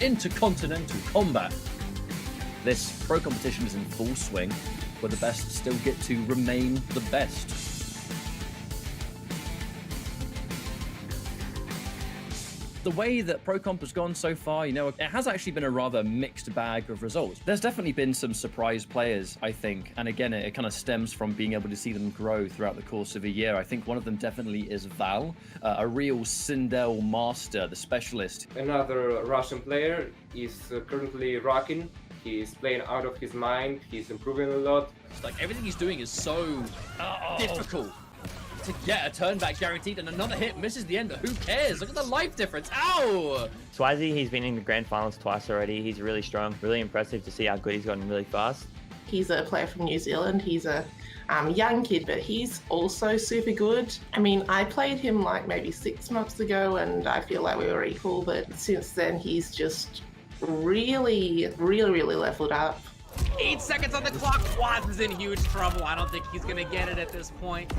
Intercontinental Combat. This pro competition is in full swing, where the best still get to remain the best. The way that Pro Comp has gone so far, it has actually been a rather mixed bag of results. There's definitely been some surprise players, I think. And again, it kind of stems from being able to see them grow throughout the course of a year. I think one of them definitely is Val, a real Sindel master, the specialist. Another Russian player is currently rocking. He's playing out of his mind. He's improving a lot. It's like everything he's doing is so difficult. To get a turn back guaranteed, and another hit misses the ender. Who cares? Look at the life difference. Ow! Swazi, he's been in the grand finals twice already. He's really strong, really impressive to see how good he's gotten really fast. He's a player from New Zealand. He's a young kid, but he's also super good. I mean, I played him like maybe 6 months ago, and I feel like we were equal, but since then he's just really leveled up. 8 seconds on the clock. Swaz is in huge trouble. I don't think he's gonna get it at this point.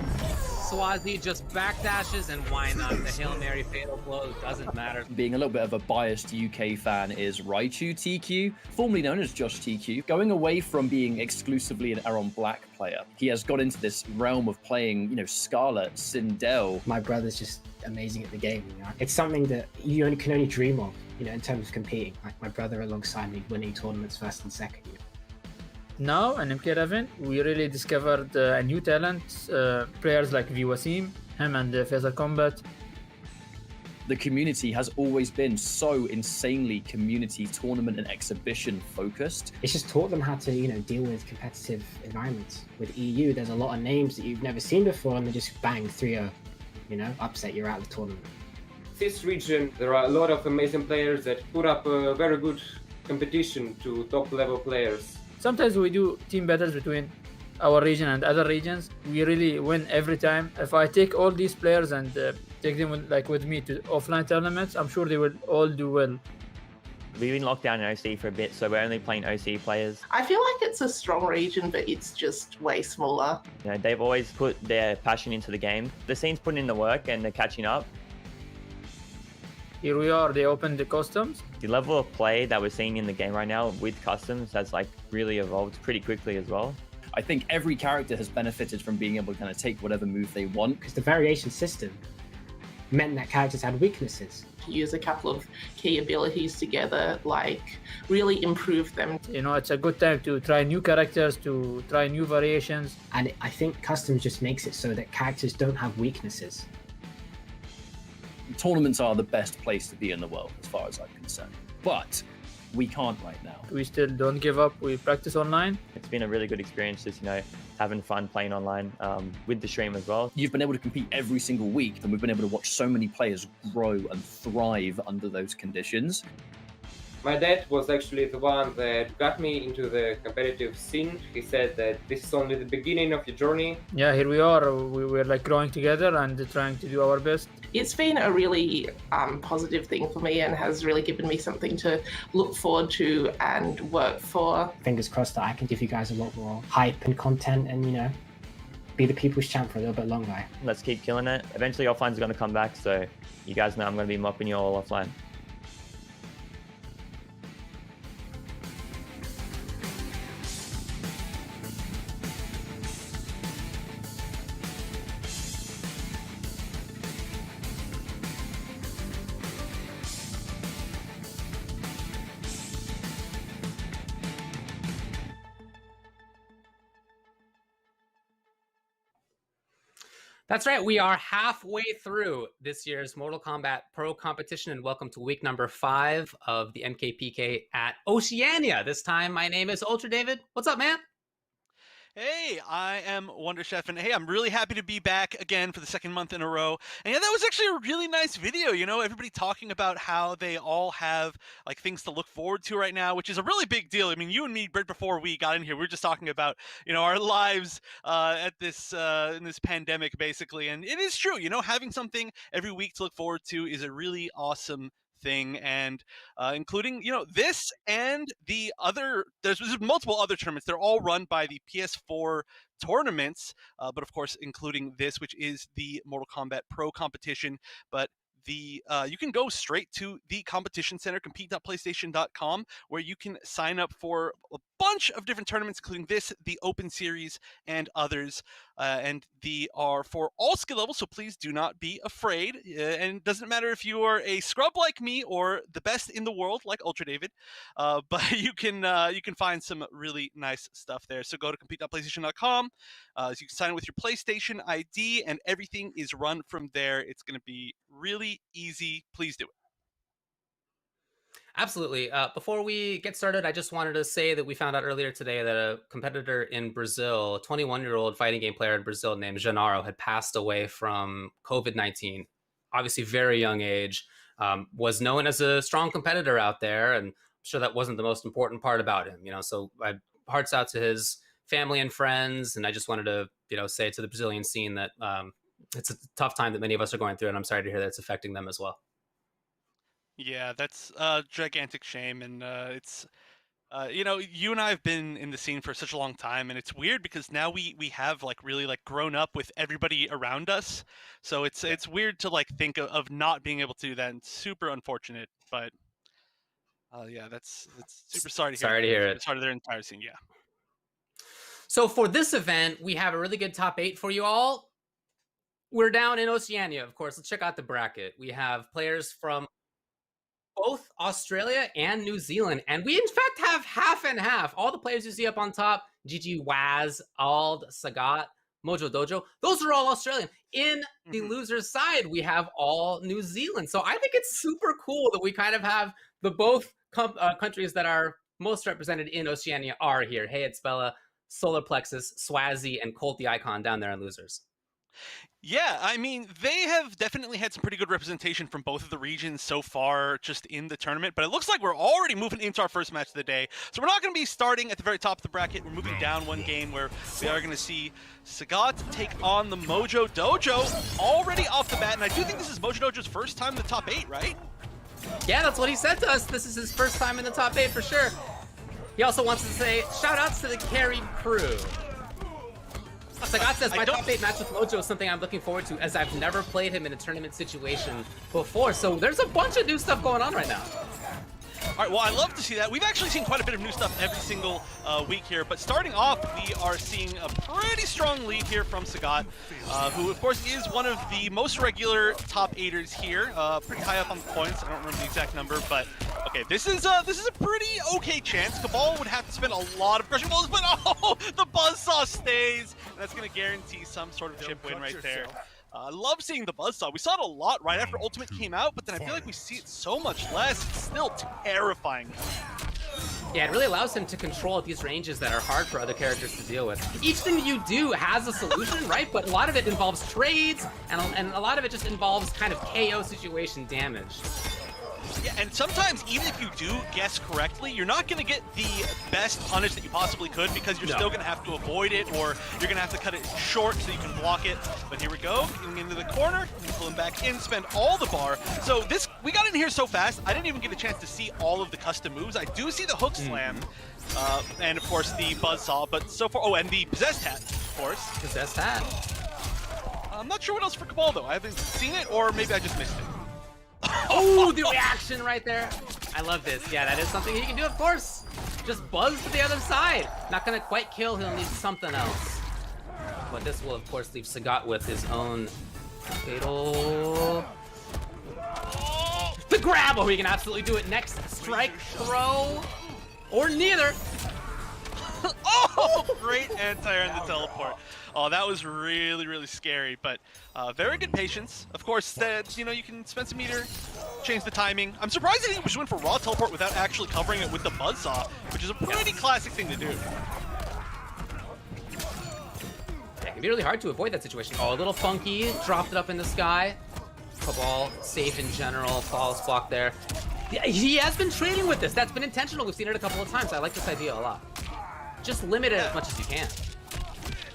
Swazi just backdashes, and why not? The Hail Mary fatal blow doesn't matter. Being a little bit of a biased UK fan is Raichu TQ, formerly known as Josh TQ, going away from being exclusively an Aron Black player. He has got into this realm of playing, Scarlet, Sindel. My brother's just amazing at the game. It's something that you can only dream of, in terms of competing. Like my brother alongside me winning tournaments first and second. Now in MK11, we really discovered a new talent, players like Wasim, him and Faisal Combat. The community has always been so insanely community tournament and exhibition focused. It's just taught them how to, deal with competitive environments. With EU, there's a lot of names that you've never seen before, and they just bang 3-0, upset, you're out of the tournament. This region, there are a lot of amazing players that put up a very good competition to top level players. Sometimes we do team battles between our region and other regions. We really win every time. If I take all these players and take them with me to offline tournaments, I'm sure they will all do well. We've been locked down in OC for a bit, so we're only playing OC players. I feel like it's a strong region, but it's just way smaller. They've always put their passion into the game. The scene's putting in the work and they're catching up. Here we are, they opened the customs. The level of play that we're seeing in the game right now with customs has really evolved pretty quickly as well. I think every character has benefited from being able to kind of take whatever move they want. Because the variation system meant that characters had weaknesses. Use a couple of key abilities together, really improve them. It's a good time to try new characters, to try new variations. And I think customs just makes it so that characters don't have weaknesses. Tournaments are the best place to be in the world, as far as I'm concerned. But we can't right now. We still don't give up. We practice online. It's been a really good experience just, having fun playing online with the stream as well. You've been able to compete every single week, and we've been able to watch so many players grow and thrive under those conditions. My dad was actually the one that got me into the competitive scene. He said that this is only the beginning of your journey. Yeah, here we are. We're growing together and trying to do our best. It's been a really positive thing for me and has really given me something to look forward to and work for. Fingers crossed that I can give you guys a lot more hype and content and, be the people's champ for a little bit longer. Let's keep killing it. Eventually offline's going to come back, so you guys know I'm going to be mopping you all offline. That's right. We are halfway through this year's Mortal Kombat Pro Competition, and welcome to week number 5 of the MKPK at Oceania. This time, my name is Ultra David. What's up, man? Hey, I am Wonder Chef, and hey, I'm really happy to be back again for the second month in a row. And yeah, that was actually a really nice video, everybody talking about how they all have things to look forward to right now, which is a really big deal. I mean, you and me, right before we got in here, we were just talking about, our lives at this in this pandemic, basically. And it is true, having something every week to look forward to is a really awesome thing, and including this and the other, there's multiple other tournaments. They're all run by the PS4 tournaments, but of course including this, which is the Mortal Kombat Pro Competition. But you can go straight to the competition center, compete.playstation.com, where you can sign up for a bunch of different tournaments, including this, the Open Series, and others. And they are for all skill levels, so please do not be afraid. And it doesn't matter if you are a scrub like me or the best in the world like Ultra David, but you can find some really nice stuff there. So go to compete.playstation.com. So you can sign in with your PlayStation ID, and everything is run from there. It's going to be really easy. Please do it. Absolutely. Before we get started, I just wanted to say that we found out earlier today that a competitor in Brazil, a 21-year-old fighting game player in Brazil named Gennaro, had passed away from COVID-19. Obviously, very young age. Was known as a strong competitor out there, and I'm sure that wasn't the most important part about him. So my hearts out to his family and friends, and I just wanted to, say to the Brazilian scene that it's a tough time that many of us are going through, and I'm sorry to hear that it's affecting them as well. Yeah, that's a gigantic shame, and it's you and I have been in the scene for such a long time, and it's weird because now we have really grown up with everybody around us, so it's weird to think of not being able to do that, and super unfortunate. But yeah, that's super sorry to hear. Sorry to hear it. Sorry to their entire scene. Yeah. So for this event, we have a really good top 8 for you all. We're down in Oceania, of course. Let's check out the bracket. We have players from both Australia and New Zealand, and we in fact have half and half. All the players you see up on top, GG, Waz, Ald, Sagat, Mojo Dojo, those are all Australian. In the losers side, we have all New Zealand. So I think it's super cool that we kind of have the both countries that are most represented in Oceania are here. Hey, it's Bella, Solar Plexus, Swazi, and Colt the Icon down there in losers. Yeah, I mean, they have definitely had some pretty good representation from both of the regions so far just in the tournament, but it looks like we're already moving into our first match of the day. So we're not going to be starting at the very top of the bracket. We're moving down one game where we are going to see Sagat take on the Mojo Dojo already off the bat, and I do think this is Mojo Dojo's first time in the top 8, right? Yeah, that's what he said to us. This is his first time in the top 8 for sure. He also wants to say, shout-outs to the carried crew. Sagat says, my top 8 match with Mojo is something I'm looking forward to, as I've never played him in a tournament situation before. So there's a bunch of new stuff going on right now. All right, well, I love to see that. We've actually seen quite a bit of new stuff every single week here, but starting off, we are seeing a pretty strong lead here from Sagat, who, of course, is one of the most regular top 8ers here, pretty high up on the points. I don't remember the exact number, but okay, this is a pretty okay chance. Cabal would have to spend a lot of crushing blows, but oh, the Buzzsaw stays. That's going to guarantee some sort of chip win right there. I love seeing the Buzzsaw. We saw it a lot right after Ultimate came out, but then I feel like we see it so much less. It's still terrifying. Yeah, it really allows him to control at these ranges that are hard for other characters to deal with. Each thing you do has a solution, right? But a lot of it involves trades, and a lot of it just involves kind of KO situation damage. Yeah, and sometimes, even if you do guess correctly, you're not going to get the best punish that you possibly could because you're still going to have to avoid it, or you're going to have to cut it short so you can block it. But here we go, getting into the corner, pull him back in, spend all the bar. So this, we got in here so fast, I didn't even get a chance to see all of the custom moves. I do see the hook slam, and of course the buzzsaw, but so far, oh, and the possessed hat, of course. Possessed hat. I'm not sure what else for Cabal though. I haven't seen it, or maybe I just missed it. Oh, the reaction right there. I love this. Yeah, that is something he can do, of course. Just buzz to the other side. Not gonna quite kill, he'll need something else. But this will, of course, leave Sagat with his own fatal... The grab! Oh, he can absolutely do it. Next strike, throw, or neither. Oh, great anti-air in the teleport. Oh, that was really, really scary, but very good patience. Of course, that you can spend some meter, change the timing. I'm surprised that he just went for raw teleport without actually covering it with the buzzsaw, which is a pretty classic thing to do. Yeah, it can be really hard to avoid that situation. Oh, a little funky, dropped it up in the sky. Cabal safe in general, flawless block there. He has been trading with this. That's been intentional. We've seen it a couple of times. I like this idea a lot. Just limit it as much as you can.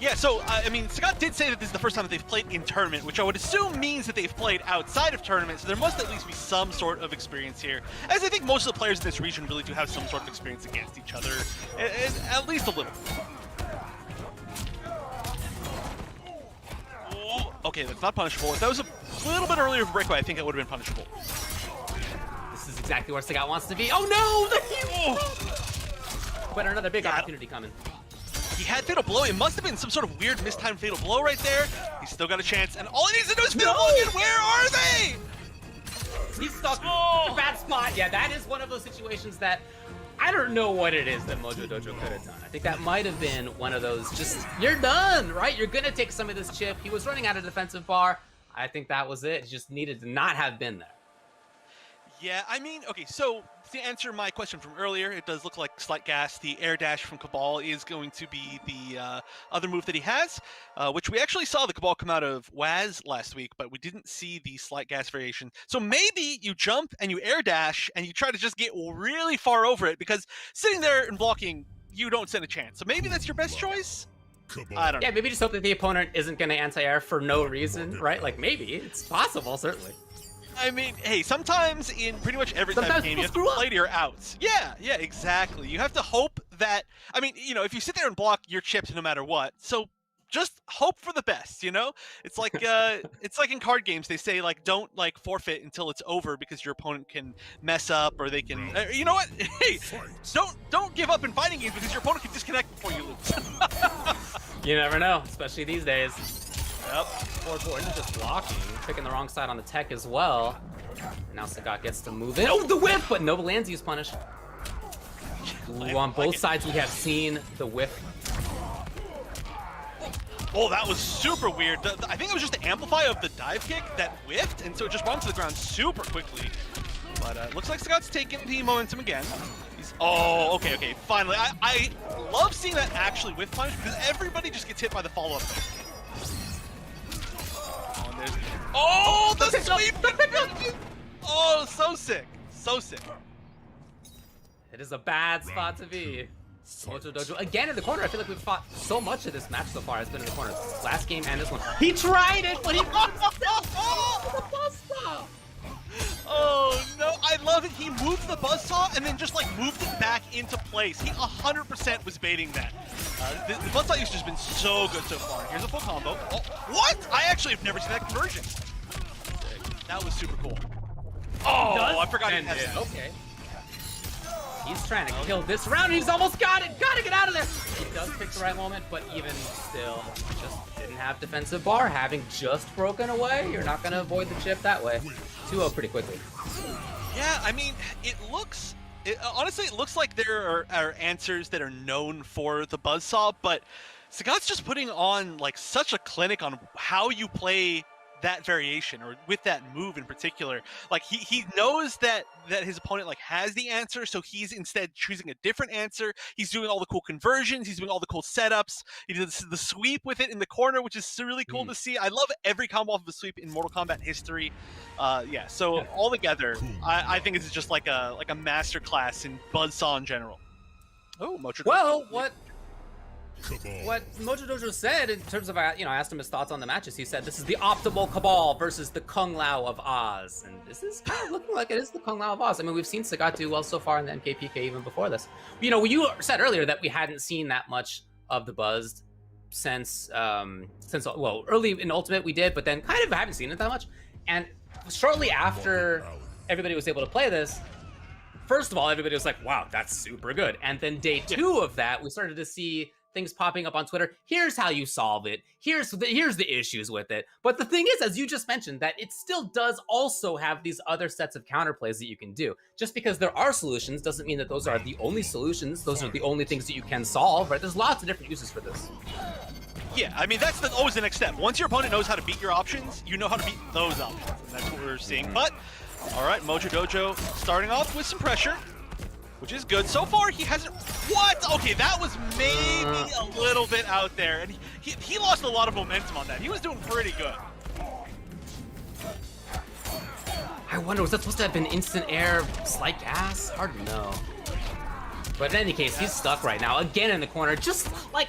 Yeah, so, I mean, Sagat did say that this is the first time that they've played in tournament, which I would assume means that they've played outside of tournament, so there must at least be some sort of experience here. As I think most of the players in this region really do have some sort of experience against each other, at least a little. Oh, okay, that's not punishable. If that was a little bit earlier of a breakaway, I think it would have been punishable. This is exactly where Sagat wants to be. Oh no! But another big opportunity coming. He had Fatal Blow. It must have been some sort of weird mistimed Fatal Blow right there. He's still got a chance, and all he needs to do is Fatal Blow again. Where are they? He's stuck in a bad spot. Yeah, that is one of those situations that I don't know what it is that Mojo Dojo could have done. I think that might have been one of those just, you're done, right? You're going to take some of this chip. He was running out of defensive bar. I think that was it. He just needed to not have been there. Yeah, I mean, okay, so to answer my question from earlier, it does look like Slight Gas. The air dash from Cabal is going to be the other move that he has, which we actually saw the Cabal come out of Waz last week, but we didn't see the Slight Gas variation. So maybe you jump and you air dash and you try to just get really far over it, because sitting there and blocking, you don't stand a chance. So maybe that's your best choice? I don't know. Yeah, maybe just hope that the opponent isn't going to anti-air for no reason, right? Like, maybe. It's possible, certainly. I mean, hey, sometimes in pretty much every type of game, you have to play to your outs. Yeah, exactly. You have to hope that, I mean, you know, if you sit there and block, you're chipped no matter what. So just hope for the best, you know? It's like it's like in card games, they say, like, don't, like, forfeit until it's over because your opponent can mess up or they can, you know what? Hey, don't give up in fighting games because your opponent can disconnect before you lose. You never know, especially these days. Yep. Forward just blocking, picking the wrong side on the tech as well. Now Sagat gets to move in. Oh, the whiff, but Nova Lands is punished. Ooh, on both sides we have seen the whiff. Oh, that was super weird. I think it was just the amplify of the dive kick that whiffed, and so it just brought him to the ground super quickly. But looks like Sagat's taking the momentum again. Oh, okay, finally. I love seeing that actually whiff punish, because everybody just gets hit by the follow-up. Oh, the sweep! Oh, so sick. So sick. It is a bad spot to be. Mojo Dojo again in the corner. I feel like we've fought so much of this match so far. It's been in the corner. Last game and this one. He tried it, but he Oh no, I love it. He moved the buzzsaw and then just like moved it back into place. He 100% was baiting that. The buzzsaw usage has been so good so far. Here's a full combo. Oh, what? I actually have never seen that conversion. That was super cool. Oh, I forgot he has it. Okay. He's trying to kill this round. He's almost got it. Gotta get out of there. He does pick the right moment, but even still, just didn't have defensive bar. Having just broken away, you're not gonna avoid the chip that way. 2-0 pretty quickly. Yeah, I mean, honestly, it looks like there are answers that are known for the buzzsaw, but Sagat's just putting on like such a clinic on how you play that variation, or with that move in particular. Like he knows that his opponent like has the answer, so he's instead choosing a different answer. He's doing all the cool conversions, he's doing all the cool setups. He does the sweep with it in the corner, which is really cool to see. I love every combo off of a sweep in Mortal Kombat history. Yeah, so all together, I think it's just like a masterclass in buzzsaw in general. Oh, Mojo. Well, what Mojo Dojo said in terms of, I asked him his thoughts on the matches. He said this is the optimal Cabal versus the Kung Lao of Oz, and this is kind of looking like it is the Kung Lao of Oz. I mean, we've seen Sagat do well so far in the MKPK even before this. You know, you said earlier that we hadn't seen that much of the Buzzed since well, early in Ultimate we did, but then kind of haven't seen it that much. And shortly after everybody was able to play this, first of all, everybody was like, wow, that's super good. And then day 2 of that, we started to see things popping up on Twitter. Here's how you solve it. Here's the issues with it. But the thing is, as you just mentioned, that it still does also have these other sets of counterplays that you can do. Just because there are solutions doesn't mean that those are the only solutions. Those are the only things that you can solve, right? There's lots of different uses for this. Yeah, I mean, that's always the next step. Once your opponent knows how to beat your options, you know how to beat those options. And that's what we're seeing. But, all right, Mojo Dojo starting off with some pressure, which is good. So far, he hasn't... What? Okay, that was maybe a little bit out there. And he lost a lot of momentum on that. He was doing pretty good. I wonder, was that supposed to have been instant air, slight gas? Hard to know. But in any case, he's stuck right now. Again in the corner, just like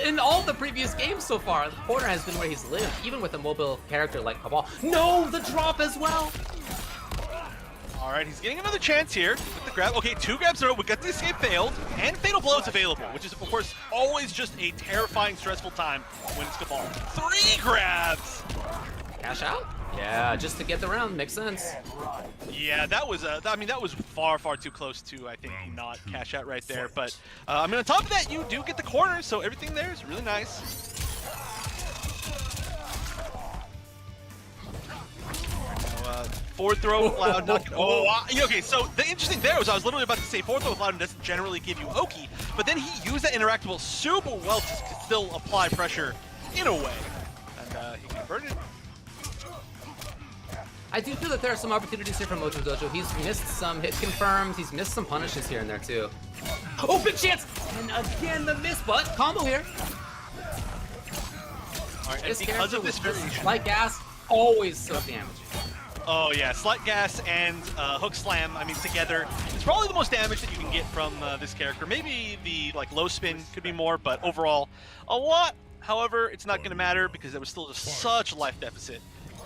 in all the previous games so far. The corner has been where he's lived, even with a mobile character like Cabal. No, the drop as well. All right, he's getting another chance here with the grab. Okay, 2 grabs in a row. We got the escape failed, and Fatal Blow is available, which is, of course, always just a terrifying, stressful time when it's Cabal. 3 grabs! Cash out? Yeah, just to get the round, makes sense. Yeah, that was I mean, that was far too close to, I think, not cash out right there. But I mean, on top of that, you do get the corner, so everything there is really nice. Forward throw with Loud, not okay, so the interesting there was I was literally about to say forward throw with Loud doesn't generally give you Oki, but then he used that interactable super well to still apply pressure in a way. And he converted. I do feel that there are some opportunities here from Mojo Dojo. He's missed some hit confirms, he's missed some punishes here and there too. Oh, big chance! And again the miss, but combo here. Alright, and because of this variation. Light gas, always so damaging. Oh yeah, Slight Gas and Hook Slam, I mean, together, it's probably the most damage that you can get from this character. Maybe the low spin could be more, but overall, a lot. However, it's not going to matter because there was still just such a life deficit.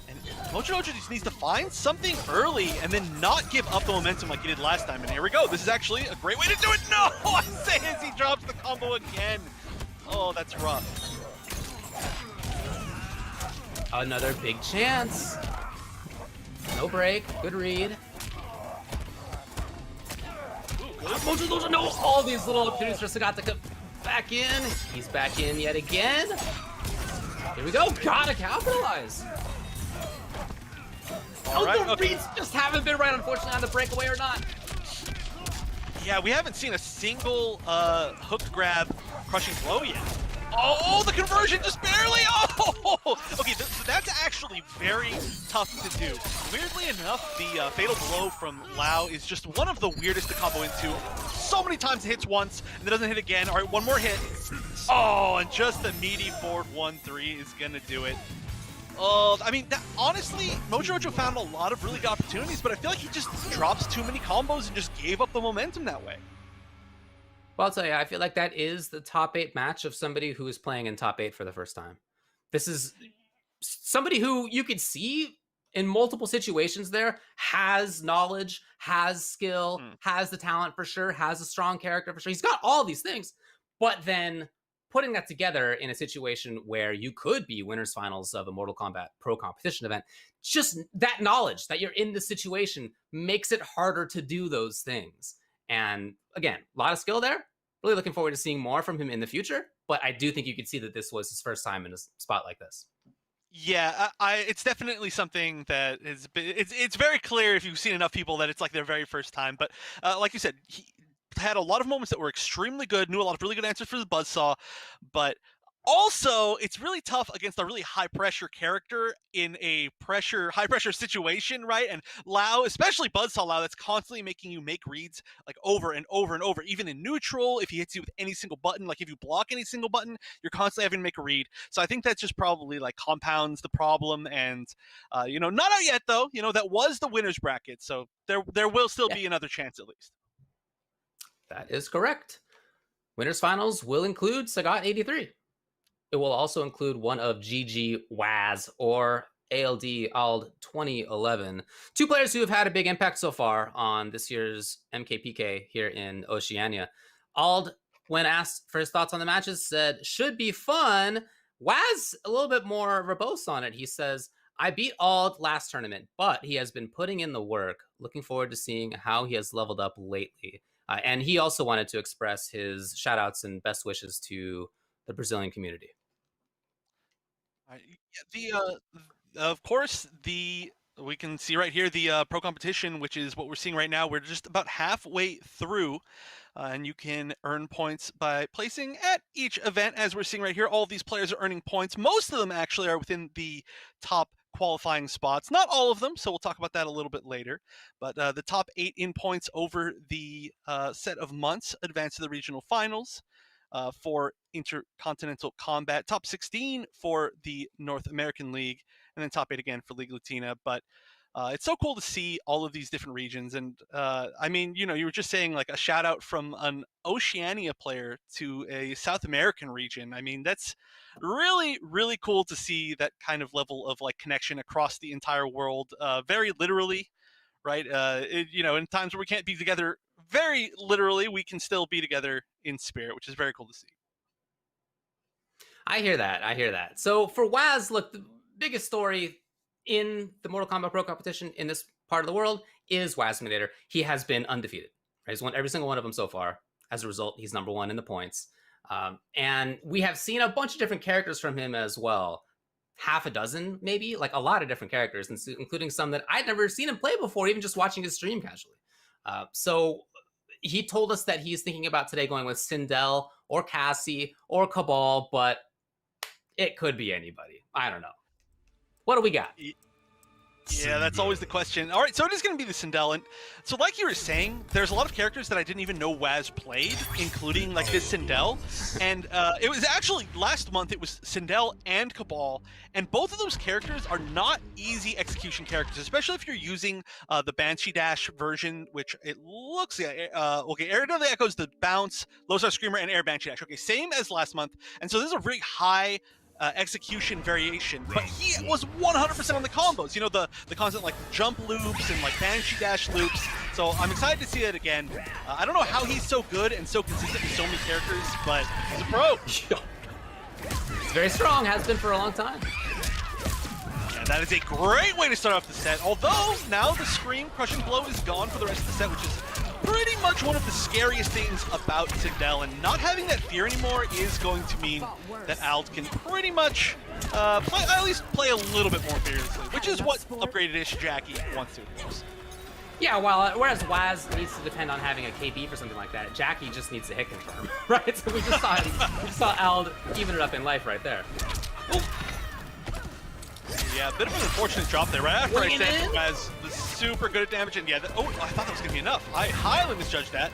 And Mojo Dojo just needs to find something early and then not give up the momentum like he did last time. And here we go. This is actually a great way to do it. No! I say as he drops the combo again. Oh, that's rough. Another big chance. No break, good read. Mojo Dojo, no! All these little opportunities for Sagat to come back in. He's back in yet again. Here we go, gotta capitalize. All right, the reads just haven't been right, unfortunately, on the breakaway or not. Yeah, we haven't seen a single hook grab crushing blow yet. Oh, the conversion just barely. Oh, okay, so that's actually very tough to do. Weirdly enough, the fatal blow from Lau is just one of the weirdest to combo into. So many times it hits once and then doesn't hit again. All right, one more hit. Oh, and just the meaty forward 1-3 is gonna do it. Oh, I mean, honestly, Mojo Dojo found a lot of really good opportunities, but I feel like he just drops too many combos and just gave up the momentum that way. Well, I'll tell you, I feel like that is the top 8 match of somebody who is playing in top 8 for the first time. This is somebody who you could see in multiple situations there, has knowledge, has skill, has the talent for sure, has a strong character for sure. He's got all these things, but then putting that together in a situation where you could be winners finals of a Mortal Kombat Pro competition event, just that knowledge that you're in this situation makes it harder to do those things. And again, a lot of skill there. Really looking forward to seeing more from him in the future. But I do think you could see that this was his first time in a spot like this. Yeah, it's definitely something that is. It's very clear if you've seen enough people that it's like their very first time. But like you said, he had a lot of moments that were extremely good. Knew a lot of really good answers for the buzzsaw, but also it's really tough against a really high pressure character in a high pressure situation, right? And Lau, especially buzzsaw Lau, that's constantly making you make reads like over and over and over, even in neutral. If he hits you with any single button, like if you block any single button, you're constantly having to make a read. So I think that's just probably like compounds the problem. And not out yet though. That was the winner's bracket, so there will still be another chance at least. That is correct. Winners finals will include Sagat 83. It will also include one of GG Waz or ALD Ald 2011. 2 players who have had a big impact so far on this year's MKPK here in Oceania. Ald, when asked for his thoughts on the matches, said, should be fun. Waz, a little bit more verbose on it. He says, I beat Ald last tournament, but he has been putting in the work. Looking forward to seeing how he has leveled up lately. And he also wanted to express his shout outs and best wishes to the Brazilian community. Of course, we can see right here the pro competition, which is what we're seeing right now. We're just about halfway through, and you can earn points by placing at each event. As we're seeing right here, all of these players are earning points. Most of them actually are within the top qualifying spots. Not all of them, so we'll talk about that a little bit later. But the top 8 in points over the set of months advance to the regional finals. For Intercontinental Combat, top 16 for the North American League, and then top 8 again for League Latina. But it's so cool to see all of these different regions. And I mean, you were just saying like a shout out from an Oceania player to a South American region. I mean, that's really, really cool to see that kind of level of like connection across the entire world, very literally, right? In times where we can't be together very literally, we can still be together in spirit, which is very cool to see. I hear that. So for Waz, look, the biggest story in the Mortal Kombat Pro competition in this part of the world is Wasminator. He has been undefeated. Right? He's won every single one of them so far. As a result, he's number 1 in the points. And we have seen a bunch of different characters from him as well. Half a dozen, maybe, like a lot of different characters, including some that I'd never seen him play before, even just watching his stream casually. So he told us that he's thinking about today going with Sindel or Cassie or Cabal, but it could be anybody. I don't know. What do we got? Yeah, that's always the question. All right, so it is going to be the Sindel. And so like you were saying, there's a lot of characters that I didn't even know Waz played, including like this Sindel. And it was actually last month, it was Sindel and Cabal. And both of those characters are not easy execution characters, especially if you're using the Banshee Dash version, which it looks, okay, Air Deadly Echoes, the Bounce, Losar Screamer, and Air Banshee Dash. Okay, same as last month. And so this is a very high execution variation, but he was 100% on the combos. You know, the constant like jump loops and like Banshee Dash loops. So I'm excited to see it again. I don't know how he's so good and so consistent with so many characters, but he's a pro. He's very strong, has been for a long time. And that is a great way to start off the set. Although now the Scream Crushing Blow is gone for the rest of the set, which is pretty much one of the scariest things about Sindel, and not having that fear anymore is going to mean that Ald can pretty much at least play a little bit more fearlessly, which is what upgraded-ish Jackie wants to, of course. Yeah, whereas Waz needs to depend on having a KB for something like that, Jackie just needs to hit confirm, right? So we just saw Ald even it up in life right there. Ooh. Yeah, a bit of an unfortunate drop there right after I said Waz was super good at damage, and yeah, I thought that was going to be enough. I highly misjudged that.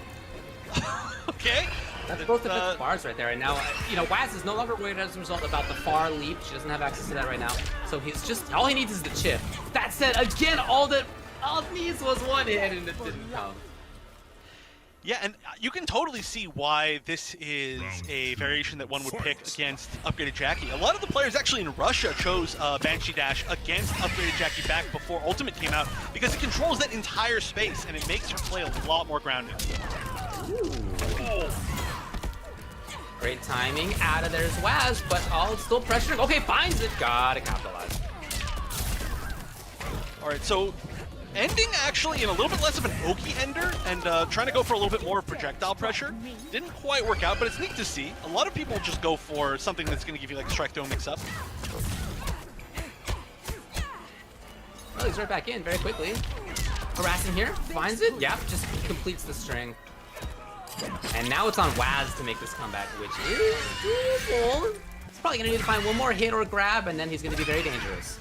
Okay. That's both the best bars right there, and now, you know, Waz is no longer worried as a result about the far leap. She doesn't have access to that right now, so he's just, all he needs is the chip. That said, again, all it needs was one hit, and it didn't come. Yeah, and you can totally see why this is a variation that one would pick against upgraded Jackie. A lot of the players actually in Russia chose Banshee Dash against upgraded Jackie back before Ultimate came out because it controls that entire space and it makes her play a lot more grounded. Ooh. Great timing. Out of there's Waz, but Ald still pressuring. Okay, finds it. Gotta capitalize. All right, so ending actually in a little bit less of an Oki ender and trying to go for a little bit more projectile pressure. Didn't quite work out, but it's neat to see. A lot of people just go for something that's going to give you like a strike throw mix up. Well, he's right back in very quickly. Harassing here, finds it. Yep, just completes the string. And now it's on Waz to make this comeback, which is doable. He's probably going to need to find one more hit or grab, and then he's going to be very dangerous.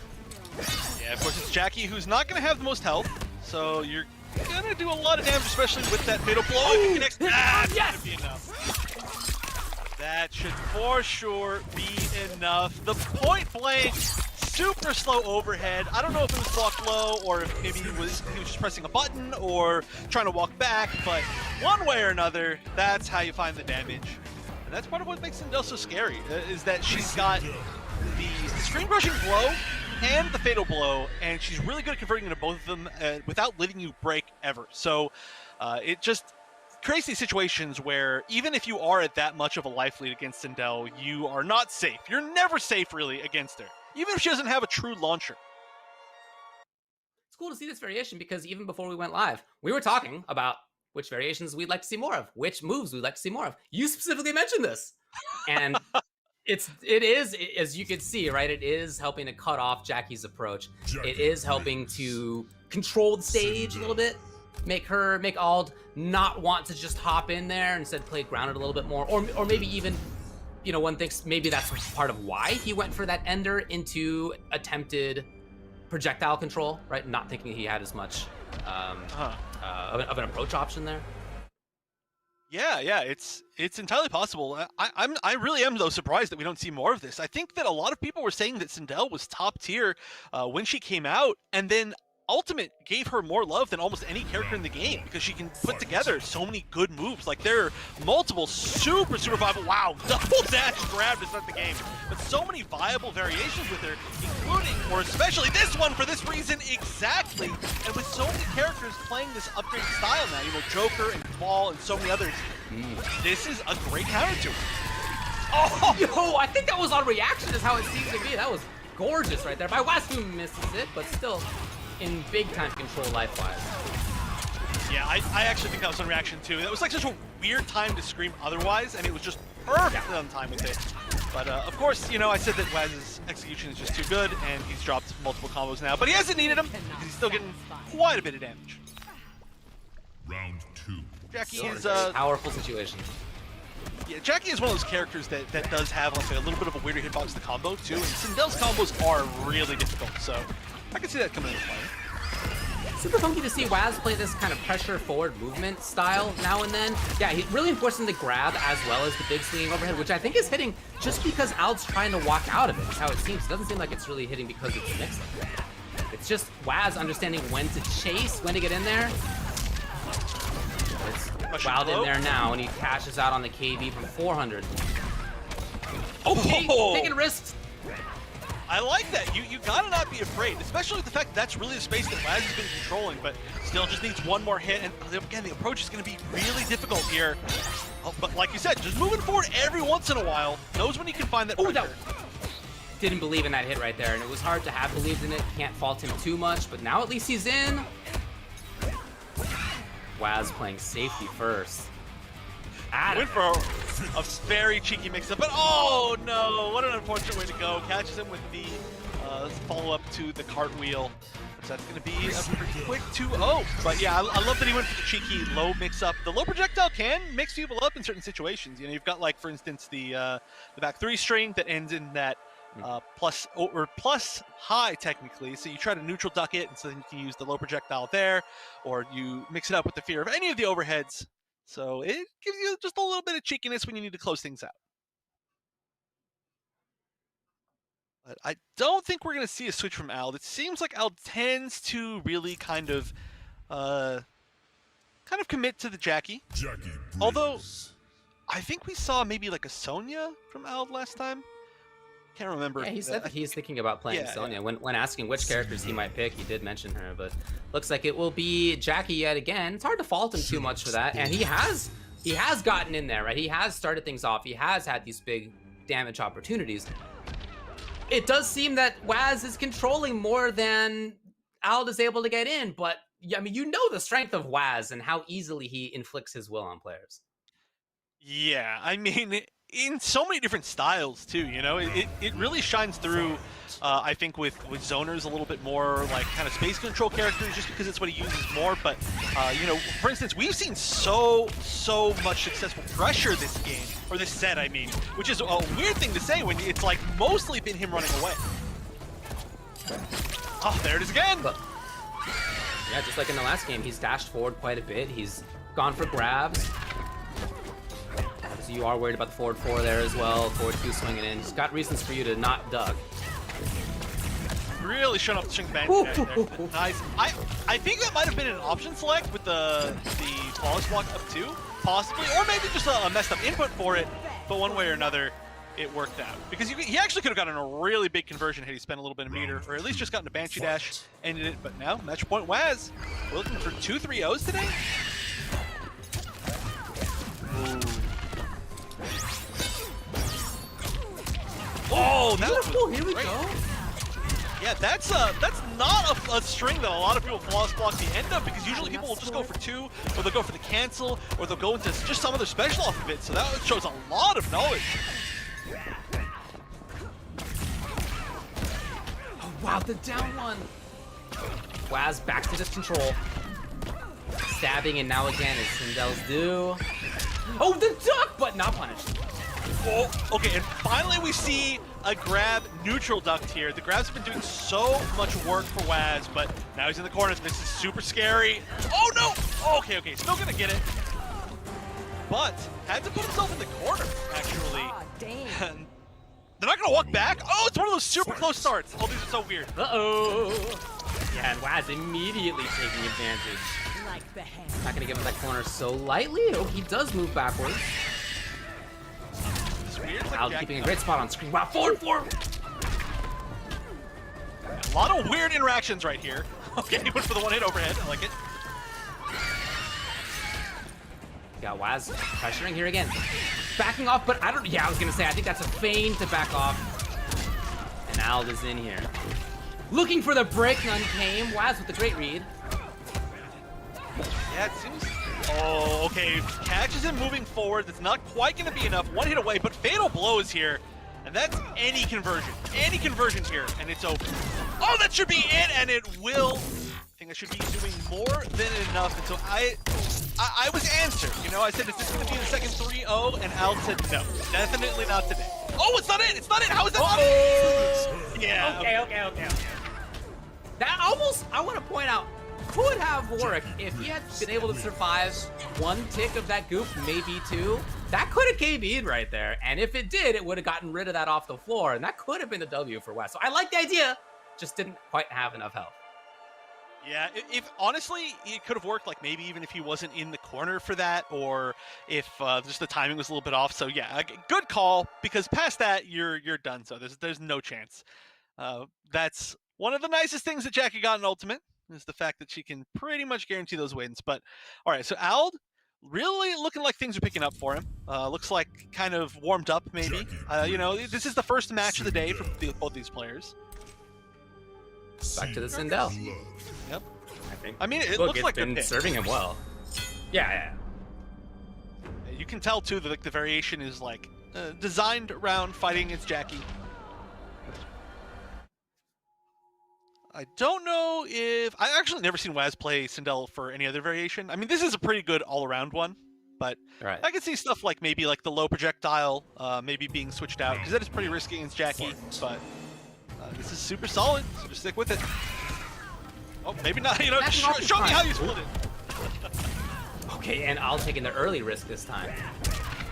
Yeah, of course, it's Jackie who's not going to have the most health, so you're going to do a lot of damage, especially with that fatal blow. If you connect, that should be enough. That should for sure be enough. The point blank, super slow overhead. I don't know if it was blocked low or if maybe he was just pressing a button or trying to walk back, but one way or another, that's how you find the damage. And that's part of what makes Sindel so scary, is that she's got the screen crushing blow and the fatal blow, and she's really good at converting into both of them without letting you break ever. So it just creates these situations where even if you are at that much of a life lead against Sindel, you are not safe. You're never safe really against her, even if she doesn't have a true launcher. It's cool to see this variation because even before we went live, we were talking about which variations we'd like to see more of, which moves we'd like to see more of. You specifically mentioned this. And it is, as you can see, right, it is helping to cut off Jackie's approach. It is helping to control the stage a little bit, make Ald not want to just hop in there, instead play grounded a little bit more, or maybe even, you know, one thinks maybe that's part of why he went for that ender into attempted projectile control, right? Not thinking he had as much of an approach option there. Yeah, it's entirely possible. I really am though surprised that we don't see more of this. I think that a lot of people were saying that Sindel was top tier when she came out, and then Ultimate gave her more love than almost any character in the game because she can put together so many good moves. Like there are multiple super viable, wow, double dash grab to start the game, but so many viable variations with her, including, or especially this one for this reason exactly. And with so many characters playing this upgraded style now, you know, Joker and Cabal and so many others, this is a great counter to it. Oh, yo, I think that was on reaction is how it seemed to be. That was gorgeous right there by Waz, who misses it, but still in big time control life-wise. Yeah, I actually think that was on reaction too. That was like such a weird time to scream otherwise, and it was just perfectly on time with it. But of course, you know, I said that Waz's execution is just too good, and he's dropped multiple combos now, but he hasn't needed them because he's still getting quite a bit of damage. Round 2. Jackie So is powerful situation. yeah, Jackie is one of those characters that does have like a little bit of a weirder hitbox to combo too, and Sindel's combos are really difficult, so I can see that coming into play. Super funky to see Waz play this kind of pressure forward movement style now and then. Yeah, he's really enforcing the grab as well as the big swinging overhead, which I think is hitting just because Ald's trying to walk out of it, is how it seems. It doesn't seem like it's really hitting because it's mixed like that. It's just Waz understanding when to chase, when to get in there. It's Wild in there now, and he cashes out on the KB from 400. Okay, taking risks. I like that. You gotta not be afraid, especially with the fact that that's really the space that Waz has been controlling, but still just needs one more hit, and again, the approach is gonna be really difficult here. Oh, but like you said, just moving forward every once in a while, knows when he can find that pressure. Didn't believe in that hit right there, and it was hard to have believed in it. Can't fault him too much, but now at least he's in. Waz playing safety first. Went for a very cheeky mix-up, but oh no, what an unfortunate way to go. Catches him with the follow-up to the cartwheel. So that's going to be a pretty quick 2-0. But yeah, I love that he went for the cheeky low mix-up. The low projectile can mix people up in certain situations. You know, you've got like, for instance, the back 3 string that ends in that plus high technically. So you try to neutral duck it, and so then you can use the low projectile there, or you mix it up with the fear of any of the overheads. So it gives you just a little bit of cheekiness when you need to close things out. But I don't think we're going to see a switch from Ald. It seems like Ald tends to really kind of commit to the Jackie. Although I think we saw maybe like a Sonya from Ald last time. Can't remember. Yeah, he said that he's thinking about playing Sonya. Yeah. When asking which characters he might pick, he did mention her, but looks like it will be Jackie yet again. It's hard to fault him too much for that, and he has gotten in there, right? He has started things off. He has had these big damage opportunities. It does seem that Waz is controlling more than Ald is able to get in, but I mean, you know the strength of Waz and how easily he inflicts his will on players. Yeah, I mean, in so many different styles too, you know, it really shines through. I think with zoners a little bit more like kind of space control characters, just because it's what he uses more. But you know, for instance, we've seen so much successful pressure this game, or this set, I mean, which is a weird thing to say when it's like mostly been him running away. Oh, there it is again. But, yeah, just like in the last game, he's dashed forward quite a bit. He's gone for grabs. So you are worried about the forward 4 there as well. Forward 2 swinging in. He's got reasons for you to not duck. Really showing off the string bang there. Nice. I think that might have been an option select with the flawless block up 2, possibly, or maybe just a messed up input for it. But one way or another, it worked out because he actually could have gotten a really big conversion had he spent a little bit of meter, or at least just gotten a Banshee dash, ended it. But now match point Waz. We're looking for 2 3-0s today. Ooh. Oh, that was here we go. Yeah, that's not a string that a lot of people flawless block the end of, because usually people will just go for 2, or they'll go for the cancel, or they'll go into just some other special off of it. So that shows a lot of knowledge. Oh wow, the down one. Waz back to just control. Stabbing, and now again is Sindel's due. Oh, the duck, but not punished. Oh, okay, and finally we see a grab neutral ducked here. The grabs have been doing so much work for Waz, but now he's in the corner. This is super scary. Oh no! Okay, still gonna get it. But had to put himself in the corner, actually. And they're not gonna walk back. Oh, it's one of those super close starts. Oh, these are so weird. Uh-oh. Yeah, and Waz immediately taking advantage. Not gonna give him that corner so lightly. Oh, he does move backwards. Ald keeping a great spot on screen. Wow, forward. A lot of weird interactions right here. Okay, he went for the 1-hit overhead. I like it. Got Waz pressuring here again. Backing off, but I was gonna say, I think that's a feign to back off. And Ald is in here. Looking for the break, none came. Waz with the great read. Yeah, it seems... Oh, okay. Catches him moving forward. That's not quite going to be enough. One hit away, but Fatal Blow is here. And that's any conversion. Any conversion here, and it's open. Oh, that should be it, and it will. I think I should be doing more than enough. And so I was answered. You know, I said, is this going to be the second 3-0? And Al said, no, definitely not today. Oh, it's not it. It's not it. How is that not it? Yeah. Okay. That almost, I want to point out, could have worked if he had been able to survive one tick of that goop, maybe two. That could have KB'd right there. And if it did, it would have gotten rid of that off the floor. And that could have been the W for West. So I like the idea, just didn't quite have enough health. Yeah, if honestly, it could have worked, like maybe even if he wasn't in the corner for that, or if just the timing was a little bit off. So yeah, good call, because past that, you're done. So there's no chance. That's one of the nicest things that Jackie got in Ultimate, is the fact that she can pretty much guarantee those wins. But all right, so Ald really looking like things are picking up for him. Looks like kind of warmed up maybe. You know, this is the first match of the day for both these players. Back to the Sindel. Yep. I mean, it looks like they're been picked. serving him well. Yeah. You can tell too that like the variation is like designed around fighting against Jackie. I don't know if I actually never seen Waz play Sindel for any other variation. I mean, this is a pretty good all-around one, but Right. I can see stuff like maybe like the low projectile, maybe being switched out, because that is pretty risky against Jackie. But this is super solid, so just stick with it. Oh, maybe not. You know, show me how you split it. Okay, and Al taking the early risk this time.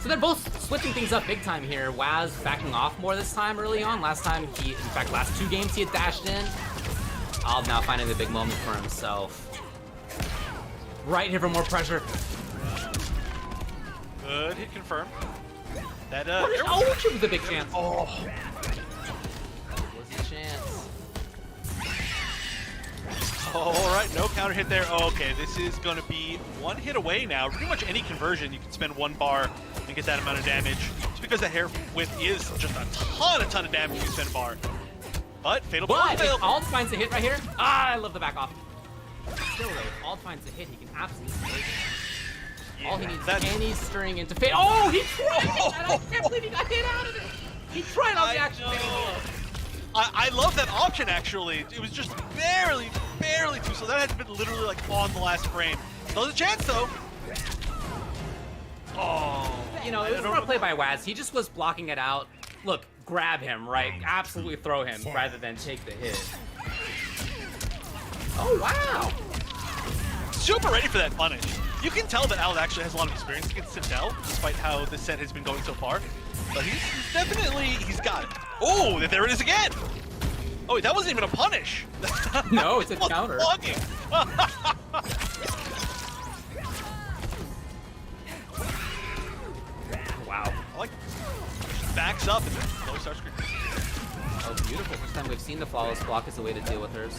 So they're both switching things up big time here. Waz backing off more this time early on. Last time in fact, last two games he had dashed in. Al now finding the big moment for himself. Right here for more pressure. Good hit confirmed. That which was the big chance. Oh, was the chance. All right, no counter hit there. Oh, okay, this is going to be one hit away now. Pretty much any conversion, you can spend one bar and get that amount of damage. Just because the hair width is just a ton of damage you spend a bar. But Fatal Blow But failed. if Ald finds a hit right here, I love the back off. Still though, if Ald finds a hit, he can absolutely make it. All he needs is any string into Fatal. Oh, he tried it! And I can't believe he got hit out of it! He tried on the action Fatal Blow. I love that option, actually. It was just barely too, so that had been literally like on the last frame. Still has a chance, though. Oh. You know, it was more a play by Waz. He just was blocking it out. Look, grab him, right? Absolutely throw him rather than take the hit. Oh, wow. Super ready for that punish. You can tell that Al actually has a lot of experience against Sindel, despite how this set has been going so far. But he's got it. Oh, there it is again! Oh, that wasn't even a punish. No, it's a counter. Wow. I like backs up and then low star screen. Oh, beautiful. First time we've seen the flawless block as a way to deal with hers.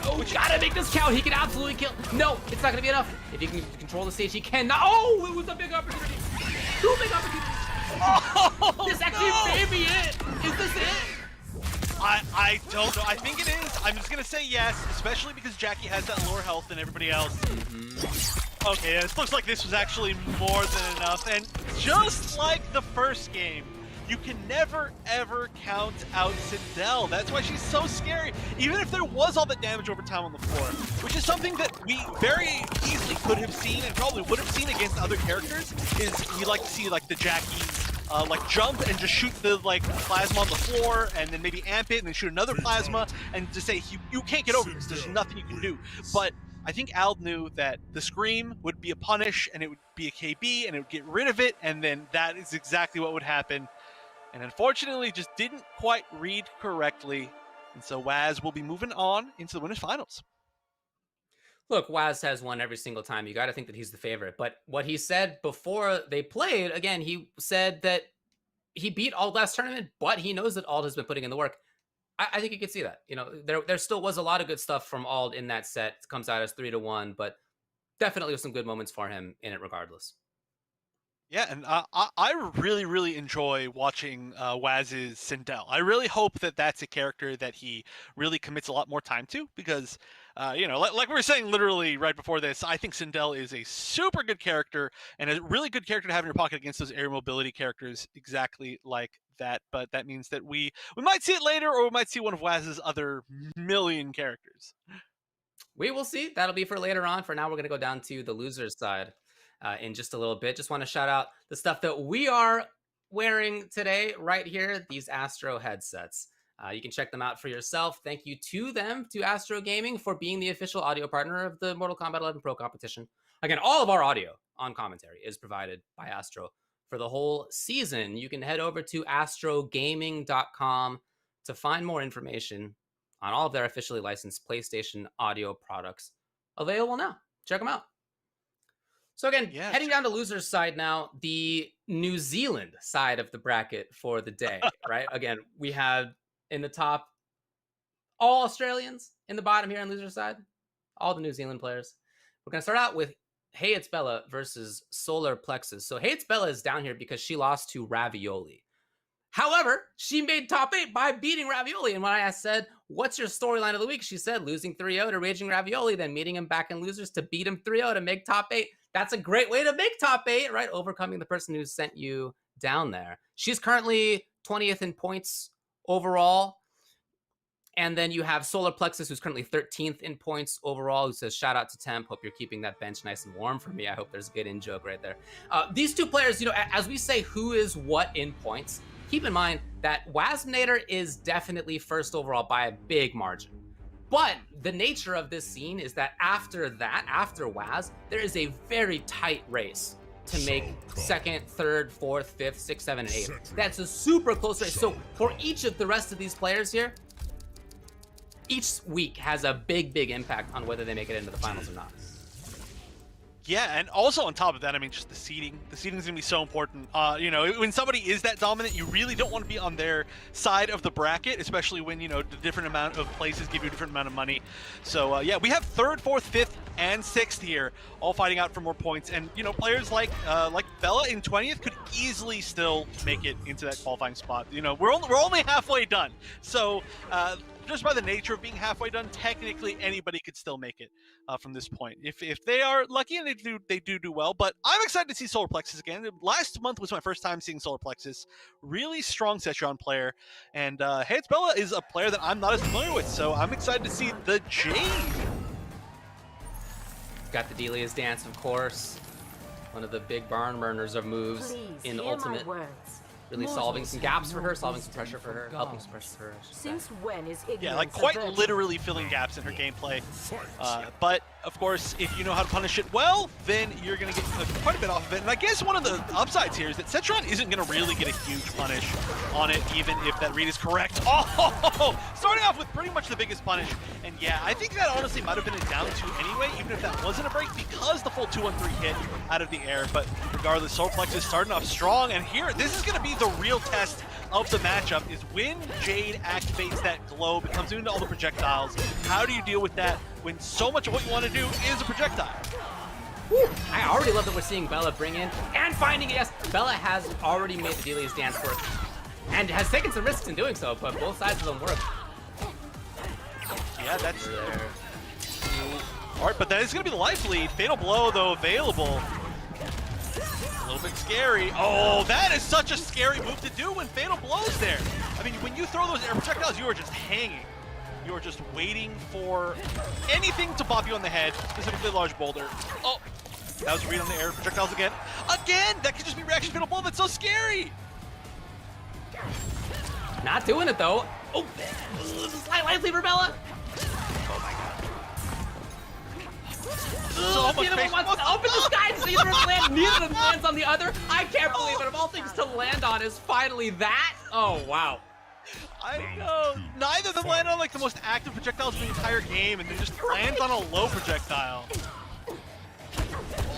Oh, gotta make this count. He can absolutely kill. No, it's not gonna be enough. If he can control the stage, he can. Oh, it was a big opportunity. Two big opportunities. Oh, this actually may be it. Is this it? I don't know. I think it is. I'm just gonna say yes, especially because Jackie has that lower health than everybody else. Okay, yeah, this looks like this was actually more than enough. And just like the first game, you can never, ever count out Sindel. That's why she's so scary. Even if there was all that damage over time on the floor, which is something that we very easily could have seen and probably would have seen against other characters, is you like to see like the Jackie like jump and just shoot the like plasma on the floor and then maybe amp it and then shoot another plasma and just say, you can't get over this. There's nothing you can do. But I think Ald knew that the scream would be a punish and it would be a KB and it would get rid of it, and then that is exactly what would happen. And unfortunately, just didn't quite read correctly. And so Waz will be moving on into the winners finals. Look, Waz has won every single time. You got to think that he's the favorite. But what he said before they played, again, he said that he beat Ald last tournament, but he knows that Ald has been putting in the work. I think you could see that. You know, there still was a lot of good stuff from Ald in that set. It comes out as 3-1, but definitely with some good moments for him in it regardless. Yeah, and I really, really enjoy watching Waz's Sindel. I really hope that that's a character that he really commits a lot more time to because, like we were saying literally right before this, I think Sindel is a super good character and a really good character to have in your pocket against those air mobility characters exactly like that. But that means that we might see it later or we might see one of Waz's other million characters. We will see. That'll be for later on. For now, we're going to go down to the losers side in just a little bit. Just want to shout out the stuff that we are wearing today right here, these Astro headsets. You can check them out for yourself. Thank you to them, to Astro Gaming, for being the official audio partner of the Mortal Kombat 11 Pro Competition. Again, all of our audio on commentary is provided by Astro for the whole season. You can head over to astrogaming.com to find more information on all of their officially licensed PlayStation audio products available now. Check them out. So again, heading down to losers side now, the New Zealand side of the bracket for the day, right? Again, we have in the top all Australians, in the bottom here on loser side, all the New Zealand players. We're going to start out with Hey It's Bella versus Solar Plexus. So Hey It's Bella is down here because she lost to Ravioli. However, she made top 8 by beating Ravioli. And when I said, what's your storyline of the week? She said losing 3-0 to Raging Ravioli, then meeting him back in losers to beat him 3-0 to make top 8. That's a great way to make top 8, right? Overcoming the person who sent you down there. She's currently 20th in points overall. And then you have Solar Plexus, who's currently 13th in points overall, who says, shout out to Temp. Hope you're keeping that bench nice and warm for me. I hope there's a good in-joke right there. These two players, as we say who is what in points, keep in mind that Wasminator is definitely first overall by a big margin. But the nature of this scene is that after Waz, there is a very tight race to make second, third, fourth, fifth, sixth, seventh, and eighth. That's a super close race. So for each of the rest of these players here, each week has a big, big impact on whether they make it into the finals or not. Yeah, and also on top of that, I mean, just the seeding. The seeding is going to be so important. When somebody is that dominant, you really don't want to be on their side of the bracket, especially when, the different amount of places give you a different amount of money. So, yeah, we have 3rd, 4th, 5th, and 6th here, all fighting out for more points. And, players like Bella in 20th could easily still make it into that qualifying spot. We're only halfway done. So, just by the nature of being halfway done, technically anybody could still make it from this point. If they are lucky and they do well. But I'm excited to see Solar Plexus again. Last month was my first time seeing Solar Plexus. Really strong Setron player. And Hey It's Bella is a player that I'm not as familiar with. So I'm excited to see the Jade. Got the Delia's Dance, of course. One of the big barn burners of moves in Ultimate. Really solving some gaps for her, solving some pressure for her, helping some pressure for her. Since when is ignorance? Yeah, like quite literally filling gaps in her gameplay. But of course, if you know how to punish it well, then you're going to get quite a bit off of it. And I guess one of the upsides here is that Setron isn't going to really get a huge punish on it, even if that read is correct. Oh, starting off with pretty much the biggest punish. And yeah, I think that honestly might have been a down 2 anyway, even if that wasn't a break, because the full 2-1-3 hit out of the air. But regardless, Solar Plexus starting off strong. And here, this is going to be the real test of the matchup, is when Jade activates that globe, it comes into all the projectiles. How do you deal with that when so much of what you want to do is a projectile? Woo. I already love that we're seeing Bella bring in and finding it. Yes, Bella has already made the Delia's Dance work and has taken some risks in doing so, but both sides of them work. Yeah, that's there. All right, but that is going to be the life lead. Fatal Blow, though, available. A little bit scary. Oh, that is such a scary move to do when Fatal Blow's there. I mean, when you throw those air projectiles, you are just hanging. You are just waiting for anything to pop you on the head, specifically a large boulder. Oh, that was a read on the air projectiles again. Again, that could just be reaction Fatal Blow. That's so scary. Not doing it, though. Oh, slight life lead for Bella. Oh, my God. So much space. Wants to open the sky to neither of them land. Neither of them lands on the other. I can't believe it. Of all things to land on is finally that. Oh, wow. I know. Neither of them land on like the most active projectiles in the entire game, and they just land on a low projectile.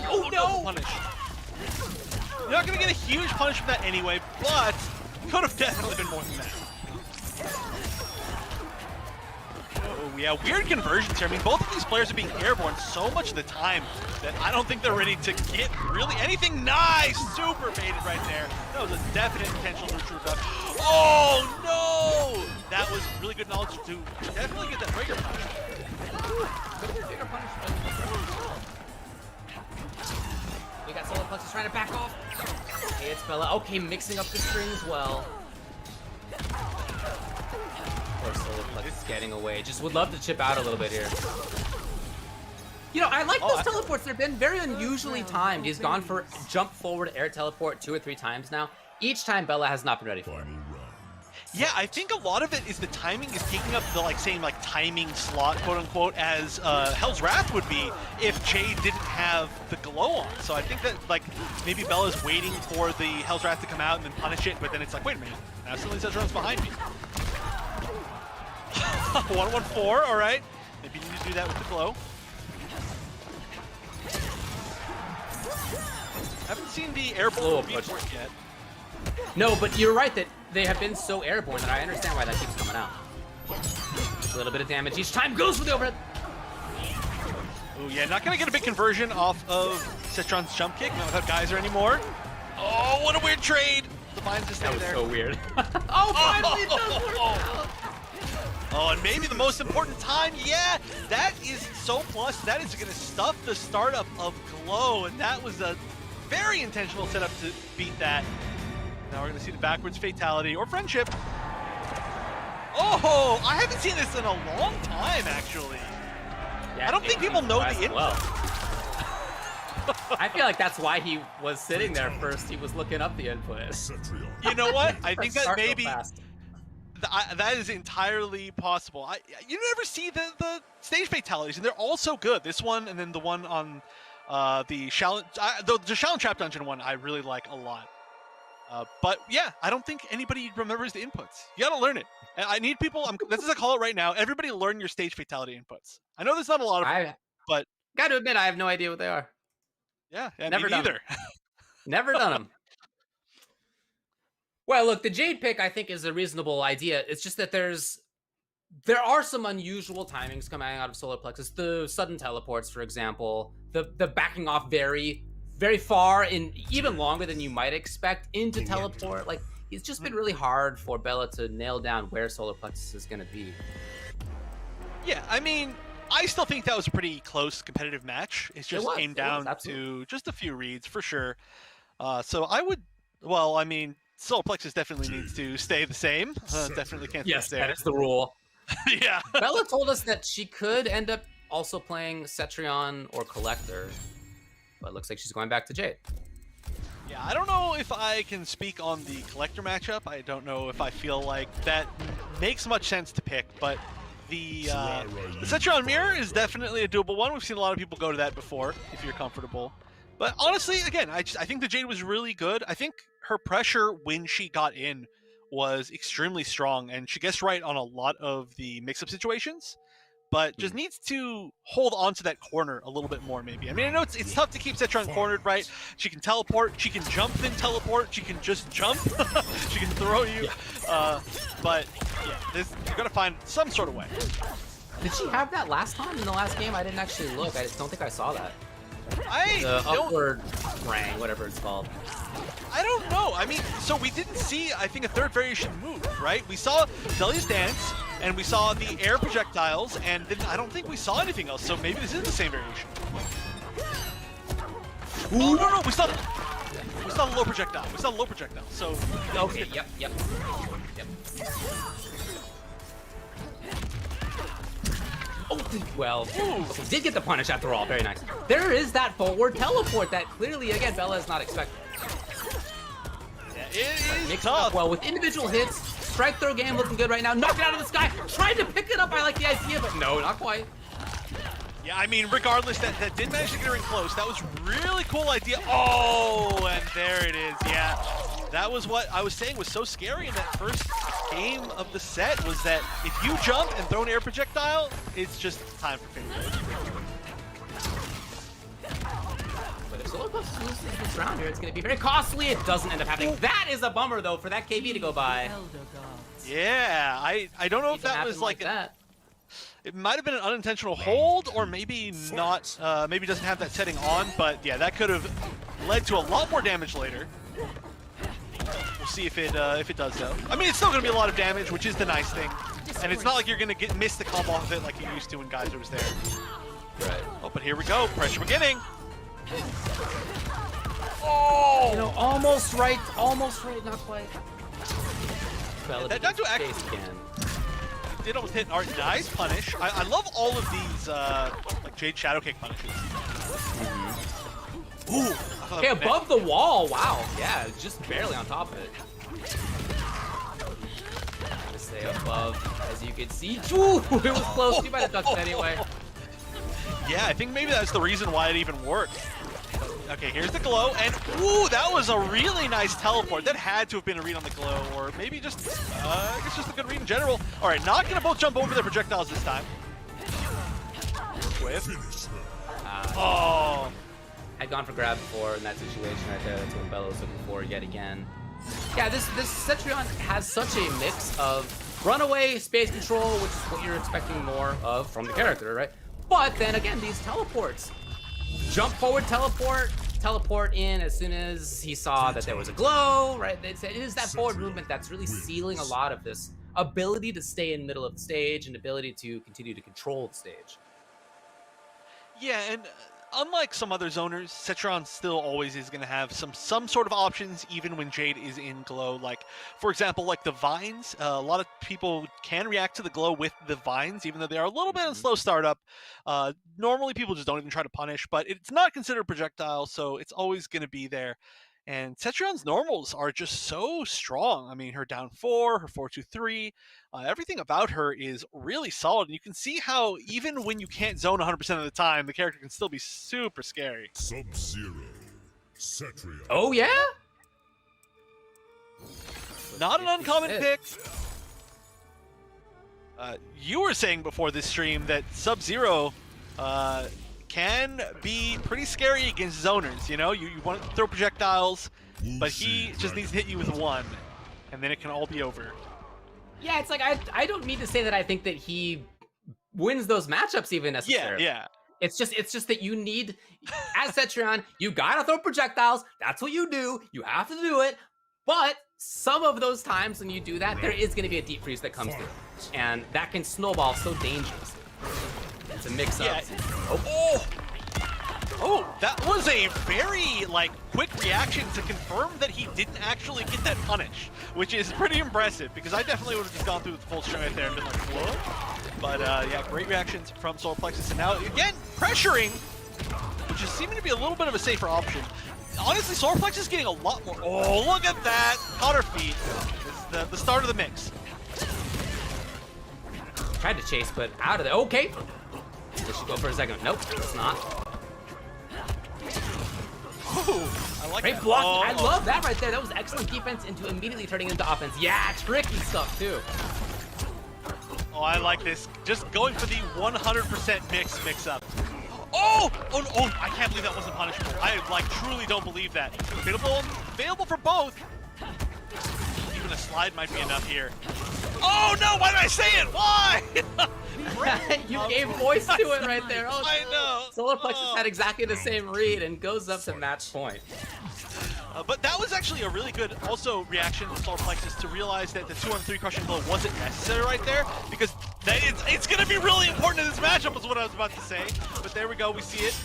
Oh, no. Punish. You're not going to get a huge punish from that anyway, but could have definitely been more than that. Oh yeah, weird conversions here. I mean, both of these players are being airborne so much of the time that I don't think they're ready to get really anything. Nice! Super baited right there. That was a definite intentional neutral duck. Oh no! That was really good knowledge to definitely get that breaker punish. We got Solar Plexus trying to back off. Okay, it's Bella. Okay, mixing up the strings well. Poor Solar Plexus getting away. Just would love to chip out a little bit here. You know, I like those teleports. They've been very unusually timed. He's gone for jump forward air teleport 2 or 3 times now. Each time Bella has not been ready for it. Yeah, I think a lot of it is the timing is taking up the same timing slot, quote unquote, as Hell's Wrath would be if Jade didn't have the glow on. So I think that maybe Bella's waiting for the Hell's Wrath to come out and then punish it, but then it's like, wait a minute, now suddenly Cedron's behind me. 1-1-4, all right. Maybe you need to do that with the glow. Haven't seen the airborne beat work yet. No, but you're right that they have been so airborne that I understand why that keeps coming out. A little bit of damage each time goes for the overhead. Oh yeah, not gonna get a big conversion off of Citron's jump kick, not without Geyser anymore. Oh, what a weird trade! The vines just stay there. So weird. Oh, finally it does work out. Oh, and maybe the most important time, yeah, that is so plus. That is gonna stuff the startup of Glow, and that was a very intentional setup to beat that. Now we're gonna see the backwards fatality or friendship. Oh, I haven't seen this in a long time, actually. Yeah, I don't think people know the input. Well. I feel like that's why he was sitting there first. He was looking up the input. You know what? I think that maybe that is entirely possible. You never see the stage fatalities, and they're all so good. This one, and then the one on the Shaolin Trap Dungeon one, I really like a lot. But yeah, I don't think anybody remembers the inputs. You gotta learn it. And I need people. This is a call out right now. Everybody, learn your stage fatality inputs. I know there's not a lot of them, but gotta admit, I have no idea what they are. Yeah, never me done neither. Never done them. Well, look, the Jade pick I think is a reasonable idea. It's just that there are some unusual timings coming out of Solar Plexus. The sudden teleports, for example, the backing off very, very far and even longer than you might expect into teleport. Like, it's just been really hard for Bella to nail down where Solar Plexus is going to be. Yeah, I mean, I still think that was a pretty close competitive match. It just came down to just a few reads for sure. So I would, well, I mean, Solar Plexus definitely needs to stay the same. Definitely can't stay there. That is the rule. Yeah. Bella told us that she could end up also playing Cetrion or Collector, but it looks like she's going back to Jade. Yeah, I don't know if I can speak on the Collector matchup. I don't know if I feel like that makes much sense to pick, but the Cetrion Mirror is definitely a doable one. We've seen a lot of people go to that before, if you're comfortable. But honestly, again, I think the Jade was really good. I think her pressure when she got in was extremely strong, and she gets right on a lot of the mix-up situations, but just needs to hold on to that corner a little bit more, maybe. I mean, I know it's tough to keep Citron cornered, right? She can teleport, she can jump then teleport, she can just jump, she can throw you, but yeah, you're gonna find some sort of way. Did she have that last time in the last game? I didn't actually look. I just don't think I saw that. The upward rang, whatever it's called. I don't know. I mean, so we didn't see, I think, a third variation move, right? We saw Delia's dance, and we saw the air projectiles, and then I don't think we saw anything else, so maybe this is the same variation. Oh, no, we saw the low projectile. We saw the low projectile, so... Okay, yep. Oh, well, okay, did get the punish after all. Very nice. There is that forward teleport that clearly, again, Bella is not expecting. Yeah, it is tough. Well, with individual hits, strike throw game looking good right now. Knocked it out of the sky. Tried to pick it up. I like the idea, but no, not quite. Yeah, I mean, regardless, that did manage to get her in close. That was really cool idea. Oh, and there it is. Yeah, that was what I was saying was so scary in that first game of the set, was that if you jump and throw an air projectile, it's just time for finish. But if Solar Plexus loses this round here, it's going to be very costly. It doesn't end up happening. That is a bummer, though, for that KB to go by. Yeah, I don't know if that was like that. It might have been an unintentional hold, or maybe not. Maybe doesn't have that setting on, but yeah, that could have led to a lot more damage later. We'll see if it does though. I mean, it's still going to be a lot of damage, which is the nice thing. And it's not like you're going to miss the combo off of it like you used to when Geyser was there. Right. Oh, but here we go. Pressure beginning. Oh! You know, almost right, not quite. Well, that got to actually again. Did almost hit an art. Nice punish. I love all of these like Jade Shadow Kick punishes. Ooh. Okay, above the wall. Wow. Yeah, just barely on top of it. Stay above, as you can see. Ooh, it was close. You might have touched it anyway. Yeah, I think maybe that's the reason why it even worked. Okay, here's the glow, and ooh, that was a really nice teleport. That had to have been a read on the glow, or maybe just, I guess just a good read in general. All right, not gonna both jump over their projectiles this time. Whiff. Oh. I'd gone for grab before in that situation right there. That's what Bello was looking for yet again. Yeah, this Cetrion has such a mix of runaway, space control, which is what you're expecting more of from the character, right? But then again, these teleports. Jump forward, teleport in as soon as he saw that there was a glow, right? It is that forward movement that's really sealing a lot of this ability to stay in the middle of the stage and ability to continue to control the stage. Yeah, and unlike some other zoners, Cetrion still always is going to have some sort of options even when Jade is in glow. Like, for example, like the vines. A lot of people can react to the glow with the vines, even though they are a little bit in slow startup. Normally, people just don't even try to punish, but it's not considered projectile, so it's always going to be there. And Cetrion's normals are just so strong. I mean, her down 4, her 4-2-3, everything about her is really solid. And you can see how even when you can't zone 100% of the time, the character can still be super scary. Sub-Zero. Cetrion. Oh, yeah? Not an uncommon pick. You were saying before this stream that Sub-Zero can be pretty scary against zoners. You know, you want to throw projectiles, but he just needs to hit you with one, and then it can all be over. Yeah, it's like I don't mean to say that I think that he wins those matchups even necessarily. Yeah. It's just that you need, as Cetrion, you gotta throw projectiles. That's what you do. You have to do it. But some of those times when you do that, there is going to be a deep freeze that comes through, and that can snowball so dangerously. It's a mix-up. Yeah. Oh, that was a very quick reaction to confirm that he didn't actually get that punish, which is pretty impressive because I definitely would have just gone through with the full strength right there and been like, whoa. But yeah, great reactions from Solar Plexus, and now again pressuring, which is seeming to be a little bit of a safer option. Honestly, Solar Plexus is getting a lot more. Oh, look at that! Caught her feet. This is the start of the mix. Tried to chase, but out of there. Okay. Did she go for a second? Nope, it's not. Ooh, I like Great that. block. Oh, I love that right there. That was excellent defense into immediately turning into offense. Yeah, tricky stuff too. Oh, I like this. Just going for the 100% mix-up. Oh, I can't believe that wasn't punishable. I truly don't believe that. Available for both. Even a slide might be enough here. Oh no, why did I say it? Why? You gave voice to it right there. Oh, I know. Solar Plexus had exactly the same read and goes up to match point. But that was actually a really good also reaction from Solar Plexus to realize that the 2-on-3 crushing blow wasn't necessary right there, because it's going to be really important in this matchup is what I was about to say. But there we go, we see it.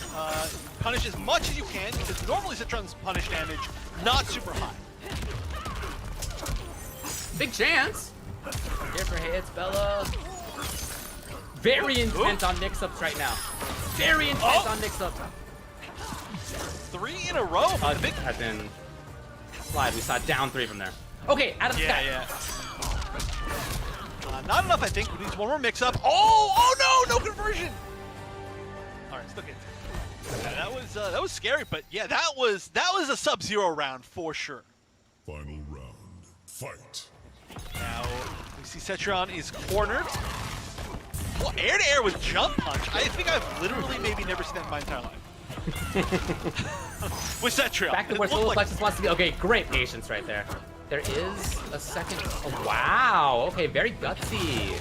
Punish as much as you can, because normally Citron's punish damage not super high. Big chance. Here for hits, Bella. Very intent on mix-ups right now. Very intent on mix-ups. 3 in a row. Big has been slide. We saw down 3 from there. Okay, out of the sky. Yeah. Not enough, I think. We need one more mix-up. Oh no conversion. All right, still get it. Yeah, that was scary, but yeah, that was a Sub-Zero round for sure. Final round. Fight. Now we see Cetrion is cornered. Well, air-to-air with jump punch. I think I've literally maybe never seen that in my entire life. With Cetrion. Back to where Solar Plexus wants to be. Okay, great patience right there. There is a second. Oh, wow. Okay, very gutsy.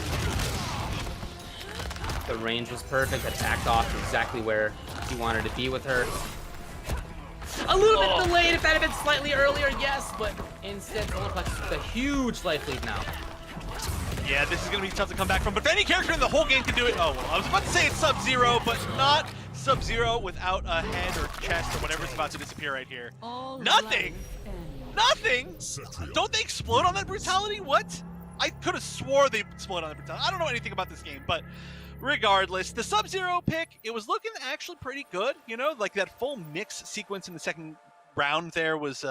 The range was perfect. That backed off to exactly where he wanted to be with her. A little bit delayed. If that had been slightly earlier, yes, but instead Solarplex with a huge life lead now. Yeah, this is going to be tough to come back from, but if any character in the whole game can do it, oh, well, I was about to say it's Sub-Zero, but not Sub-Zero without a head or chest or whatever's about to disappear right here. Nothing! Nothing! Don't they explode on that brutality? What? I could have swore they explode on that brutality. I don't know anything about this game, but regardless, the Sub-Zero pick, it was looking actually pretty good, you know? Like that full mix sequence in the second round there was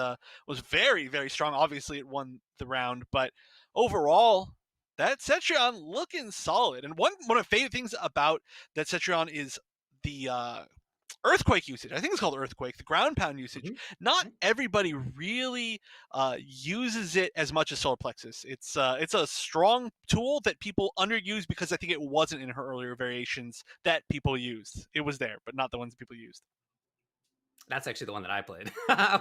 very, very strong. Obviously, it won the round, but overall, that Cetrion looking solid. And one of my favorite things about that Cetrion is the Earthquake usage. I think it's called Earthquake, the ground pound usage. Not everybody really uses it as much as Solar Plexus. It's a strong tool that people underuse because I think it wasn't in her earlier variations that people used. It was there, but not the ones that people used. That's actually the one that I played.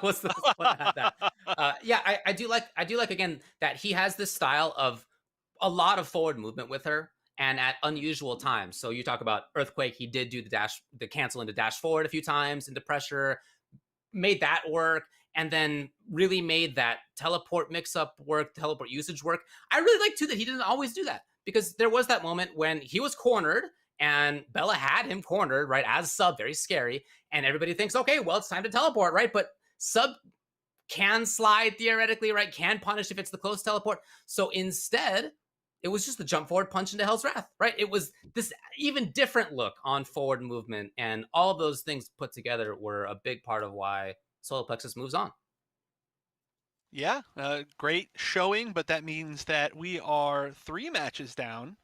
Was the one that had that. Yeah, I do like again that he has this style of a lot of forward movement with her and at unusual times. So you talk about Earthquake, he did do the cancel into dash forward a few times into pressure, made that work, and then really made that teleport mix-up work, teleport usage work. I really like too that he didn't always do that, because there was that moment when he was cornered and Bella had him cornered, right, as Sub, very scary, and everybody thinks, okay, well, it's time to teleport, right? But Sub can slide theoretically, right, can punish if it's the close teleport. So instead, it was just the jump forward punch into Hell's Wrath, right? It was this even different look on forward movement, and all of those things put together were a big part of why Solar Plexus moves on. Yeah, great showing, but that means that we are 3 matches down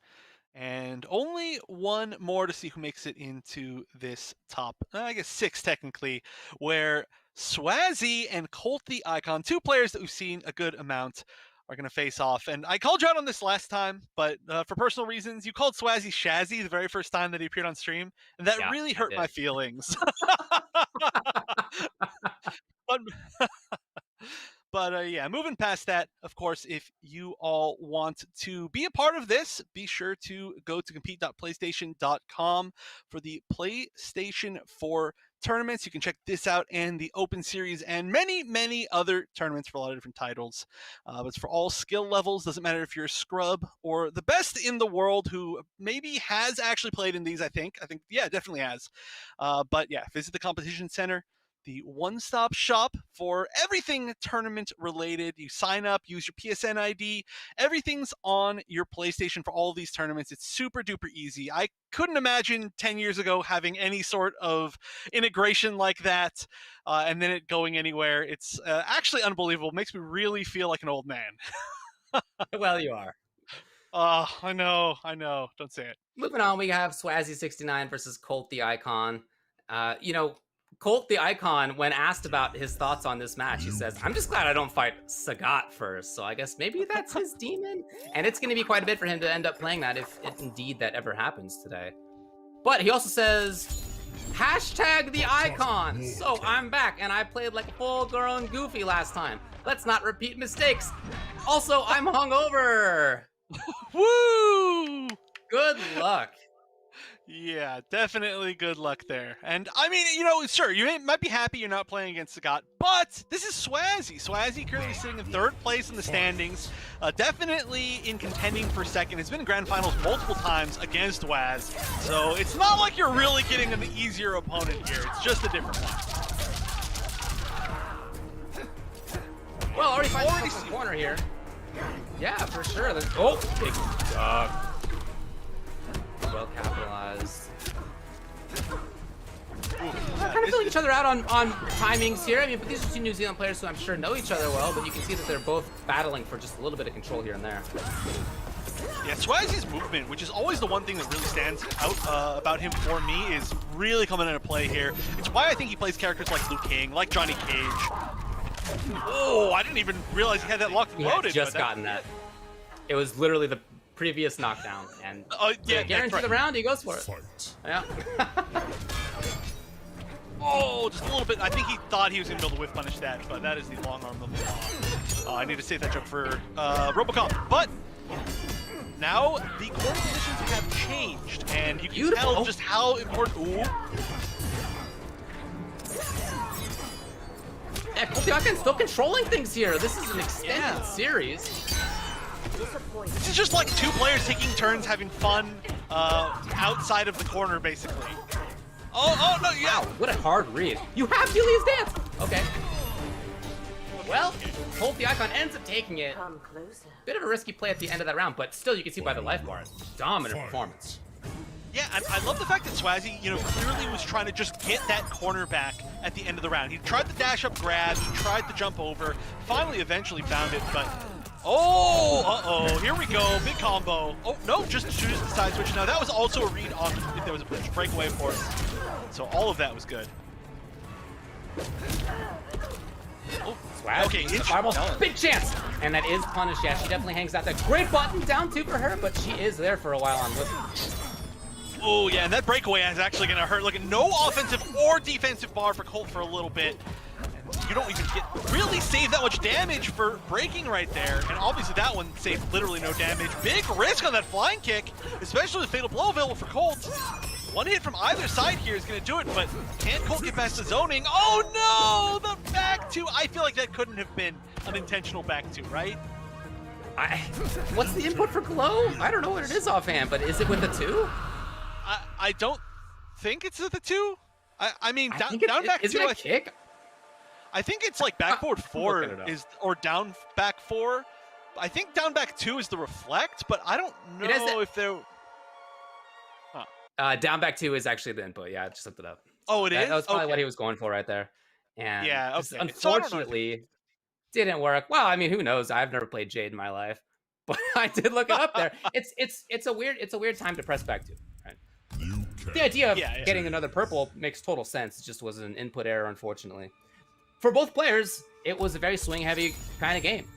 and only one more to see who makes it into this top, I guess 6 technically, where Swazzy and Colt the Icon, 2 players that we've seen a good amount, are going to face off. And I called you out on this last time, but for personal reasons, you called Swazzy Shazzy the very first time that he appeared on stream, and that really hurt my feelings. But yeah, moving past that, of course, if you all want to be a part of this, be sure to go to compete.playstation.com for the PlayStation 4 tournaments. You can check this out and the Open Series and many, many other tournaments for a lot of different titles. But it's for all skill levels. Doesn't matter if you're a scrub or the best in the world who maybe has actually played in these, I think, yeah, definitely has. But yeah, visit the Competition Center, the one-stop shop for everything tournament related. You sign up, use your PSN ID. Everything's on your PlayStation for all of these tournaments. It's super duper easy. I couldn't imagine 10 years ago having any sort of integration like that and then it going anywhere. It's actually unbelievable. It makes me really feel like an old man. Well, you are. I know. Don't say it. Moving on, we have Swazzy69 versus Colt the Icon. You know, Colt the Icon, when asked about his thoughts on this match, he says, I'm just glad I don't fight Sagat first. So I guess maybe that's his demon. And it's going to be quite a bit for him to end up playing that if indeed that ever happens today. But he also says, hashtag the Icon. So I'm back and I played like a full-grown Goofy last time. Let's not repeat mistakes. Also, I'm hungover. Woo! Good luck. Yeah, definitely good luck there. And I mean, you know, sure, you might be happy you're not playing against Sagat, but this is Swazzy. Swazzy currently sitting in 3rd place in the standings, definitely in contending for 2nd. Has been in grand finals multiple times against Waz, so it's not like you're really getting an easier opponent here. It's just a different one. Well, already fighting the corner here. Yeah, for sure. Oh, big dog. Well capitalized. Kind of filling each other out on timings here. I mean, but these are 2 New Zealand players who I'm sure know each other well, but you can see that they're both battling for just a little bit of control here and there. Yeah, Swazzy's movement, which is always the one thing that really stands out about him for me, is really coming into play here. It's why I think he plays characters like Liu Kang, like Johnny Cage. Oh, I didn't even realize he had that locked and loaded. He had just gotten that. It was literally the previous knockdown, and yeah, guarantee the round, he goes for it. Yeah. Oh, just a little bit. I think he thought he was going to be able to whiff punish that, but that is the long arm of the law. I need to save that joke for Robocop, but Now the corner conditions have changed, and you can tell just how important. Ooh. Yeah, Kompetition still controlling things here. This is an extended series. This is just like two players taking turns having fun outside of the corner, basically. Oh no, yeah. Wow, what a hard read. You have Julia's dance. Okay. Well, Kompetition ends up taking it. Bit of a risky play at the end of that round, but still you can see by the life bar, dominant performance. Yeah, I love the fact that Swazzy, clearly was trying to just get that corner back at the end of the round. He tried the dash up grab, he tried the jump over, finally eventually found it, but uh-oh, here we go, big combo. Oh, no, just chooses the side switch. Now, that was also a read on if there was a potential breakaway, of course. So all of that was good. Oh, Swazzy, okay, the fireball, big chance! And that is punished. Yeah, she definitely hangs out there. Great button, down 2 for her, but she is there for a while on Whip. Oh, yeah, and that breakaway is actually going to hurt. Look at no offensive or defensive bar for Colt for a little bit. And you don't even really save that much damage for breaking right there. And obviously that one saved literally no damage. Big risk on that flying kick, especially with Fatal Blow available for Colt. One hit from either side here is going to do it, but can Colt get past the zoning? Oh, no! The back two. I feel like that couldn't have been an intentional back two, right? What's the input for Glow? I don't know what it is offhand, but is it with the 2? I don't think it's the 2. I mean, down back 2. Is it a kick? I think it's like back forward 4 or down back 4. I think down back 2 is the reflect, but I don't know if there. Down back 2 is actually the input. Yeah, I just looked it up. Oh, it is. That was probably what he was going for right there. And yeah, okay. Unfortunately, didn't work. Well, I mean, who knows? I've never played Jade in my life, but I did look it up there. It's a weird time to press back 2. Right? The idea of getting another purple makes total sense. It just was an input error, unfortunately. For both players, it was a very swing-heavy kind of game.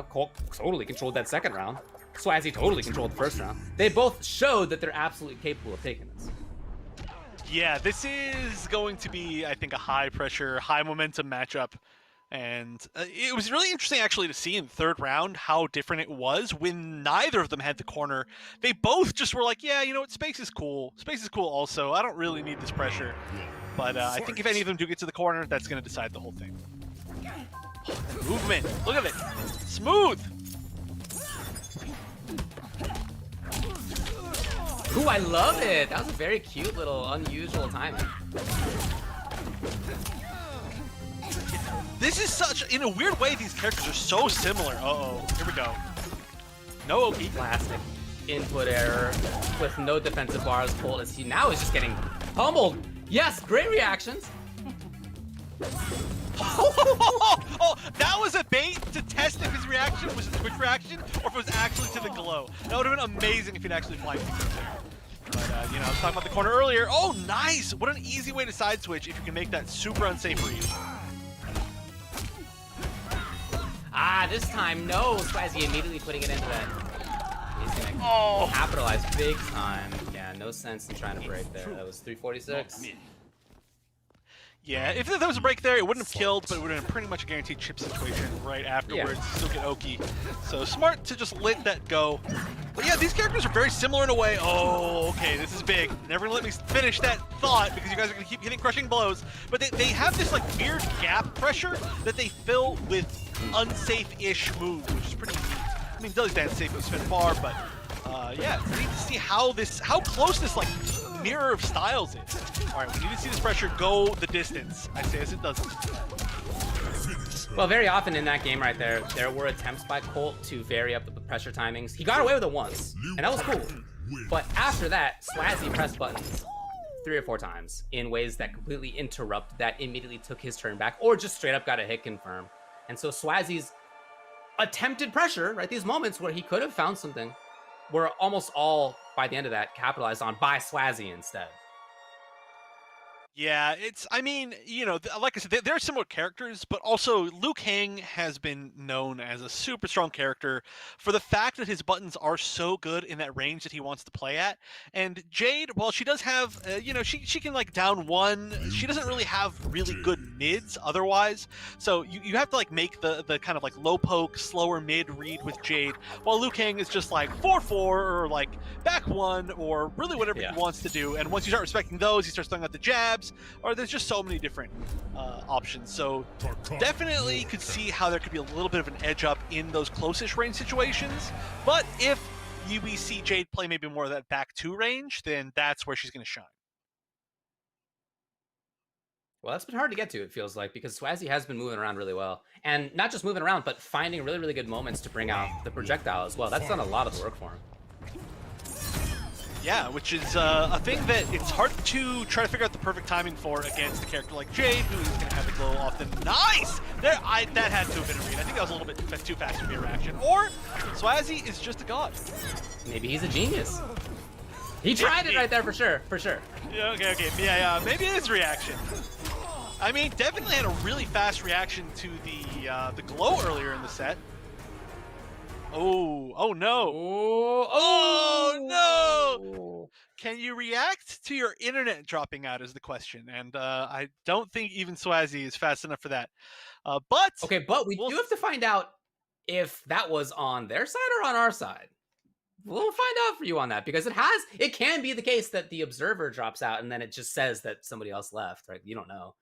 Colt totally controlled that second round. Swazzy totally controlled the first round. They both showed that they're absolutely capable of taking this. Yeah, this is going to be, I think, a high-pressure, high-momentum matchup. And it was really interesting, actually, to see in the third round how different it was when neither of them had the corner. They both just were like, yeah, you know what, space is cool. Space is cool also. I don't really need this pressure. But I think if any of them do get to the corner, that's going to decide the whole thing. Movement. Look at it. Smooth. Ooh, I love it. That was a very cute little unusual timing. This is such, in a weird way, these characters are so similar. Uh-oh, here we go. No Oki. Classic input error with no defensive bars. Colt as he now is just getting pummeled. Yes, great reactions. Oh, that was a bait to test if his reaction was a Twitch reaction or if it was actually to the glow. That would have been amazing if he'd actually flied through there. But, I was talking about the corner earlier. Oh, nice! What an easy way to side switch if you can make that super unsafe read. This time, no. Swazzy immediately putting it into that. He's gonna capitalize big time. Yeah, no sense in trying to break there. That was 346. Yeah, if there was a break there, it wouldn't have killed, but it would have been pretty much a guaranteed chip situation right afterwards. Yeah. Still get Oki. So smart to just let that go. But yeah, these characters are very similar in a way. Oh, okay, this is big. Never gonna let me finish that thought because you guys are gonna keep hitting crushing blows. But they have this like weird gap pressure that they fill with unsafe-ish moves, which is pretty neat. I mean, Dudley's dance safe with spin far, but yeah, it's neat to see how close this like mirror of styles is. All right, we need to see this pressure go the distance. I say as it doesn't. Well, very often in that game right there, there were attempts by Colt to vary up the pressure timings. He got away with it once, and that was cool. But after that, Swazzy pressed buttons 3 or 4 times in ways that completely interrupted that, immediately took his turn back, or just straight up got a hit confirm. And so Swazzy's attempted pressure, right, these moments where he could have found something, were almost all, by the end of that, capitalized on by Swazzy instead. Yeah, it's. I mean, like I said, they're similar characters, but also Liu Kang has been known as a super strong character for the fact that his buttons are so good in that range that he wants to play at. And Jade, while she does have, she can like down one. She doesn't really have really good mids otherwise. So you have to like make the kind of like low poke, slower mid read with Jade, while Liu Kang is just like 4-4 or like back one or really whatever he wants to do. And once you start respecting those, he starts throwing out the jabs. Or there's just so many different options. So definitely could see how there could be a little bit of an edge up in those closest range situations. But if we see Jade play maybe more of that back two range, then that's where she's going to shine. Well, that's been hard to get to, it feels like, because Swazi has been moving around really well. And not just moving around, but finding really, really good moments to bring out the projectile as well. That's done a lot of the work for him. Yeah, which is a thing that it's hard to try to figure out the perfect timing for against a character like Jade, who is going to have the glow off the nice! That had to have been a read. I think that was a little bit too fast to be a reaction. Or Swazi is just a god. Maybe he's a genius. He tried it right there for sure, for sure. Yeah, okay. Yeah, maybe it is reaction. I mean, definitely had a really fast reaction to the glow earlier in the set. Oh no. Oh no! Can you react to your internet dropping out is the question. And I don't think even Swazi is fast enough for that. But we do have to find out if that was on their side or on our side. We'll find out for you on that, because it can be the case that the observer drops out and then it just says that somebody else left, right? You don't know.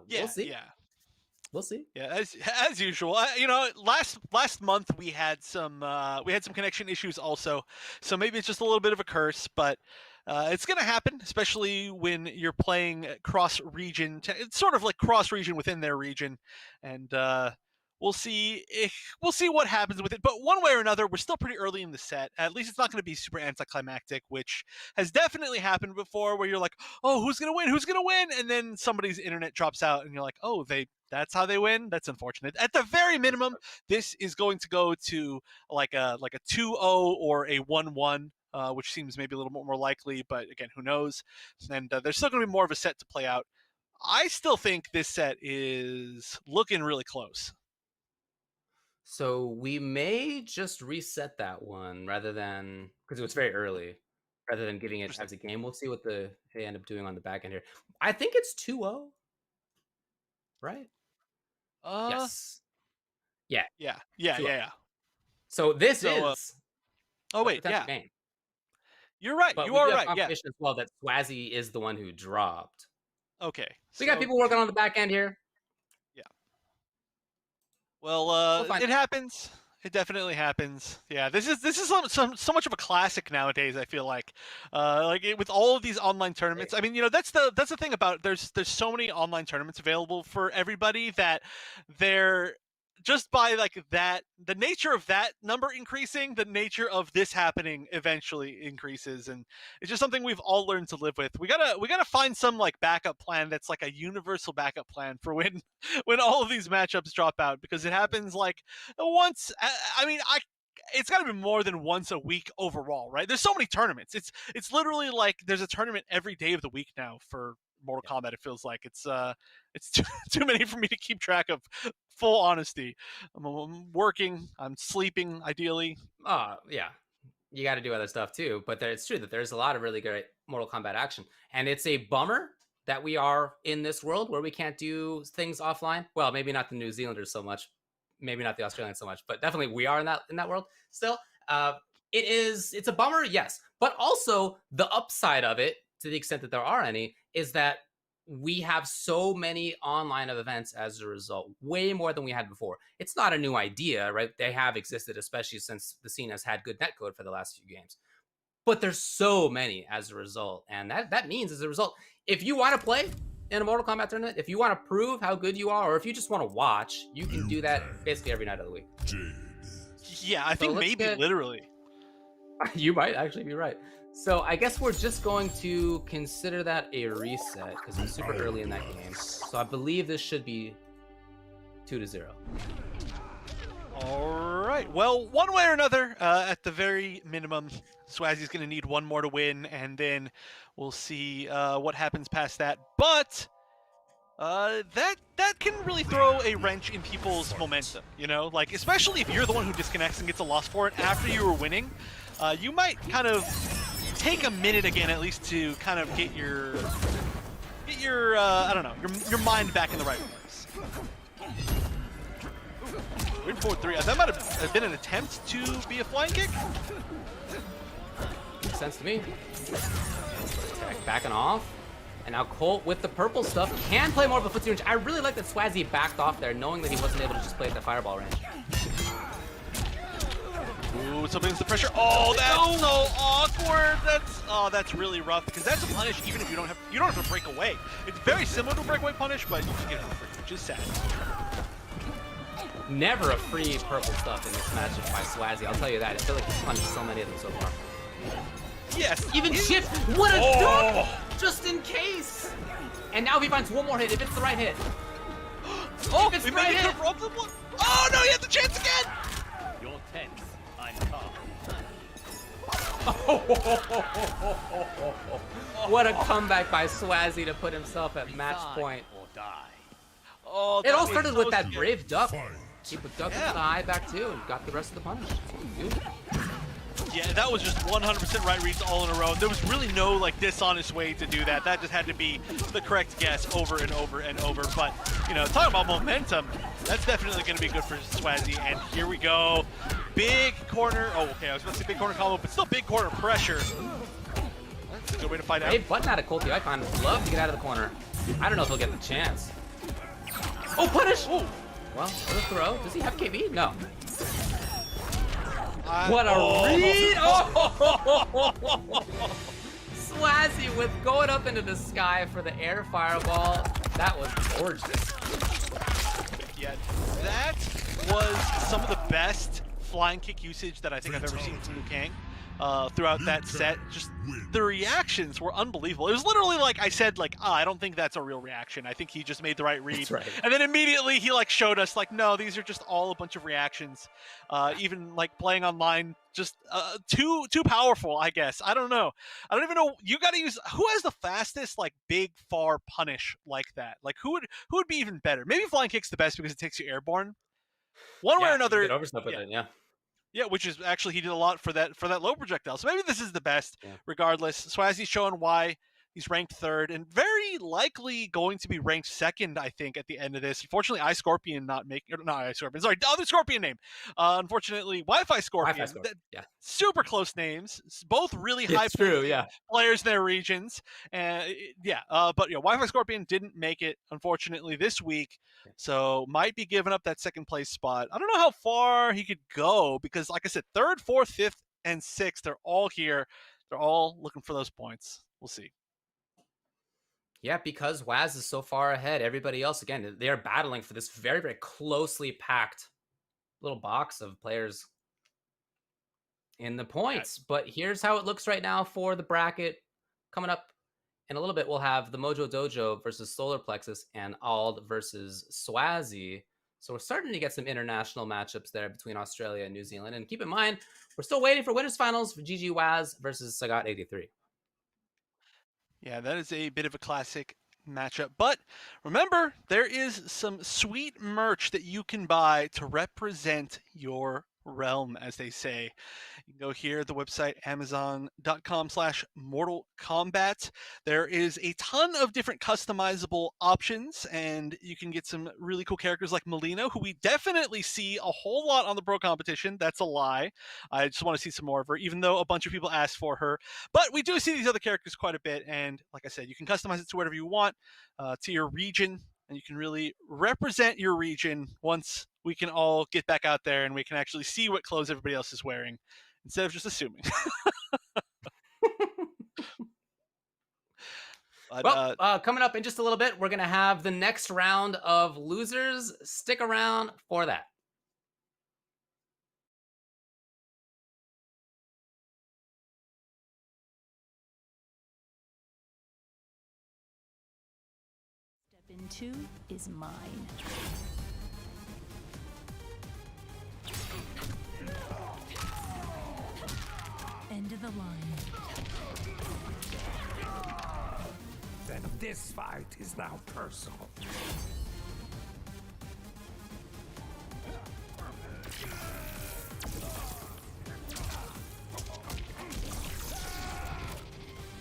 We'll see. Yeah. We'll see. Yeah, as usual. Last month we had some connection issues also, so maybe it's just a little bit of a curse, but it's gonna happen, especially when you're playing cross region. It's sort of like cross region within their region, and we'll see what happens with it. But one way or another, we're still pretty early in the set. At least it's not going to be super anticlimactic, which has definitely happened before, where you're like, oh, who's gonna win? And then somebody's internet drops out, and you're like, oh, that's how they win. That's unfortunate. At the very minimum, this is going to go to like a 2-0 or a 1-1, which seems maybe a little bit more likely. But again, who knows? And there's still going to be more of a set to play out. I still think this set is looking really close. So we may just reset that one rather than, because it was very early, rather than giving it as a game. We'll see what they end up doing on the back end here. I think it's 2-0, right? Yes. Yeah. So this is. Oh wait, yeah. Game. You're right. But you are right. Yeah. As well, that Swazi is the one who dropped. Okay. So we got people working on the back end here. Yeah. Well, it happens. It definitely happens. Yeah, this is so much of a classic nowadays. I feel like with all of these online tournaments. I mean, that's the thing about there's so many online tournaments available for everybody that they're just by like that, the nature of that number increasing, the nature of this happening eventually increases, and it's just something we've all learned to live with. We gotta find some like backup plan that's like a universal backup plan for when all of these matchups drop out, because it happens like once. I mean, it's got to be more than once a week overall, right? There's so many tournaments. It's literally like there's a tournament every day of the week now for Mortal Kombat. It feels like it's too many for me to keep track of. Full honesty, I'm working, I'm sleeping, ideally. Yeah, you got to do other stuff too. But it's true that there's a lot of really great Mortal Kombat action, and it's a bummer that we are in this world where we can't do things offline. Well, maybe not the New Zealanders so much, maybe not the Australians so much, but definitely we are in that world still. It's a bummer, yes, but also the upside of it, to the extent that there are any, is that we have so many online events as a result, way more than we had before. It's not a new idea, right? They have existed, especially since the scene has had good netcode for the last few games. But there's so many as a result. And that means, as a result, if you want to play in a Mortal Kombat tournament, if you want to prove how good you are, or if you just want to watch, you can do that basically every night of the week. Yeah, I think maybe literally. You might actually be right. So I guess we're just going to consider that a reset, because it's super early in that game. So I believe this should be 2-0. All right. Well, one way or another, at the very minimum, Swazzy's going to need one more to win, and then we'll see what happens past that. But that can really throw a wrench in people's momentum, you know? Like, especially if you're the one who disconnects and gets a loss for it after you were winning, you might kind of take a minute again at least to kind of get your I don't know, your mind back in the right place. Wait, forward 3. That might have been an attempt to be a flying kick. Makes sense to me. Backing off. And now Colt with the purple stuff can play more of a footsie range. I really like that Swazzy backed off there, knowing that he wasn't able to just play at the fireball range. Ooh, something against the pressure. Oh, that's so awkward. That's really rough because that's a punish even if you don't have to break away. It's very similar to a breakaway punish, but you just get it for free, which is sad. Never a free purple stuff in this matchup by Swazzy, I'll tell you that. I feel like he's punished so many of them so far. Yes. Even shift. What a duck! Just in case. And now if he finds one more hit, if it's the right hit. Oh, if it's we the right maybe hit. could have robbed someone. Oh no, he had the chance again. You're tense. I'm calm. What a comeback by Swazzy to put himself at match point. Or die. Oh, It all that started was with so that scary. brave duck. Fight. He put duck Yeah. into the eye back too and got the rest of the punish. Dude. Yeah, that was just 100% right reads all in a row. There was really no like dishonest way to do that. That just had to be the correct guess over and over and over. But, you know, talking about momentum, that's definitely going to be good for Swazzy. And here we go. Big corner. Oh, okay, I was about to say big corner combo, but still big corner pressure. That's a good way to find out. Hey, button out of Colty Icon. Love to get out of the corner. I don't know if he'll get the chance. Oh, punish! Ooh. Well, for the throw. Does he have KB? No. What a read! Oh! Swazzy with going up into the sky for the air fireball. That was gorgeous. Yeah, that was some of the best flying kick usage that I think I've ever seen from Liu Kang throughout that set. Just the reactions were unbelievable. It was literally like I said, like, I don't think that's a real reaction. I think he just made the right read. That's right. And then immediately he like showed us like, no, these are just all a bunch of reactions. Even like playing online, just too powerful, I guess. I don't know. I don't even know. You got to use who has the fastest like big far punish like that. Like who would be even better? Maybe flying kick's the best because it takes you airborne. One way or another. Get over stuff with it, yeah. Yeah, which is actually he did a lot for that low projectile. So maybe this is the best. Yeah. Regardless, Swazzy's showing why he's ranked third and very likely going to be ranked second. I think at the end of this. Unfortunately, iScorpion not iScorpion. Sorry, the other Scorpion name. Unfortunately, Wi-Fi Scorpion. Yeah. Super close names. Both really high It's true, yeah. players in their regions. But Wi-Fi Scorpion didn't make it unfortunately this week. So might be giving up that second place spot. I don't know how far he could go because, like I said, third, fourth, fifth, and sixth, they're all here. They're all looking for those points. We'll see. Yeah, because Waz is so far ahead. Everybody else, again, they're battling for this very, very closely packed little box of players in the points. But here's how it looks right now for the bracket. Coming up in a little bit, we'll have the Mojo Dojo versus Solar Plexus and Ald versus Swazzy. So we're starting to get some international matchups there between Australia and New Zealand. And keep in mind, we're still waiting for winners finals for GG Waz versus Sagat 83. Yeah, that is a bit of a classic matchup. But remember, there is some sweet merch that you can buy to represent your realm, as they say. You can go here, the website, amazon.com/Mortal Kombat. There is a ton of different customizable options, and you can get some really cool characters like Melina, who we definitely see a whole lot on the Pro Competition. That's a lie. I just want to see some more of her, even though a bunch of people asked for her. But we do see these other characters quite a bit, and like I said, you can customize it to whatever you want, to your region, and you can really represent your region once we can all get back out there and we can actually see what clothes everybody else is wearing instead of just assuming. But, coming up in just a little bit, we're going to have the next round of losers. Stick around for that. Step into is mine. of the line. Then this fight is now personal.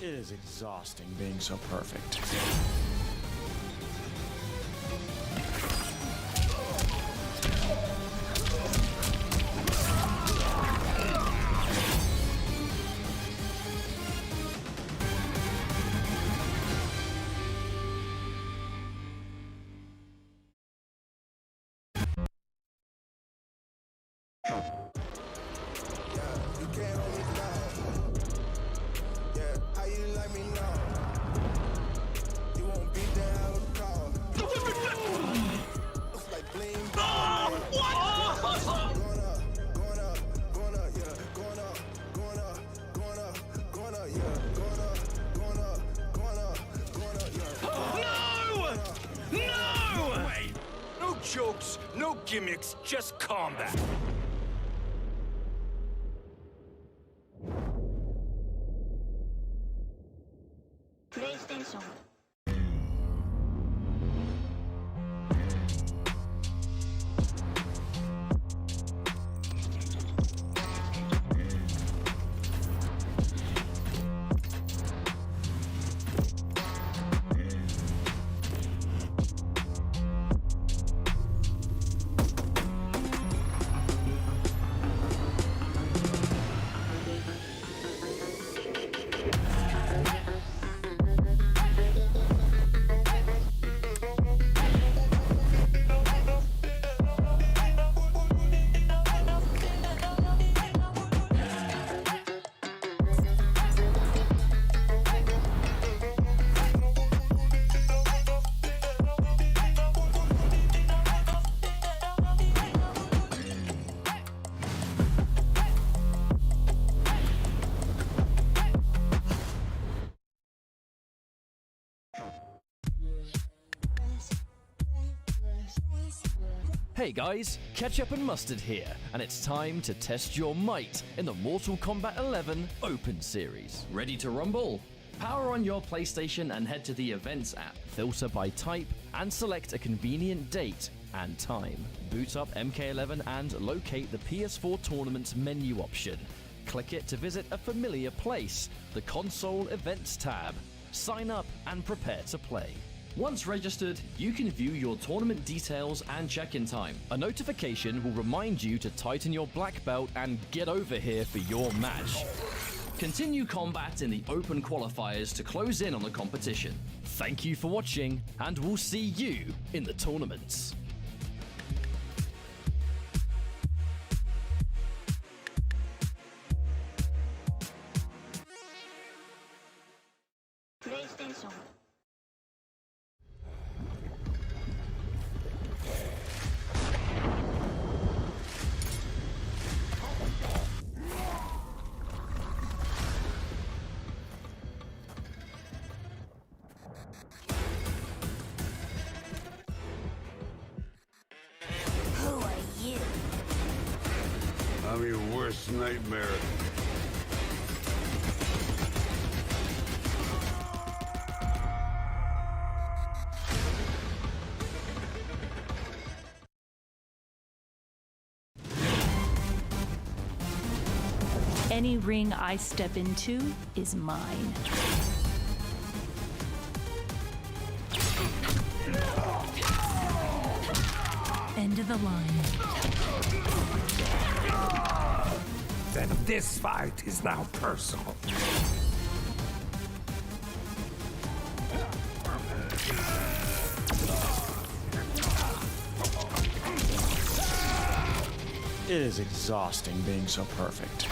It is exhausting being so perfect. Jokes, no gimmicks, just combat. PlayStation. Hey guys, Ketchup and Mustard here, and it's time to test your might in the Mortal Kombat 11 Open Series. Ready to rumble? Power on your PlayStation and head to the Events app, filter by type, and select a convenient date and time. Boot up MK11 and locate the PS4 Tournaments menu option. Click it to visit a familiar place, the Console Events tab. Sign up and prepare to play. Once registered, you can view your tournament details and check-in time. A notification will remind you to tighten your black belt and get over here for your match. Continue combat in the open qualifiers to close in on the competition. Thank you for watching, and we'll see you in the tournaments. PlayStation. Who are you? I'm your worst nightmare. Any ring I step into is mine. End of the line. Then this fight is now personal. It is exhausting being so perfect.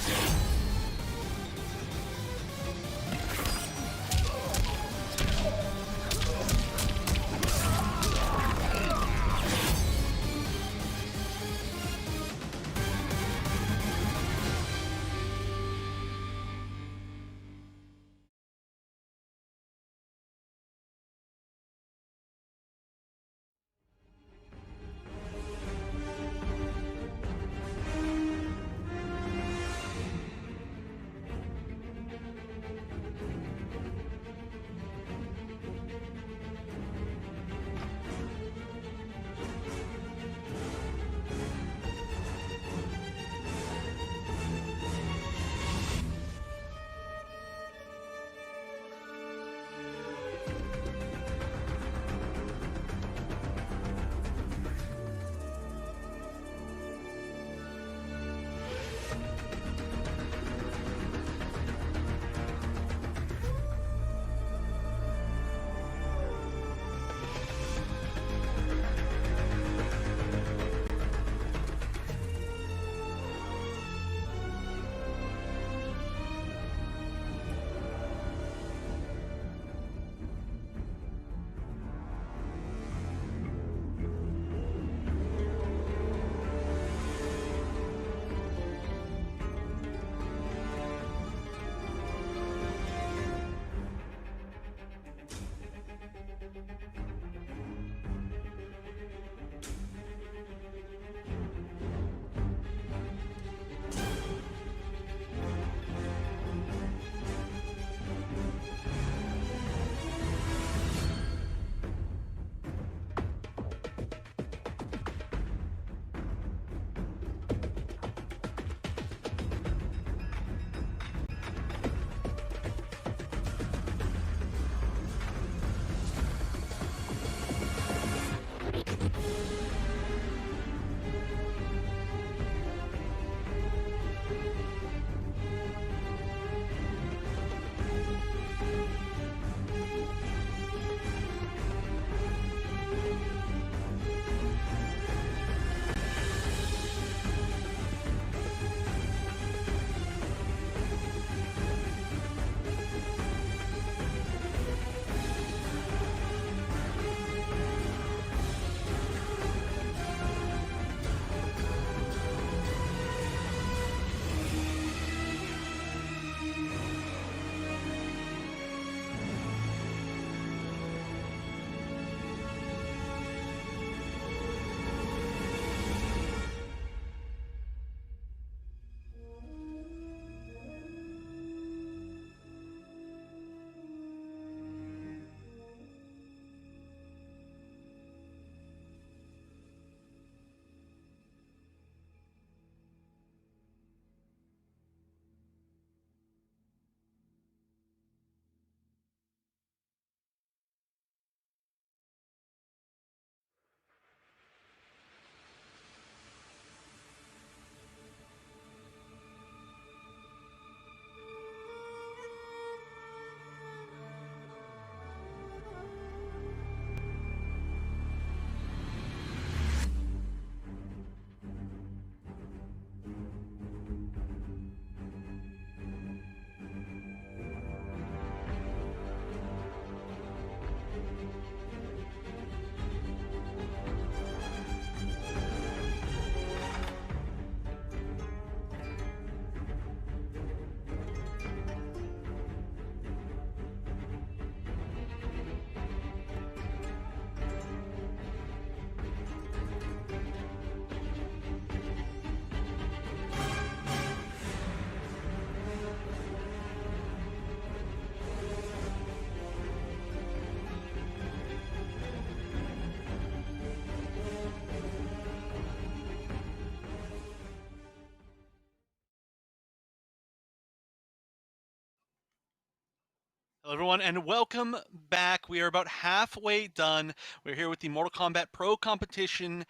Hello, everyone, and welcome back. We are about halfway done. We're here with the Mortal Kombat Pro Competition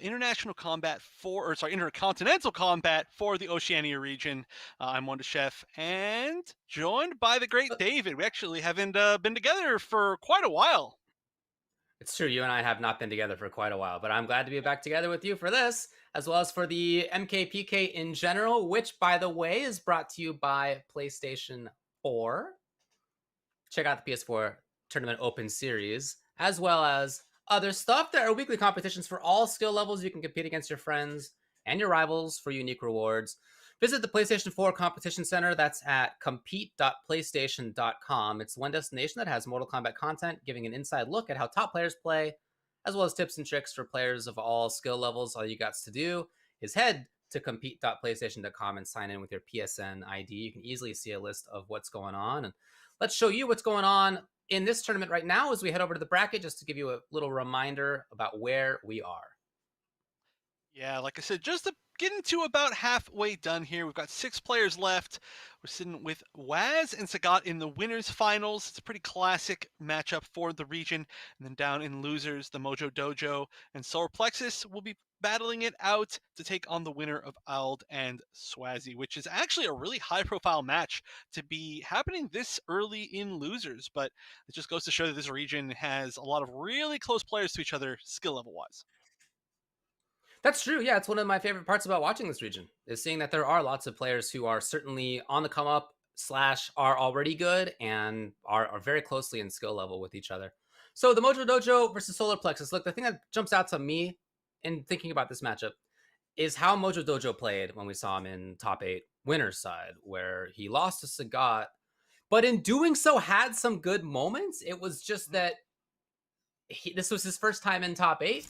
Intercontinental Combat for the Oceania region. I'm Wonder Chef, and joined by the great David. We actually haven't been together for quite a while. It's true, you and I have not been together for quite a while, but I'm glad to be back together with you for this, as well as for the MKPK in general, which, by the way, is brought to you by PlayStation 4. Check out the PS4 Tournament Open Series, as well as other stuff. There are weekly competitions for all skill levels. You can compete against your friends and your rivals for unique rewards. Visit the PlayStation 4 Competition Center. That's at compete.playstation.com. It's one destination that has Mortal Kombat content, giving an inside look at how top players play, as well as tips and tricks for players of all skill levels. All you got to do is head to compete.playstation.com and sign in with your PSN ID. You can easily see a list of what's going on. And let's show you what's going on in this tournament right now as we head over to the bracket, just to give you a little reminder about where we are. Yeah, like I said, just getting to about halfway done here. We've got 6 players left. We're sitting with Waz and Sagat in the winners finals. It's a pretty classic matchup for the region. And then down in losers, the Mojo Dojo and Solar Plexus will be battling it out to take on the winner of Ald and Swazi, which is actually a really high-profile match to be happening this early in losers. But it just goes to show that this region has a lot of really close players to each other, skill level-wise. That's true. Yeah, it's one of my favorite parts about watching this region, is seeing that there are lots of players who are certainly on the come up / are already good and are very closely in skill level with each other. So the Mojo Dojo versus Solar Plexus. Look, the thing that jumps out to me in thinking about this matchup is how Mojo Dojo played when we saw him in top 8 winners side, where he lost to Sagat, but in doing so had some good moments. It was just that this was his first time in top 8.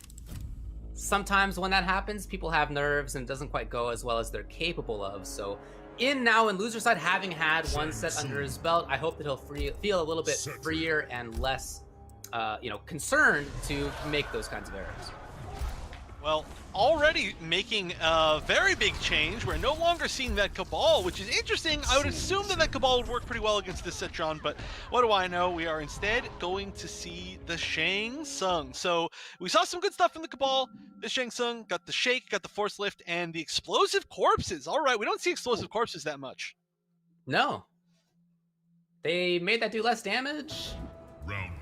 Sometimes when that happens, people have nerves and it doesn't quite go as well as they're capable of. So now in loser side, having had one set under his belt, I hope that he'll feel a little bit freer and less concerned to make those kinds of errors. Well, already making a very big change. We're no longer seeing that Cabal, which is interesting. I would assume that Cabal would work pretty well against this Cetron, but what do I know? We are instead going to see the Shang Tsung. So we saw some good stuff from the Cabal. The Shang Tsung got the Shake, got the Force Lift, and the Explosive Corpses. All right, we don't see Explosive Corpses that much. No. They made that do less damage.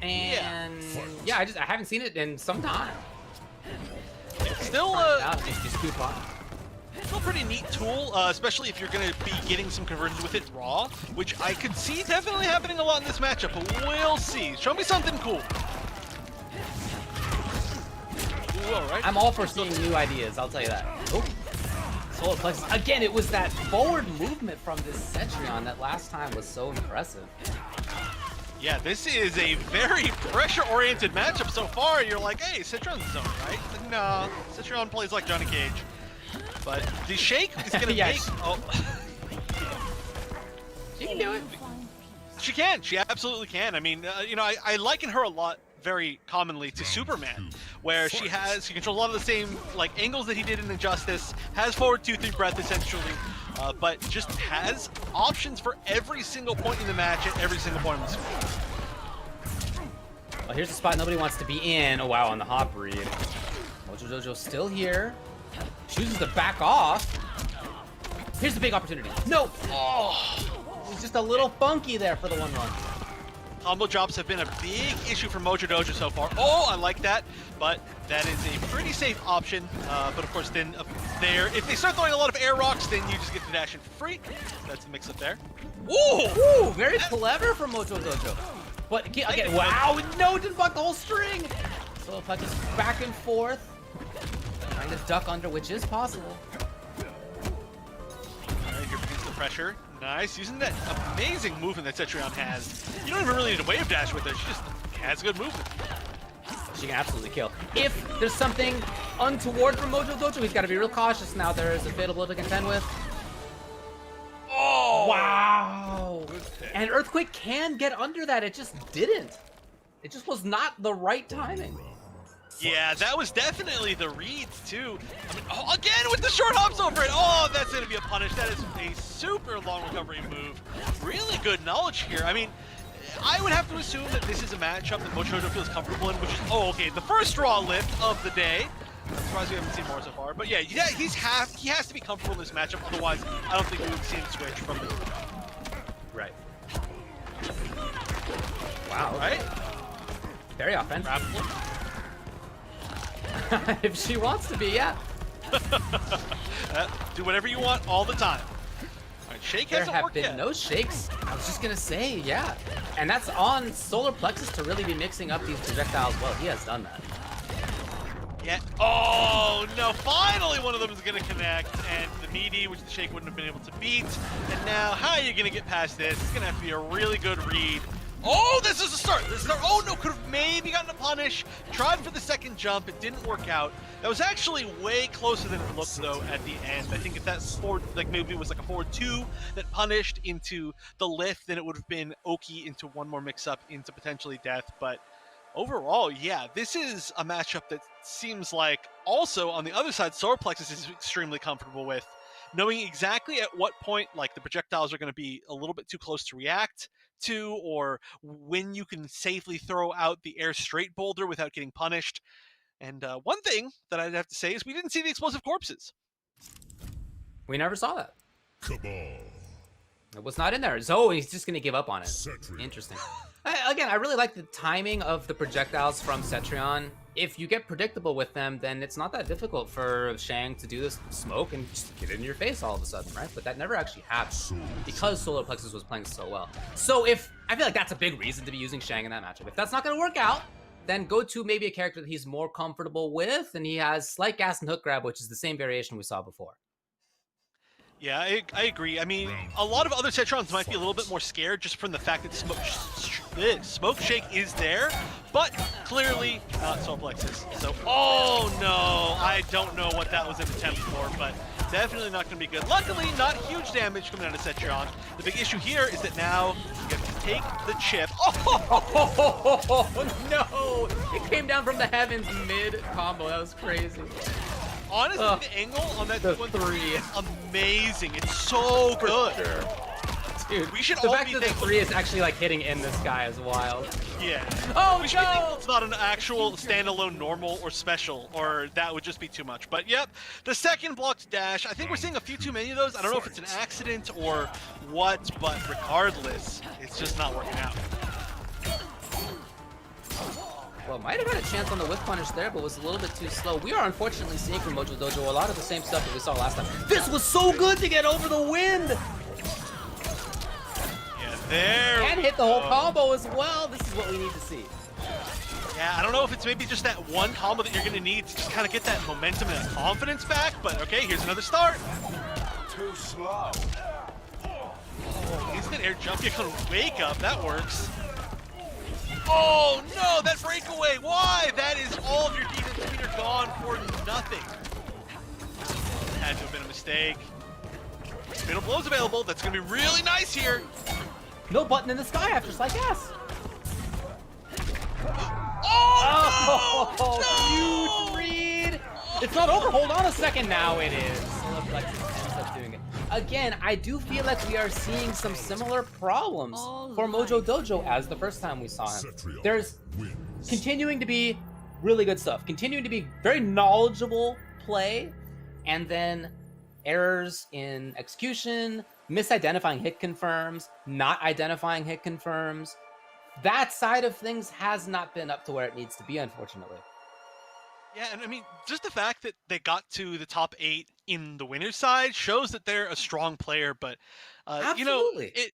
And yeah, I haven't seen it in some time. Still, Just still pretty neat tool, especially if you're going to be getting some conversions with it raw, which I could see definitely happening a lot in this matchup, but we'll see. Show me something cool. Ooh, all right. I'm all for seeing new ideas, I'll tell you that. Oh, Solar Plexus. Again, it was that forward movement from this Cetrion that last time was so impressive. Yeah, this is a very pressure-oriented matchup so far. You're like, hey, Cetrion's zone, right? Like, no, Cetrion plays like Johnny Cage. But the Shake is going to make... Oh. She can do it. She can. She absolutely can. I mean, you know, I liken her a lot very commonly to Superman, where she controls a lot of the same like angles that he did in Injustice, has forward 2-3 breath essentially, but just has options for every single point in the match at every single point in the screen. Well, here's the spot nobody wants to be in. Oh wow, on the hop read. Mojo Jojo's still here. Chooses to back off. Here's the big opportunity. No! Oh! It was just a little funky there for the 1-1. Combo drops have been a big issue for Mojo Dojo so far. Oh, I like that, but that is a pretty safe option. But of course, then if they start throwing a lot of air rocks, then you just get the dash in for free. That's the mix-up there. Ooh, very clever from Mojo Dojo. But again, wow, no, didn't block the whole string. So if I just back and forth, trying to duck under, which is possible. All right, here begins the pressure. Nice, using that amazing movement that Cetrion has. You don't even really need a wave dash with her. She just has good movement. She can absolutely kill. If there's something untoward from Mojo Dojo, he's got to be real cautious now. There is a fatal blow to contend with. Oh! Wow! And Earthquake can get under that. It just didn't. It just was not the right timing. Yeah, that was definitely the reads too. I mean, oh, again with the short hops over it. Oh, that's going to be a punish. That is a super long recovery move. Really good knowledge here. I mean, I would have to assume that this is a matchup that Mojo Jojo feels comfortable in, which is, oh, okay, the first raw lift of the day. I'm surprised we haven't seen more so far. But yeah, he has to be comfortable in this matchup. Otherwise, I don't think we would see him switch from the... Right. Wow. Right? Very offensive. If she wants to be, yeah. Do whatever you want all the time. All right, Shake there hasn't have worked been yet. no shakes. I was just gonna say, yeah. And that's on Solar Plexus to really be mixing up these projectiles well. He has done that. Yeah. Oh no! Finally, one of them is gonna connect, and the meaty, which the Shake wouldn't have been able to beat. And now, how are you gonna get past this? It's gonna have to be a really good read. Oh, this is the start. This is the start. Oh no, could have maybe gotten a punish. Tried for the second jump. It didn't work out. That was actually way closer than it looked though at the end. I think if that forward, like maybe it was like a forward 2 that punished into the lift, then it would have been Oki into one more mix-up into potentially death. But overall, yeah, this is a matchup that seems like also on the other side, Solar Plexus is extremely comfortable with. Knowing exactly at what point like the projectiles are going to be a little bit too close to react to, or when you can safely throw out the air straight boulder without getting punished. And one thing that I'd have to say is we didn't see the explosive corpses. We never saw that. Cabal. It was not in there. Zoe, he's just going to give up on it. Cetrion. Interesting. Again, I really like the timing of the projectiles from Cetrion. If you get predictable with them, then it's not that difficult for Shang to do this smoke and just get it in your face all of a sudden, right? But that never actually happened because Solar Plexus was playing so well. So I feel like that's a big reason to be using Shang in that matchup. If that's not going to work out, then go to maybe a character that he's more comfortable with, and he has slight gas and hook grab, which is the same variation we saw before. Yeah, I agree. I mean, a lot of other Cetrons might be a little bit more scared just from the fact that Smoke Shake is there, but clearly not Solar Plexus. So, oh no, I don't know what that was an attempt for, but definitely not going to be good. Luckily, not huge damage coming out of Cetrion. The big issue here is that now you have to take the chip. Oh no! It came down from the heavens mid-combo. That was crazy. Honestly, the angle on that the 2-1-3 3. is amazing. It's so good. Sure. Dude, We should the all fact be that the thankful. 3 is actually like hitting in the sky is wild. Yeah. Oh, we should be thankful no! it's not an actual standalone normal or special, or that would just be too much. But yep, the second blocked dash, I think we're seeing a few too many of those. I don't know if it's an accident or what, but regardless, it's just not working out. Well, might have had a chance on the whip punish there, but was a little bit too slow. We are unfortunately seeing from Mojo Dojo a lot of the same stuff that we saw last time. This was so good to get over the wind! Yeah, there And hit the whole combo as well. This is what we need to see. Yeah, I don't know if it's maybe just that one combo that you're going to need to just kind of get that momentum and that confidence back, but okay, here's another start. Too slow. Oh, instant air jump, you can wake up, that works. Oh no, that breakaway, why? That is all of your defense meter gone for nothing. Had to have been a mistake. Middle blow's available, that's gonna be really nice here. No button in the sky after Slight Gas. Oh, huge read! It's not over, hold on a second, now it is. Solar Plexus ends up doing it. Again, I do feel like we are seeing some similar problems for Mojo Dojo as the first time we saw him. There's continuing to be really good stuff, continuing to be very knowledgeable play, and then errors in execution, misidentifying hit confirms, not identifying hit confirms. That side of things has not been up to where it needs to be, unfortunately. Yeah, and I mean, just the fact that they got to the top 8 in the winner's side shows that they're a strong player, but, you know, it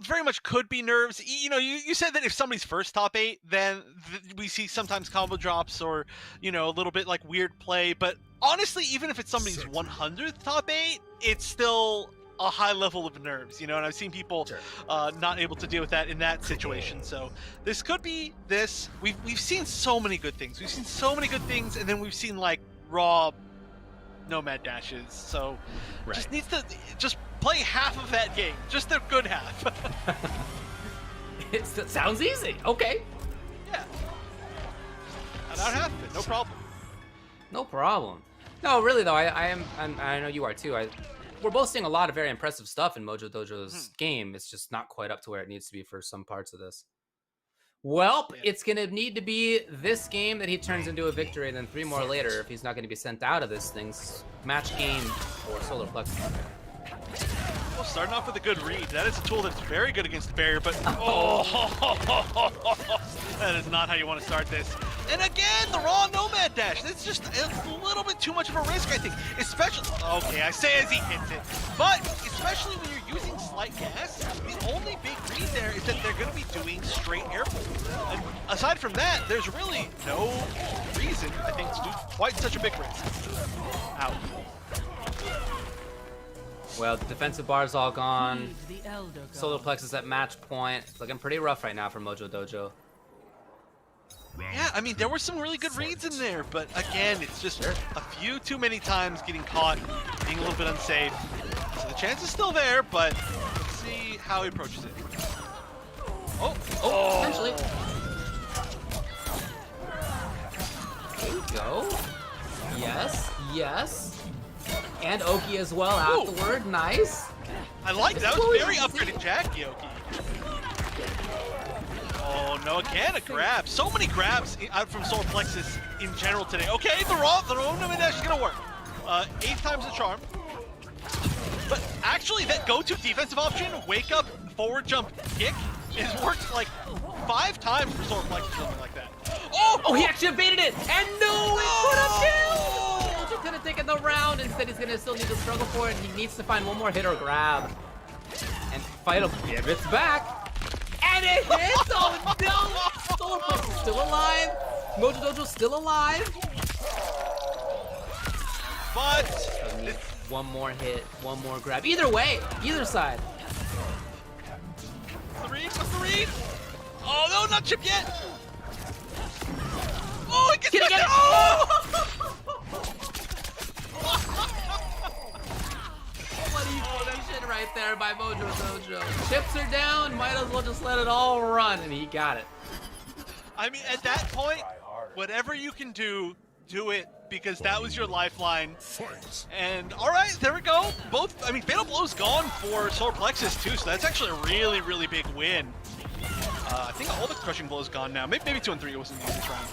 very much could be nerves. You know, you said that if somebody's first top 8, then we see sometimes combo drops or, you know, a little bit like weird play, but honestly, even if it's somebody's 100th top 8, it's still a high level of nerves, you know, and I've seen people not able to deal with that in that situation. So this could be this. We've seen so many good things. We've seen so many good things, and then we've seen like raw nomad dashes. So just needs to just play half of that game, just the good half. It sounds easy. Okay. Yeah. That happened. No problem. No problem. No, really though, I know you are too. We're both seeing a lot of very impressive stuff in Mojo Dojo's game. It's just not quite up to where it needs to be for some parts of this. Well, it's going to need to be this game that he turns into a victory, and then 3 more later if he's not going to be sent out of this thing's match game for Solar Plexus. Well, starting off with a good read. That is a tool that's very good against the barrier, but that is not how you want to start this. And again, the raw nomad dash. It's a little bit too much of a risk, I think. Especially, okay, I say as he hits it, but especially when you're using Slight Gas, the only big read there is that they're going to be doing straight air pulls. And aside from that, there's really no reason, I think, to do quite such a big risk. Out. Well, the defensive bar's all gone. Solar Plexus at match point. It's looking pretty rough right now for Mojo Dojo. Yeah, I mean, there were some really good reads in there, but again, it's just a few too many times getting caught, being a little bit unsafe. So the chance is still there, but let's see how he approaches it. Potentially. There we go. Yes. And Oki as well afterward. Nice. I like that. Was very upgraded Jackie Oki. Oh no, again a grab. So many grabs out from Solar Plexus in general today. Okay, the raw nomad dash is gonna work. 8 times the charm. But actually that go-to defensive option, wake up, forward jump, kick, has worked like 5 times for Solar Plexus, something like that. Oh, he actually evaded it! And no, it put him down! Ultra could have taken the round. Instead, he's gonna still need to struggle for it. He needs to find one more hit or grab. And fight him. Give it back. And it hits! Oh no! Solar Plexus still alive. Mojo Dojo's still alive. But one more hit, one more grab. Either way, either side. 3 for 3. Oh no, not chip yet. Oh, it gets back. What evasion right there by Mojo Dojo. Chips are down, might as well just let it all run, and he got it. I mean, at that point, whatever you can do, do it because that was your lifeline. And all right, there we go. Both, I mean, Fatal Blow's gone for Solar Plexus too, so that's actually a really, really big win. I think all the Crushing Blow's gone now. Maybe 2 and 3 wasn't the easiest round.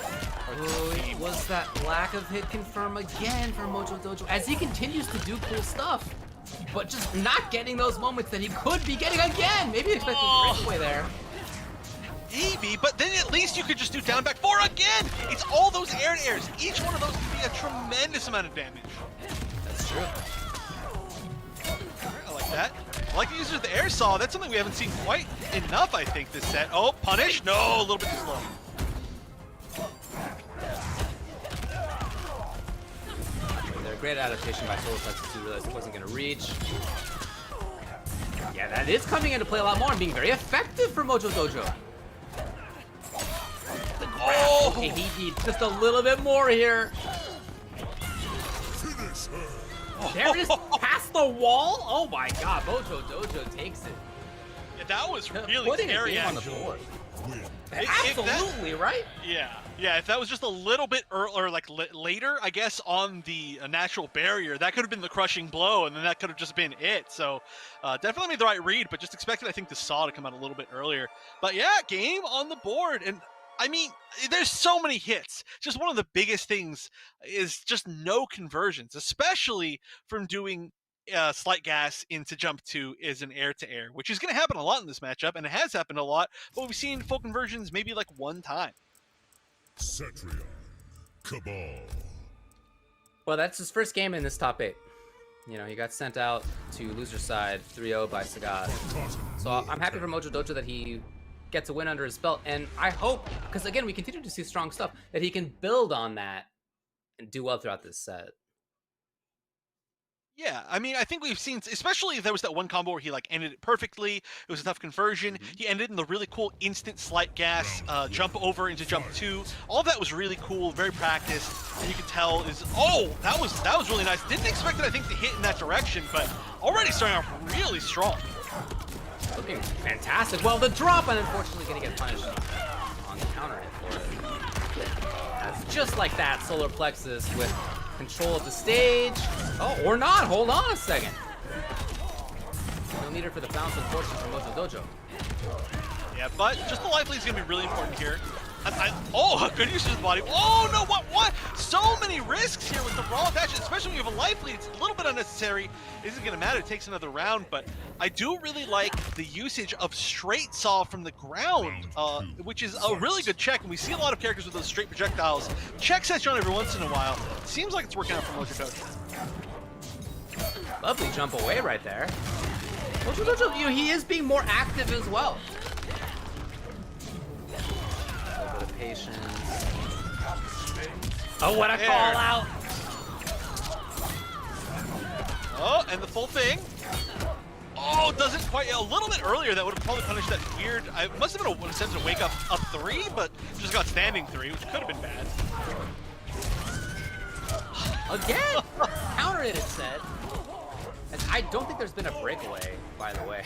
Oh, it was that lack of hit confirm again for Mojo Dojo as he continues to do cool stuff, but just not getting those moments that he could be getting again. Maybe expecting a breakaway there. Maybe, but then at least you could just do down back 4 again. It's all those air to airs. Each one of those can be a tremendous amount of damage. That's true. I like that. I like the use of the air saw. That's something we haven't seen quite enough, I think, this set. Oh, punish? No, a little bit too slow. They're a great adaptation by Solar Plexus to realize it wasn't going to reach. Yeah, that is coming into play a lot more and being very effective for Mojo Dojo. Oh, okay, he needs just a little bit more here. There it is, past the wall. Oh my God, Mojo Dojo takes it. Yeah, that was really scary on the actually. board. Absolutely, right? Yeah, if that was just a little bit or like later, I guess, on the natural barrier, that could have been the crushing blow, and then that could have just been it. So definitely made the right read, but just expected, I think, the saw to come out a little bit earlier. But yeah, game on the board, and I mean, there's so many hits. Just one of the biggest things is just no conversions, especially from doing slight gas into jump 2 is an air-to-air, which is going to happen a lot in this matchup, and it has happened a lot, but we've seen full conversions maybe like one time. Cetrion, Cabal. Well, that's his first game in this top 8. You know, he got sent out to loser side 3-0 by Sagat. So I'm happy for Mojo Dojo that he gets a win under his belt, and I hope, because again, we continue to see strong stuff, that he can build on that and do well throughout this set. Yeah, I mean, I think we've seen, especially there was that one combo where he like ended it perfectly. It was a tough conversion. He ended in the really cool instant slight gas jump over into jump 2. All of that was really cool, very practiced, and you could tell is that was really nice. Didn't expect it, I think, to hit in that direction, but already starting off really strong. Looking fantastic. Well, the drop, and unfortunately going to get punished on the counter hit for it. That's just like that, Solar Plexus with control of the stage. Oh, or not. Hold on a second. No need for the bounce, unfortunately, from Mojo Dojo. Yeah, but just the life lead is going to be really important here. Oh, good use of the body. Oh, no, what? So many risks here with the raw attachment, especially when you have a life lead. It's a little bit unnecessary. It isn't going to matter. It takes another round, but I do really like the usage of straight saw from the ground, which is a really good check. And we see a lot of characters with those straight projectiles. Check sets on every once in a while. Seems like it's working out for Mojo Dojo. Lovely jump away right there. Mojo Dojo, you know, he is being more active as well. A little bit of patience. Oh, what a call out! Oh, and the full thing. Oh, doesn't quite. A little bit earlier, that would have probably punished that weird. It must have been an attempt to wake up 3, but just got standing 3, which could have been bad. Again, counter it said. And I don't think there's been a breakaway, by the way.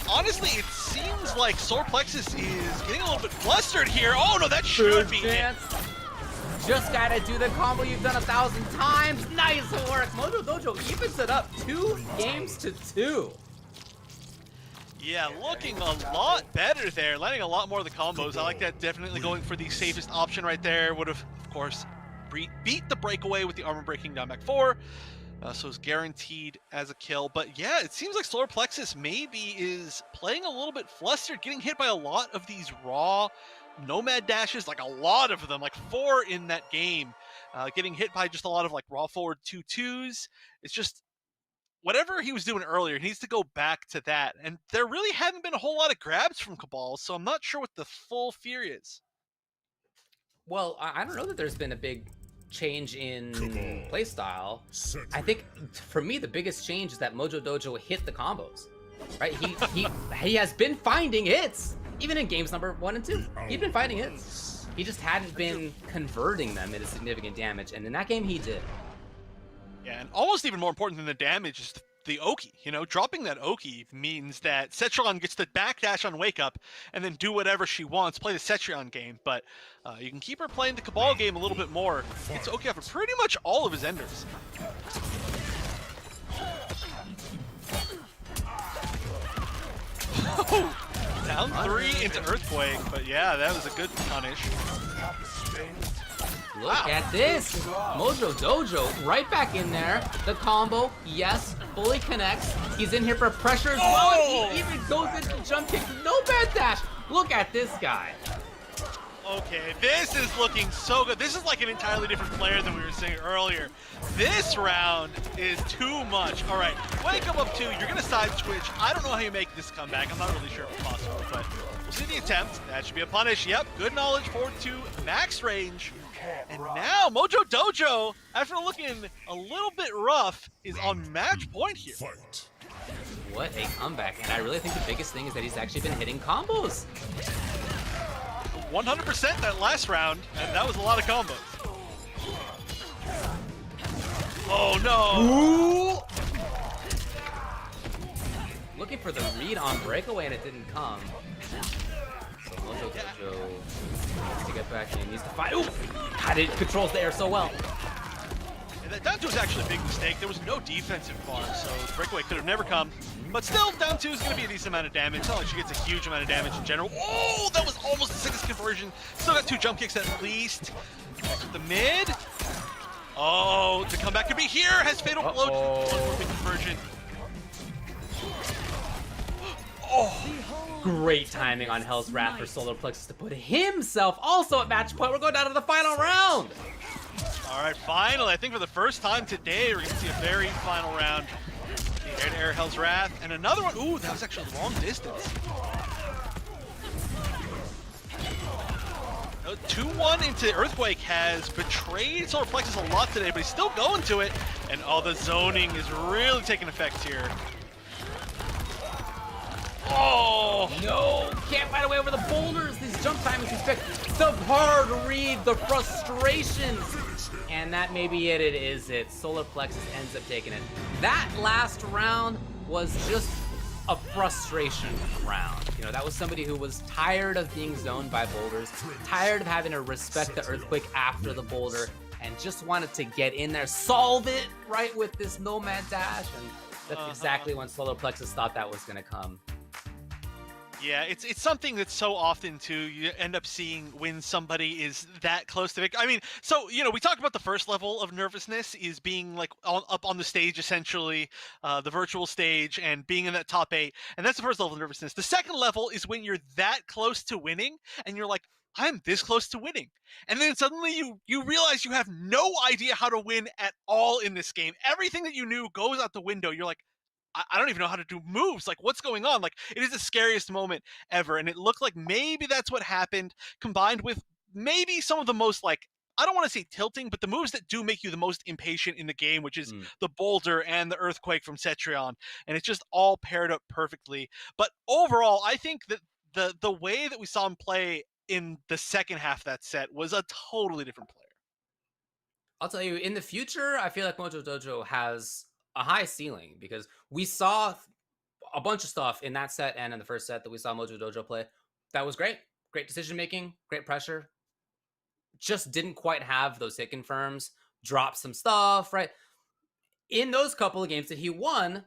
Honestly, it seems like Solar Plexus is getting a little bit flustered here. Oh no, that should be it. Just gotta do the combo you've done 1,000 times. Nice work. Mojo Dojo evens it up 2 games to 2. Yeah, looking a lot better there. Landing a lot more of the combos. I like that. Definitely going for the safest option right there. Would have, of course, beat the breakaway with the armor breaking down back 4. So it's guaranteed as a kill. But yeah, it seems like Solar Plexus maybe is playing a little bit flustered, getting hit by a lot of these raw nomad dashes, like a lot of them, like 4 in that game. Getting hit by just a lot of like raw forward 2-2s. It's just whatever he was doing earlier, he needs to go back to that. And there really haven't been a whole lot of grabs from Cabal, so I'm not sure what the full fear is. Well, I don't know that there's been a big change in playstyle. I think for me the biggest change is that Mojo Dojo hit the combos. Right? He has been finding hits even in games number 1 and 2. He'd been finding hits. He just hadn't been converting them into significant damage, and in that game he did. Yeah, and almost even more important than the damage is the Oki. You know, dropping that Oki means that Cetrion gets to backdash on Wake Up and then do whatever she wants, play the Cetrion game, but you can keep her playing the Cabal game a little bit more. Gets Oki off of pretty much all of his enders. Down 3 into Earthquake, but yeah, that was a good punish. Look at this. Mojo Dojo right back in there. The combo, yes, fully connects. He's in here for pressure as well. And he even goes into jump kick. No bad dash. Look at this guy. Okay, this is looking so good. This is like an entirely different player than we were saying earlier. This round is too much. All right, Wake Up 2, you're going to side switch. I don't know how you make this comeback. I'm not really sure if it's possible, but we'll see the attempt. That should be a punish. Yep, good knowledge forward to max range. And now Mojo Dojo, after looking a little bit rough, is on match point here. What a comeback. And I really think the biggest thing is that he's actually been hitting combos. 100% that last round, and that was a lot of combos. Oh no! Ooh. Looking for the read on breakaway and it didn't come. So Mojo Dojo needs to get back in, needs to fight. Ooh! God, it controls the air so well. And that down 2 was actually a big mistake. There was no defensive farm, so the breakaway could have never come. But still, down 2 is going to be a decent amount of damage. It's not like she gets a huge amount of damage in general. Oh, that was almost a 6 conversion. Still got 2 jump kicks at least. The mid. Oh, the comeback could be here. Has fatal blow to the conversion. Oh, great timing on Hell's Wrath for Solar Plexus to put himself also at match point. We're going down to the final round. All right, finally, I think for the first time today, we're going to see a very final round. Air Hell's Wrath, and another one. Ooh, that was actually long distance. 2-1 into Earthquake has betrayed Solar Plexus a lot today, but he's still going to it. And oh, the zoning is really taking effect here. Oh! No! Can't fight away over the boulders! These jump timings, the hard read, the frustrations! And that may be it, it is it. Solar Plexus ends up taking it. That last round was just a frustration round. You know, that was somebody who was tired of being zoned by boulders, tired of having to respect the Earthquake after the boulder, and just wanted to get in there, solve it, right, with this Nomad Dash, and that's exactly when Solar Plexus thought that was gonna come. Yeah, it's something that's so often too you end up seeing when somebody is that close to victory. I mean, so you know, we talked about the first level of nervousness is being like up on the stage, essentially, the virtual stage, and being in that top 8, and that's the first level of nervousness. The second level is when you're that close to winning, and you're like, I'm this close to winning, and then suddenly you realize you have no idea how to win at all in this game. Everything that you knew goes out the window. You're like, I don't even know how to do moves. Like, what's going on? Like, it is the scariest moment ever. And it looked like maybe that's what happened, combined with maybe some of the most, like, I don't want to say tilting, but the moves that do make you the most impatient in the game, which is the boulder and the Earthquake from Cetrion. And it's just all paired up perfectly. But overall, I think that the way that we saw him play in the second half of that set was a totally different player. I'll tell you, in the future, I feel like Mojo Dojo has a high ceiling because we saw a bunch of stuff in that set and in the first set that we saw Mojo Dojo play. That was great. Great decision making, great pressure. Just didn't quite have those hit confirms, dropped some stuff, right? In those couple of games that he won,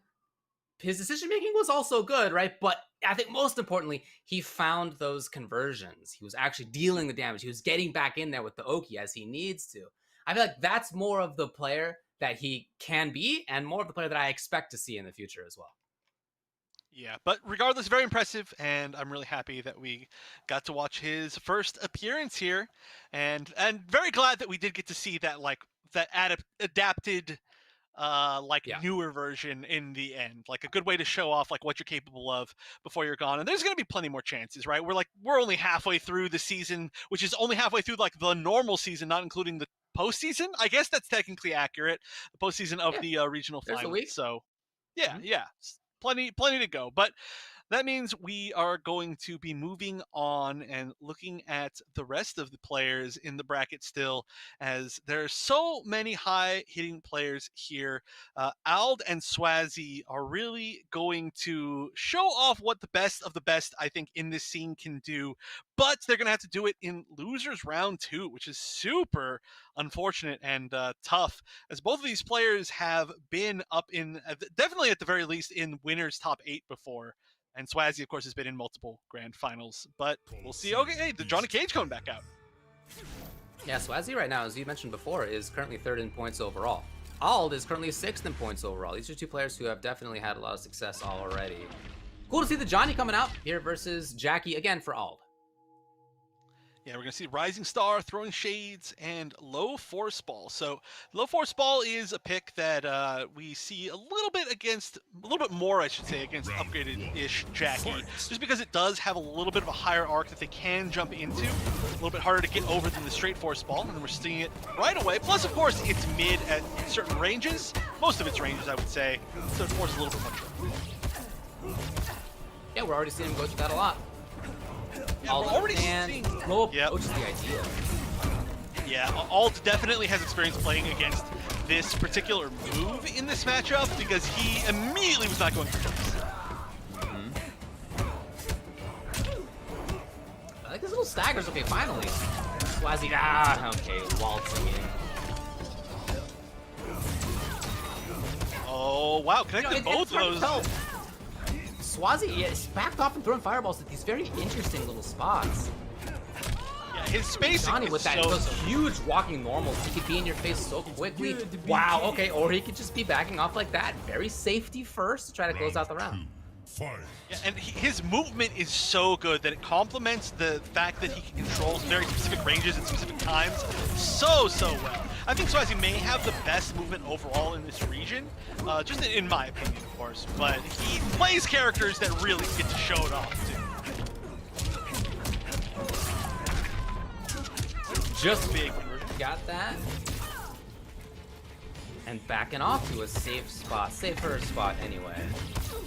his decision making was also good, right? But I think most importantly, he found those conversions. He was actually dealing the damage. He was getting back in there with the Oki as he needs to. I feel like that's more of the player that he can be and more of the player that I expect to see in the future as well. Yeah, but regardless, very impressive, and I'm really happy that we got to watch his first appearance here, and very glad that we did get to see that adapted newer version in the end, like a good way to show off like what you're capable of before you're gone. And there's going to be plenty more chances, right? We're only halfway through the season, which is only halfway through like the normal season, not including the postseason. I guess that's technically accurate. The postseason of the regional finals. So yeah, plenty to go. But That means we are going to be moving on and looking at the rest of the players in the bracket still, as there are so many high-hitting players here. Ald and Swazi are really going to show off what the best of the best, I think, in this scene can do, but they're going to have to do it in losers round 2, which is super unfortunate and tough, as both of these players have been up in, definitely at the very least, in winners top 8 before. And Swazi, of course, has been in multiple grand finals, but we'll see. Okay, hey, the Johnny Cage coming back out. Yeah, Swazi right now, as you mentioned before, is currently 3rd in points overall. Ald is currently 6th in points overall. These are 2 players who have definitely had a lot of success already. Cool to see the Johnny coming out here versus Jackie again for Ald. Yeah, we're going to see Rising Star, Throwing Shades, and Low Force Ball. So Low Force Ball is a pick that we see a little bit more, I should say, against upgraded-ish Jackie, just because it does have a little bit of a higher arc that they can jump into, a little bit harder to get over than the straight Force Ball, and we're seeing it right away. Plus, of course, it's mid at certain ranges, most of its ranges, I would say, so it forces a little bit more trouble. Yeah, we're already seeing him go through that a lot. Yeah, we're already seeing... Which is the idea. Yeah, Ald definitely has experience playing against this particular move in this matchup because he immediately was not going for jumps. I like his little staggers. Okay, finally. Swazi, okay, waltzing in. Oh, wow, connected both of those. Swazi is backed off and throwing fireballs at these very interesting little spots. Yeah, his spacing Johnny is with that, so... those huge walking normals. He could be in your face so quickly. Wow, okay, or he could just be backing off like that. Very safety first to try to close out the round. Yeah, and his movement is so good that it complements the fact that he can control very specific ranges at specific times so well. I think Swazi may have the best movement overall in this region, just in my opinion, of course, but he plays characters that really get to show it off, too. Just big conversion. Got that. And backing off to a safe spot, safer spot anyway.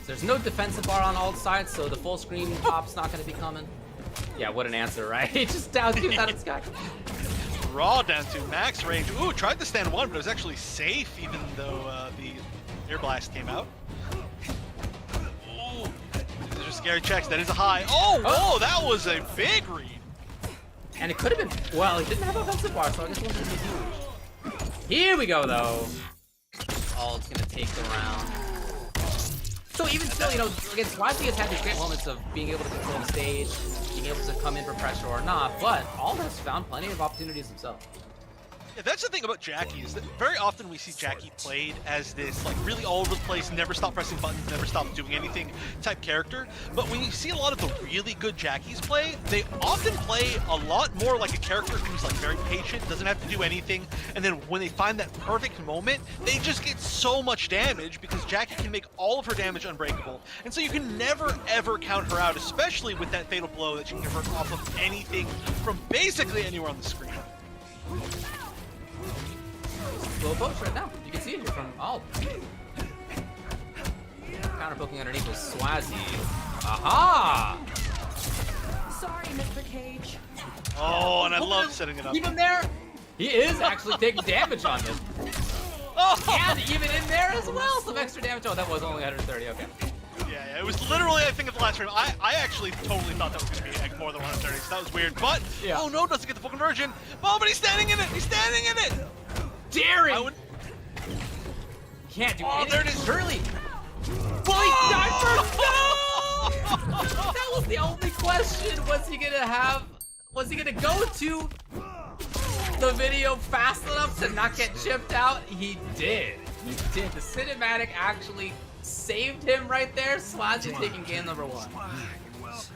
There's no defensive bar on all sides, so the full screen pop's not going to be coming. Yeah, what an answer, right? Just down to out of the sky. Raw down to max range. Ooh, tried to stand 1, but it was actually safe, even though the air blast came out. Ooh, these are scary checks. That is a high. Oh, whoa, that was a big read. And it could have been, well, he didn't have offensive bar, so I guess it wasn't huge. Here we go, though. Ald's going to take the round. So even still, you know, again, Swazi has had these great moments of being able to control the stage, being able to come in for pressure or not, but Ald has found plenty of opportunities himself. Yeah, that's the thing about Jackie, is that very often we see Jackie played as this like really all over the place, never stop pressing buttons, never stop doing anything type character. But when you see a lot of the really good Jackies play, they often play a lot more like a character who's like very patient, doesn't have to do anything, and then when they find that perfect moment, they just get so much damage because Jackie can make all of her damage unbreakable. And so you can never ever count her out, especially with that fatal blow that she can convert off of anything from basically anywhere on the screen. Slow approach right now. You can see it here from Ald. Counter poking underneath with Swazi. Aha! Sorry, Mr. Cage. Oh, and I love setting it up. Keep him there. He is actually taking damage on this. Oh! And even in there as well, some extra damage. Oh, that was only 130. Okay. Yeah, it was literally, I think, at the last frame. I actually totally thought that was going to be like more than 130, so that was weird. But, oh no, doesn't get the full conversion. Oh, but he's standing in it! He's standing in it! Daring! Can't do anything. There it is. Hurley! He died first! No! That was the only question. Was he gonna go to the video fast enough to not get chipped out? He did. He did. The cinematic actually saved him right there. Swazi taking game number 1.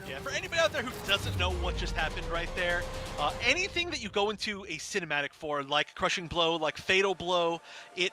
Yeah, for anybody out there who doesn't know what just happened right there, anything that you go into a cinematic for, like Crushing Blow, like Fatal Blow, it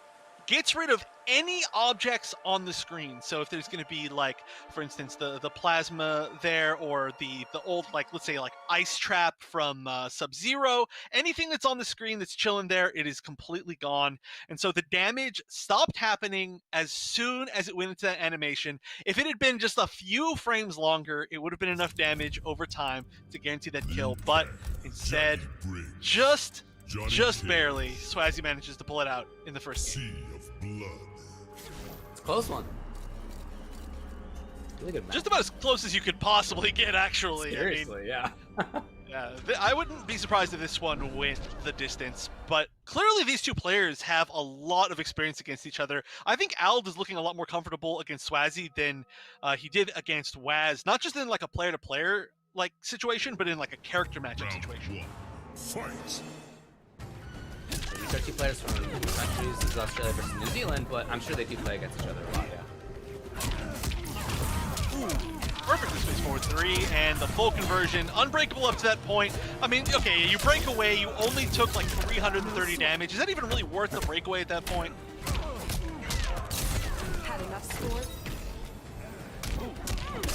gets rid of any objects on the screen. So if there's going to be, like, for instance, the plasma there, or the old, like, let's say, like, ice trap from Sub-Zero, anything that's on the screen that's chilling there, it is completely gone. And so the damage stopped happening as soon as it went into that animation. If it had been just a few frames longer, it would have been enough damage over time to guarantee that kill. But instead, just barely, Swazzy manages to pull it out in the first game. Sea of blood. It's a close one. Really good match. Just about as close as you could possibly get, actually. Seriously, yeah. Yeah, I wouldn't be surprised if this one went the distance, but clearly these two players have a lot of experience against each other. I think Ald is looking a lot more comfortable against Swazzy than he did against Waz, not just in like a player-to-player like situation, but in like a character matchup situation. Fight. These are two players from countries. This is Australia versus New Zealand, but I'm sure they do play against each other a lot, yeah. Perfect space forward 3, and the full conversion, unbreakable up to that point. I mean, okay, you break away, you only took like 330 damage. Is that even really worth the breakaway at that point? Had enough score. Ooh,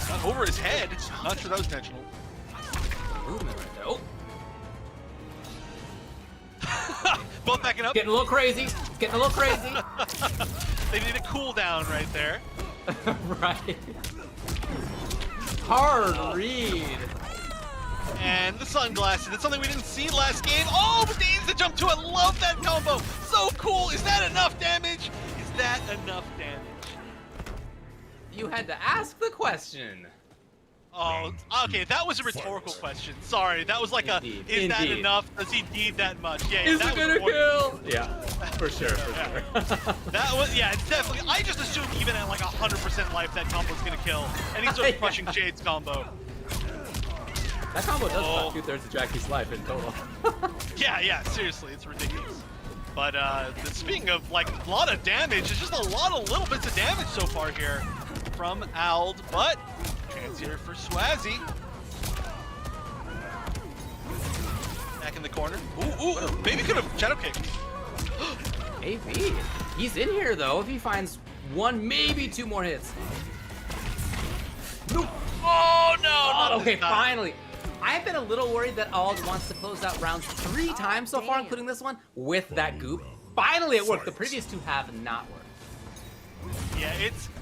got over his head. Not sure that was intentional. Movement right there. Oh, both backing up. getting a little crazy. Getting a little crazy. They need a cooldown right there. Right. Hard read. And the sunglasses. That's something we didn't see last game. Oh, but Dane's the jump to it. Love that combo. So cool. Is that enough damage? Is that enough damage? You had to ask the question. Oh, okay. That was a rhetorical question. Sorry. That was like Indeed. is that Indeed. enough? Does he need that much? Yeah. Is that it was gonna important. kill? Yeah, for sure, for sure. That was, yeah, it's definitely. I just assumed even at like 100% life that combo's gonna kill. Any sort of crushing shades combo. That combo does about 2/3 of Jackie's life in total. Yeah, seriously, it's ridiculous. But speaking of like a lot of damage, it's just a lot of little bits of damage so far here from Ald, but chance here for Swazzy. Back in the corner. Ooh, maybe could have shadow kicked. AV, he's in here though. If he finds one, maybe two more hits. Nope. Oh no! not Okay, this time. finally. I've been a little worried that Ald wants to close out rounds 3 times so far, including this one, with that goop. Finally it worked. The previous 2 have not worked. Yeah,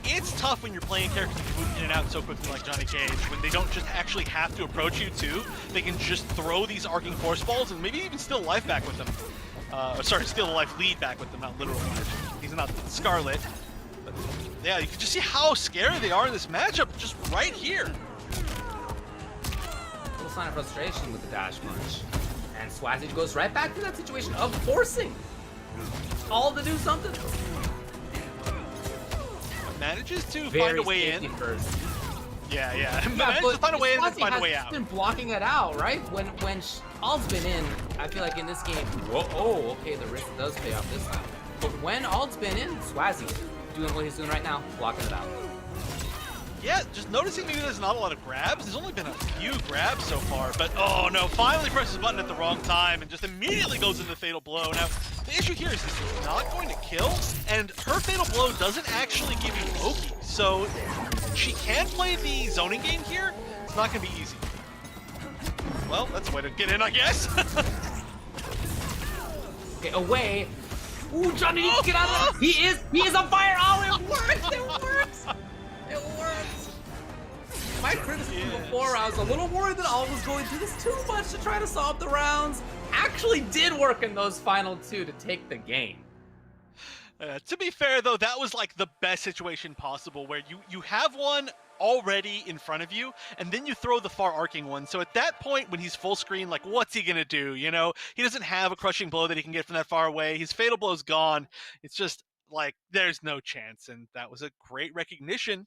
it's tough when you're playing characters that can move in and out so quickly like Johnny Cage, when they don't just actually have to approach you too. They can just throw these arcing force balls and maybe even steal life back with them. Sorry, steal the life lead back with them, not literally. He's not Scarlet. But yeah, you can just see how scary they are in this matchup just right here. Little sign of frustration with the dash punch. And Swazzy goes right back to that situation of forcing all to do something. Manages to find a way in. First. Yeah. Manages to find a way in and find a way out. Been blocking it out, right? When Ald's been in, I feel like in this game, okay, the risk does pay off this time. But when Ald's been in, Swazzy doing what he's doing right now, blocking it out. Yeah, just noticing maybe there's not a lot of grabs. There's only been a few grabs so far, but oh no, finally presses the button at the wrong time and just immediately goes into the fatal blow. Now, the issue here is this is not going to kill, and her fatal blow doesn't actually give you Loki, so she can play the zoning game here. It's not going to be easy. Well, that's a way to get in, I guess. Okay, away. Ooh, Johnny needs to get out of there. He is on fire. Oh, it works. It works. It works. My criticism before, I was a little worried that Ald was going through this too much to try to solve the rounds. Actually did work in those final 2 to take the game. To be fair, though, that was like the best situation possible, where you have one already in front of you, and then you throw the far arcing one. So at that point, when he's full screen, like, what's he gonna do? You know, he doesn't have a crushing blow that he can get from that far away. His fatal blow's gone. It's just like there's no chance, and that was a great recognition.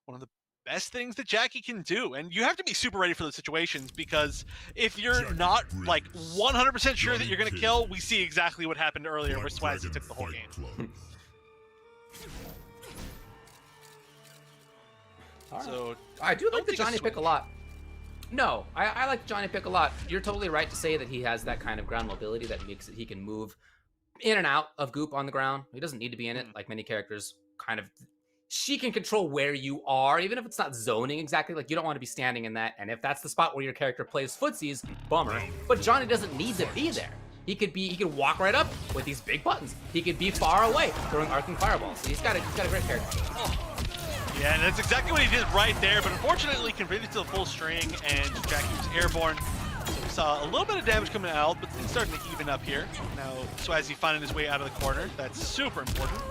One of the best things that Jackie can do, and you have to be super ready for those situations, because if you're not like 100% sure that you're gonna kill, we see exactly what happened earlier where Swazzy took the whole game. So I do like the Johnny pick a lot. No, I like Johnny pick a lot. You're totally right to say that he has that kind of ground mobility that makes it he can move in and out of goop on the ground. He doesn't need to be in it, like many characters kind of. She can control where you are, even if it's not zoning exactly. Like, you don't want to be standing in that. And if that's the spot where your character plays footsies, bummer. But Johnny doesn't need to be there. He could walk right up with these big buttons. He could be far away throwing arcing fireballs. So he's got a great character. Oh. Yeah, and that's exactly what he did right there, but unfortunately converted to the full string, and Jackie was airborne. So we saw a little bit of damage coming out, but it's starting to even up here. Now, Swazzy finding his way out of the corner. That's super important.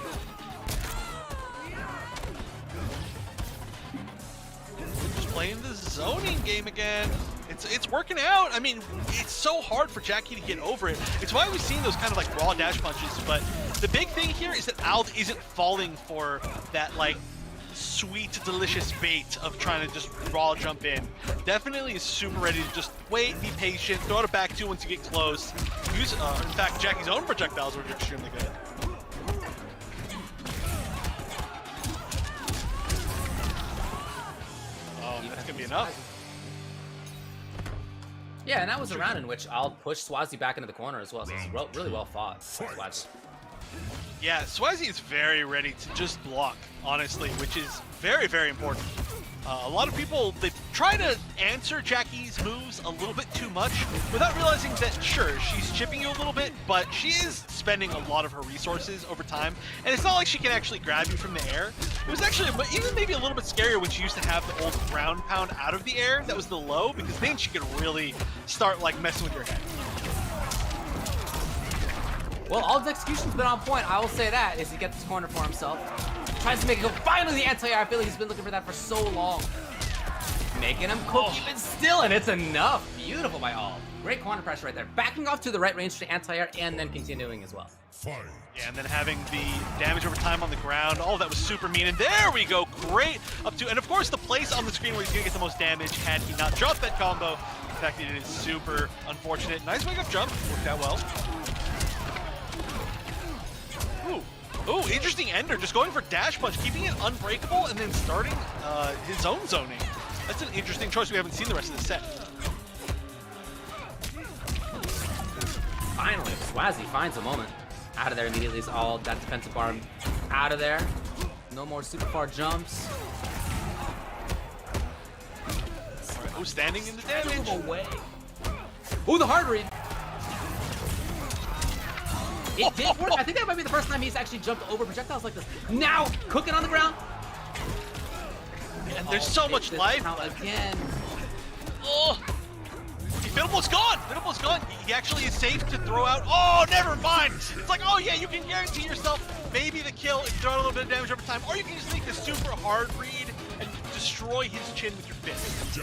Just playing the zoning game again. It's working out. I mean, it's so hard for Jackie to get over it. It's why we've seen those kind of like raw dash punches, but the big thing here is that Ald isn't falling for that like sweet, delicious bait of trying to just raw jump in. Definitely is super ready to just wait, be patient, throw it back to once you get close. Use, in fact, Jackie's own projectiles were extremely good. Oh, that's gonna be enough. Yeah, and that was a round in which I'll push Swazi back into the corner as well, so it's really well fought. Swazi. Yeah, Swazzy is very ready to just block, honestly, which is very, very important. A lot of people, they try to answer Jackie's moves a little bit too much without realizing that, sure, she's chipping you a little bit, but she is spending a lot of her resources over time, and it's not like she can actually grab you from the air. It was actually even maybe a little bit scarier when she used to have the old ground pound out of the air. That was the low, because then she could really start like messing with your head. Well, Ald's execution's been on point. I will say that as he gets this corner for himself. Tries to make it go. Finally, the anti-air. I feel like he's been looking for that for so long. Making him cook even still, and it's enough. Beautiful by Ald. Great corner pressure right there. Backing off to the right range to anti-air and then continuing as well. Yeah, and then having the damage over time on the ground. All of that was super mean. And there we go. Great up to, and of course the place on the screen where he's going to get the most damage had he not dropped that combo. In fact, it is super unfortunate. Nice wake up jump. Worked out well. Ooh, interesting ender, just going for dash punch, keeping it unbreakable, and then starting his own zoning. That's an interesting choice. We haven't seen the rest of the set. Finally, Swazzy finds a moment. Out of there immediately is all that defensive arm out of there. No more super far jumps. All right, who's standing in the damage? Away. Ooh, the hard read. It did work. I think that might be the first time he's actually jumped over projectiles like this. Now, cooking on the ground. And there's so much life left. Again. Oh! Fiddleball's gone! Fiddleball's gone! He actually is safe to throw out. Oh, never mind! It's like, oh yeah, you can guarantee yourself maybe the kill if you throw out a little bit of damage over time, or you can just make the super hard read and destroy his chin with your fist.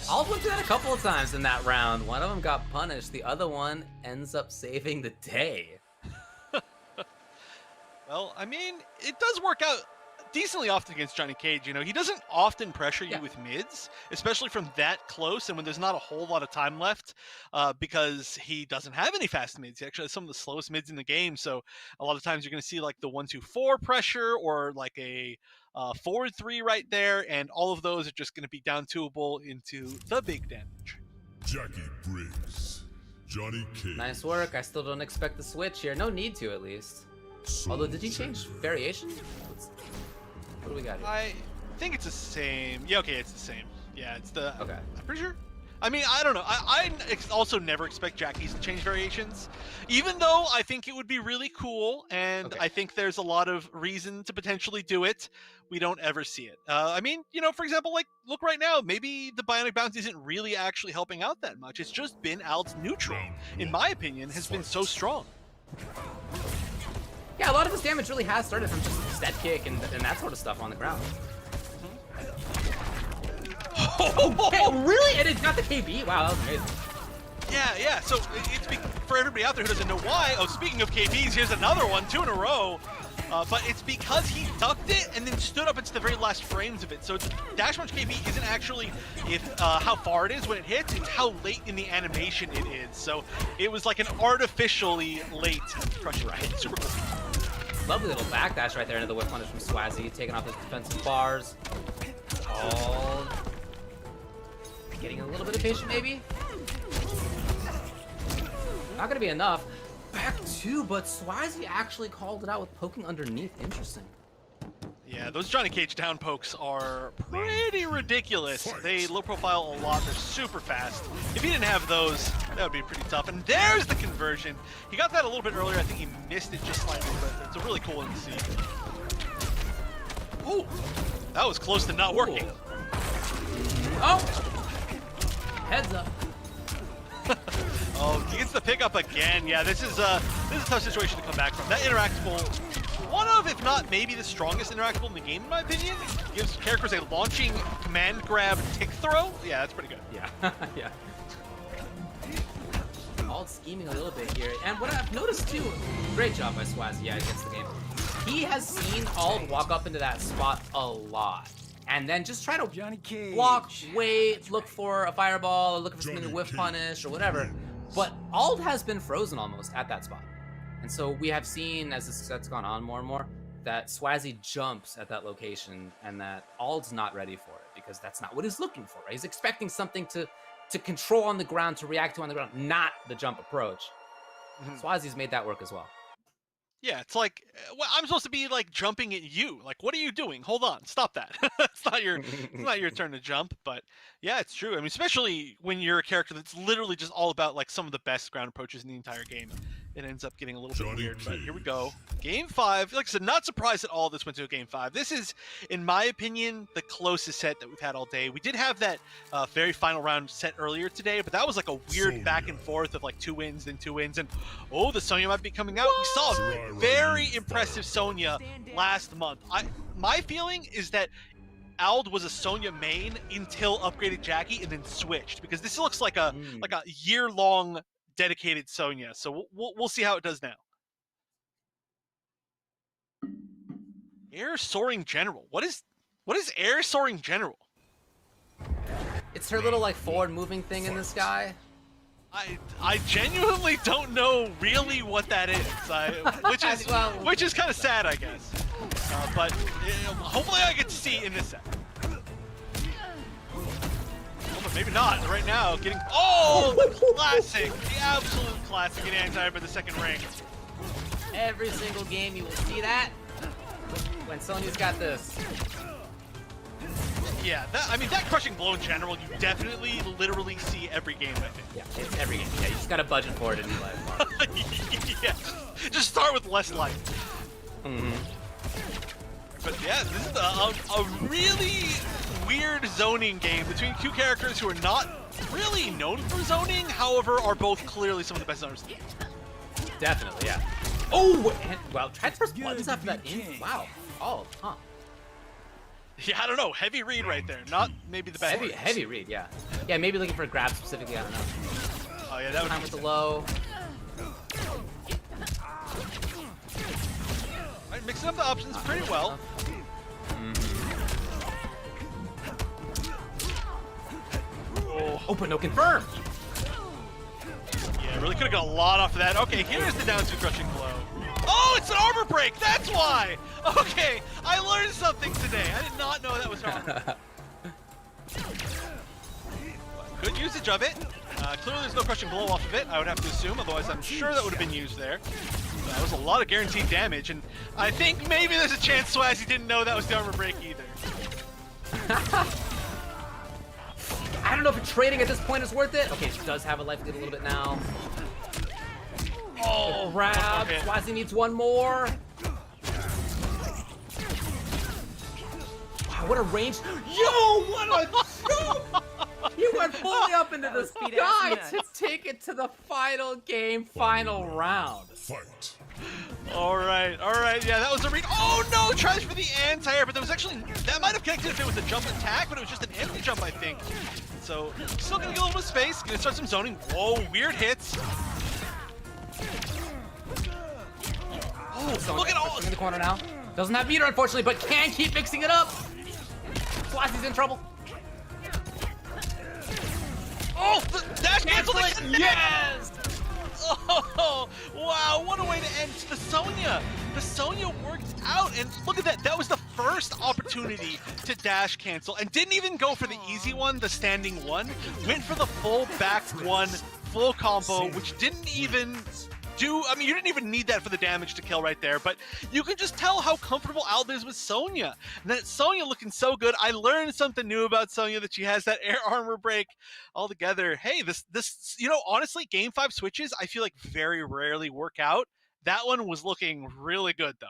Ald went through that a couple of times in that round. One of them got punished. The other one ends up saving the day. Well, I mean, it does work out decently often against Johnny Cage. You know, he doesn't often pressure you with mids, especially from that close and when there's not a whole lot of time left, because he doesn't have any fast mids. He actually has some of the slowest mids in the game. So a lot of times you're going to see like the 1-2-4 pressure or like a forward 3 right there, and all of those are just going to be down twoable into the big damage. Jackie Briggs, Johnny Cage. Nice work. I still don't expect the switch here. No need to, at least. Although, did he change variation? What do we got here? I think it's the same. Yeah, okay, it's the same. Yeah, it's the... Okay. I'm pretty sure. I mean, I don't know. I also never expect Jackies to change variations, even though I think it would be really cool, and I think there's a lot of reason to potentially do it. We don't ever see it. I mean, you know, for example, like, look right now, maybe the Bionic Bounce isn't really actually helping out that much. It's just been Ald's neutral, in my opinion, has been so strong. Yeah, a lot of this damage really has started from just step kick and that sort of stuff on the ground. Oh, really? And it got the KB? Wow, that was amazing. Yeah. So it's for everybody out there who doesn't know why. Oh, speaking of KBs, here's another one, 2 in a row. But it's because he ducked it and then stood up into the very last frames of it. So dash punch KB isn't actually how far it is when it hits, it's how late in the animation it is. So it was like an artificially late crush. Right. Super cool. Lovely little backdash right there into the whip punish from Swazzy, taking off his defensive bars. All getting a little bit impatient, maybe. Not gonna be enough. back two, but Swazi actually called it out with poking underneath. Interesting. Yeah, those Johnny Cage down pokes are pretty ridiculous. They low profile a lot. They're super fast. If he didn't have those, that would be pretty tough. And there's the conversion. He got that a little bit earlier. I think he missed it just slightly, but it's a really cool one to see. Ooh, that was close to not working. Oh, heads up. Oh, he gets the pickup again. Yeah, this is a tough situation to come back from. That interactable, one of, if not maybe the strongest interactable in the game, in my opinion. Gives characters a launching command grab tick throw. Yeah, that's pretty good. Yeah, yeah. All scheming a little bit here. And what I've noticed too, great job by Swazi, yeah, against the game. He has seen Ald walk up into that spot a lot. And then just try to block, wait, look for a fireball, or look for something to whiff punish or whatever. But Ald has been frozen almost at that spot. And so we have seen, as this set's gone on more and more, that Swazi jumps at that location and that Ald's not ready for it because that's not what he's looking for, right? He's expecting something to control on the ground, to react to on the ground, not the jump approach. Swazi's made that work as well. Yeah, it's like, well, I'm supposed to be like jumping at you. Like, what are you doing? Hold on, stop that. It's not your turn to jump. But yeah, it's true. I mean, especially when you're a character that's literally just all about like some of the best ground approaches in the entire game. It ends up getting a little bit weird, but here we go. Game 5. Like I said, not surprised at all this went to a Game 5. This is, in my opinion, the closest set that we've had all day. We did have that very final round set earlier today, but that was like a weird back and forth of like 2 wins, then 2 wins, and oh, the Sonya might be coming out. We saw a very impressive Sonya last month. My feeling is that Ald was a Sonya main until upgraded Jackie and then switched, because this looks like a year-long dedicated Sonya. So we'll see how it does now. Air Soaring General. What is Air Soaring General? It's her little like forward moving thing in the sky. I genuinely don't know really what that is, which is kind of sad, I guess. But hopefully I get to see in this set. But maybe not right now. Getting classic, the absolute classic in anti for the second ring. Every single game you will see that when Sonya's got this. Yeah, that crushing blow in general, you definitely, literally see every game, I think. Yeah, it's every game. Yeah, you just gotta budget for it in your life. Yeah, just start with less life. But yeah, this is a really weird zoning game between two characters who are not really known for zoning, however, are both clearly some of the best zoners in the game. Definitely, yeah. Oh, and, well, transfers buttons after that in. Wow. Oh, huh. Yeah, I don't know. Heavy read right there. Not maybe the best. Heavy read, yeah. Yeah, maybe looking for a grab specifically, I don't know. Oh yeah, that would time with the low. Right, mixing up the options pretty well. Oh, but no confirm. Yeah, really could have got a lot off of that. Okay, here's the down 2 crushing blow. Oh, it's an armor break. That's why. Okay, I learned something today. I did not know that was armor. Good usage of it. Clearly there's no crushing blow off of it, I would have to assume, otherwise I'm sure that would have been used there. That was a lot of guaranteed damage, and I think maybe there's a chance Swazi didn't know that was the armor break either. I don't know if trading at this point is worth it. Okay, she does have a life lead a little bit now. Oh, grab. Okay. Swazi needs one more. Wow, what a range. Yo, what a jump! You went fully up into the sky to take it to the final game, final round. Fight. All right, yeah, that was a read. Oh no, tries for the anti-air, but that was actually, that might have connected if it was a jump attack, but it was just an empty jump, I think. So, still gonna get a little bit of space, gonna start some zoning. Whoa, weird hits. Oh, look at all. In the corner now. Doesn't have meter, unfortunately, but can keep mixing it up. Swazi's in trouble. Oh, the dash cancellation! Yes! Oh, wow, what a way to end the Sonya. The Sonya worked out, and look at that. That was the first opportunity to dash cancel, and didn't even go for the easy one, the standing one. Went for the full back one, full combo, which didn't even do, I mean, you didn't even need that for the damage to kill right there, but you can just tell how comfortable Alb is with Sonya. And that Sonya looking so good. I learned something new about Sonya, that she has that air armor break altogether. Hey, this, you know, honestly, Game 5 switches, I feel like very rarely work out. That one was looking really good, though.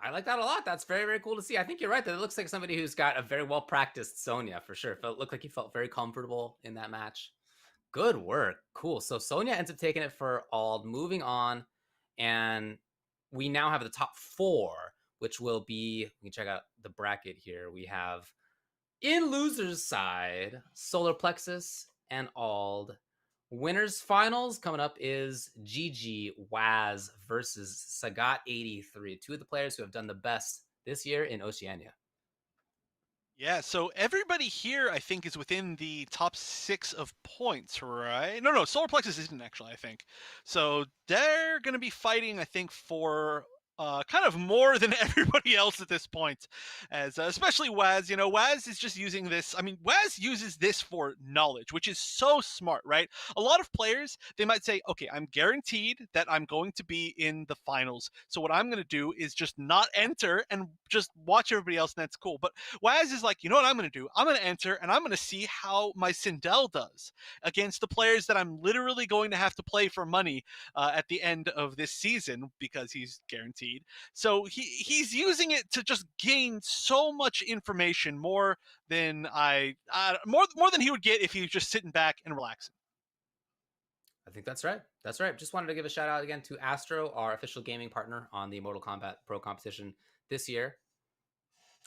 I like that a lot. That's very, very cool to see. I think you're right. That it looks like somebody who's got a very well-practiced Sonya, for sure. It looked like he felt very comfortable in that match. Good work. Cool. So Sonya ends up taking it for Ald. Moving on, and we now have the top 4, which will be, we can check out the bracket here. We have, in losers side, Solar Plexus and Ald. Winners finals coming up is GG Waz versus Sagat83, 2 of the players who have done the best this year in Oceania. Yeah, so everybody here, I think, is within the top 6 of points, right? No, Solar Plexus isn't actually, I think. So they're going to be fighting, I think, for kind of more than everybody else at this point, as especially Waz. You know, Waz is just using this. I mean, Waz uses this for knowledge, which is so smart, right? A lot of players, they might say, okay, I'm guaranteed that I'm going to be in the finals, so what I'm going to do is just not enter and just watch everybody else, and that's cool. But Waz is like, you know what I'm going to do? I'm going to enter, and I'm going to see how my Sindel does against the players that I'm literally going to have to play for money at the end of this season, because he's guaranteed. So he's using it to just gain so much information, more than more than he would get if he was just sitting back and relaxing. I think that's right. That's right. Just wanted to give a shout out again to Astro, our official gaming partner on the Mortal Kombat Pro competition this year.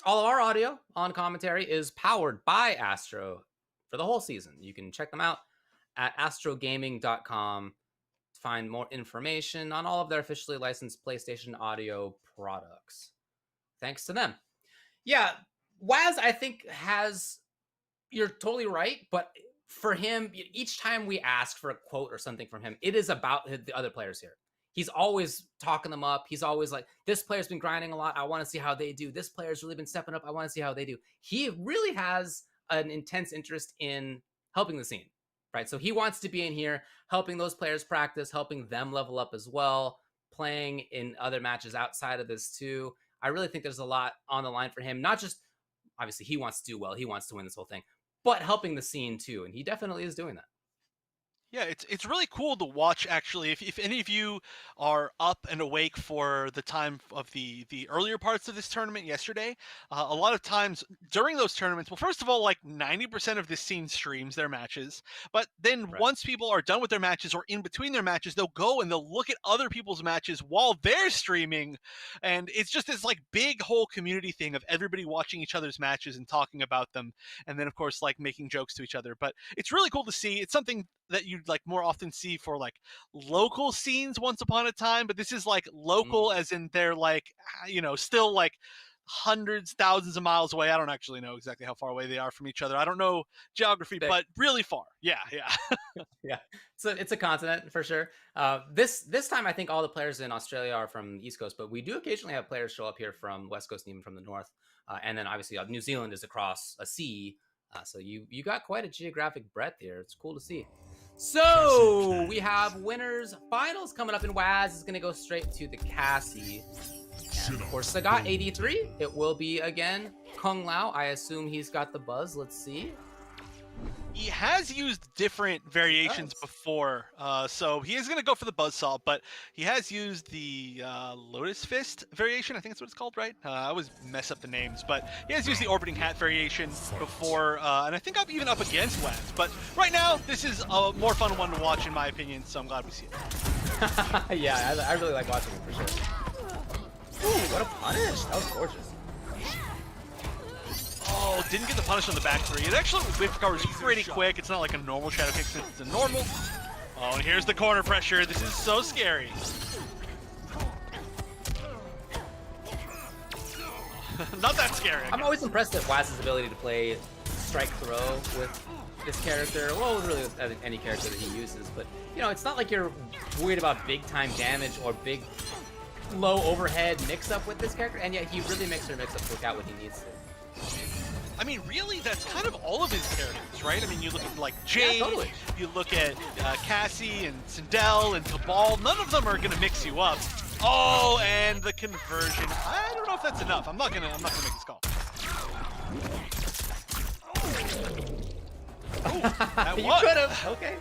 All of our audio on commentary is powered by Astro for the whole season. You can check them out at astrogaming.com. Find more information on all of their officially licensed PlayStation audio products. Thanks to them. Yeah, Waz, I think, you're totally right, but for him, each time we ask for a quote or something from him, it is about the other players here. He's always talking them up. He's always like, this player's been grinding a lot. I want to see how they do. This player's really been stepping up. I want to see how they do. He really has an intense interest in helping the scene. Right, so he wants to be in here, helping those players practice, helping them level up as well, playing in other matches outside of this too. I really think there's a lot on the line for him. Not just, obviously, he wants to do well, he wants to win this whole thing, but helping the scene too, and he definitely is doing that. Yeah, it's really cool to watch, actually. If any of you are up and awake for the time of the earlier parts of this tournament yesterday, a lot of times during those tournaments, well, first of all, like 90% of this scene streams their matches, but then once people are done with their matches or in between their matches, they'll go and they'll look at other people's matches while they're streaming, and it's just this like big whole community thing of everybody watching each other's matches and talking about them, and then of course like making jokes to each other. But it's really cool to see. It's something that you'd like more often see for like local scenes once upon a time, but this is like local as in they're like, you know, still like hundreds, thousands of miles away. I don't actually know exactly how far away they are from each other. I don't know geography, but really far. Yeah. Yeah, so it's a continent for sure. This time I think all the players in Australia are from the East Coast, but we do occasionally have players show up here from West Coast and even from the North, and then obviously New Zealand is across a sea, so you got quite a geographic breadth here. It's cool to see. So we have winners finals coming up, and Waz is going to go straight to the Cassie. And of course, Sagat 83. It will be again Kung Lao. I assume he's got the buzz. Let's see. He has used different variations before, so he is going to go for the buzzsaw, but he has used the Lotus Fist variation. I think that's what it's called, right? I always mess up the names, but he has used the Orbiting Hat variation before, and I think I'm even up against Waz. But right now, this is a more fun one to watch, in my opinion, so I'm glad we see it. Yeah, I really like watching it for sure. Ooh, what a punish. That was gorgeous. Oh, didn't get the punish on the back three. It actually recovers pretty quick. It's not like a normal shadow kick since it's a normal. Oh, and here's the corner pressure. This is so scary. Not that scary. I'm always impressed at Waz's ability to play strike throw with this character. Well, really with any character that he uses. But, you know, it's not like you're worried about big time damage or big low overhead mix-up with this character. And yet he really makes her mix-up work out when he needs to. I mean, really, that's kind of all of his characters, right? I mean, you look at like Jade, totally. you look at Cassie and Sindel and Cabal. None of them are gonna mix you up. Oh, and the conversion. I don't know if that's enough. I'm not gonna make this call. Oh, that You was. could have. Okay.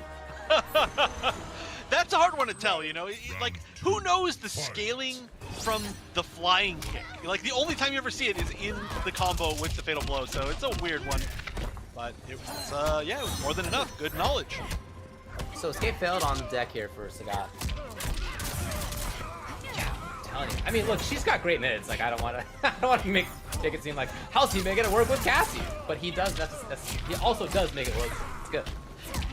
That's a hard one to tell, you know? Like, who knows the scaling from the flying kick? Like, the only time you ever see it is in the combo with the Fatal Blow, so it's a weird one. But it was, yeah, it was more than enough. Good knowledge. So escape failed on the deck here for Sagat. Yeah, I'm telling you. I mean, look, she's got great mids. Like, I don't want to make it seem like, how's he making it work with Cassie? But he does, he also does make it work. It's good.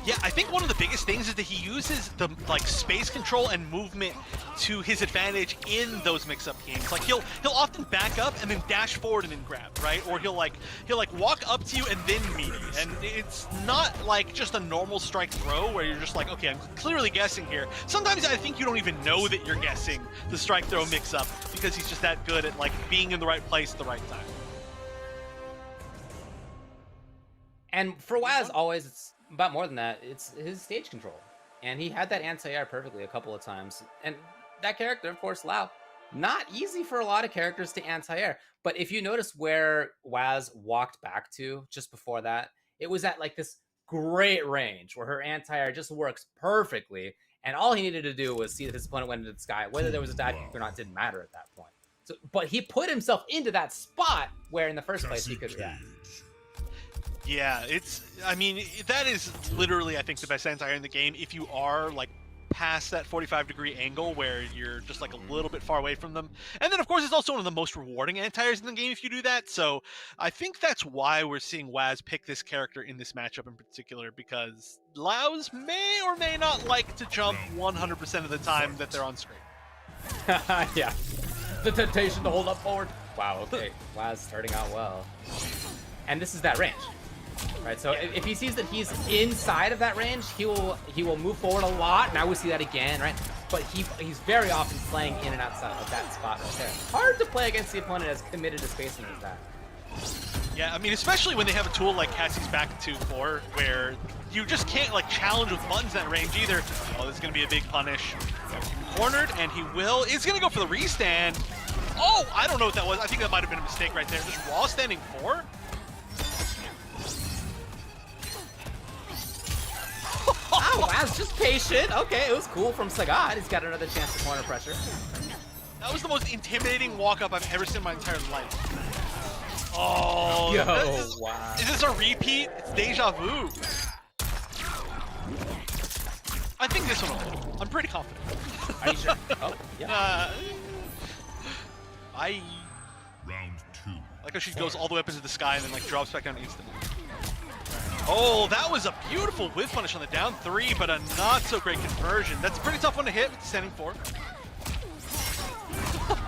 Yeah, I think one of the biggest things is that he uses the like space control and movement to his advantage in those mix-up games. Like he'll often back up and then dash forward and then grab, right? Or he'll walk up to you and then meet you. And it's not like just a normal strike throw where you're just like, okay, I'm clearly guessing here. Sometimes I think you don't even know that you're guessing the strike throw mix-up because he's just that good at like being in the right place at the right time. And for Waz, always, it's about more than that. It's his stage control. And he had that anti-air perfectly a couple of times. And that character, of course, Lau, not easy for a lot of characters to anti-air. But if you notice where Waz walked back to just before that, it was at like this great range where her anti-air just works perfectly. And all he needed to do was see that his opponent went into the sky. Whether there was a dive kick or not didn't matter at that point. So, but he put himself into that spot where in the first place he could react. Yeah, I mean, that is literally, I think, the best anti-air in the game if you are, like, past that 45-degree angle where you're just, like, a little bit far away from them. And then, of course, it's also one of the most rewarding anti-airs in the game if you do that. So I think that's why we're seeing Waz pick this character in this matchup in particular, because Laos may or may not like to jump 100% of the time that they're on screen. Yeah. The temptation to hold up forward. Wow, okay. Waz starting out well. And this is that range. Right, so if he sees that he's inside of that range, he will move forward a lot. Now we see that again, right? But he's very often playing in and outside of that spot right there. Hard to play against the opponent as committed to spacing as that. Yeah, I mean, especially when they have a tool like Cassie's back 2-4, where you just can't like challenge with buttons in that range either. Oh, this is gonna be a big punish. Cornered, and he will. He's gonna go for the restand. Oh, I don't know what that was. I think that might have been a mistake right there. Just raw standing 4. Oh, Waz just patient. Okay, it was cool from Sagat. He's got another chance to corner pressure. That was the most intimidating walk-up I've ever seen in my entire life. Oh, yo, wow. Is this a repeat? It's deja vu. I think this one will hit. I'm pretty confident. Are you sure? Oh, yeah. Round 2. Like how she goes all the way up into the sky and then like drops back down instantly. Oh, that was a beautiful whiff punish on the down 3, but a not so great conversion. That's a pretty tough one to hit with standing 4.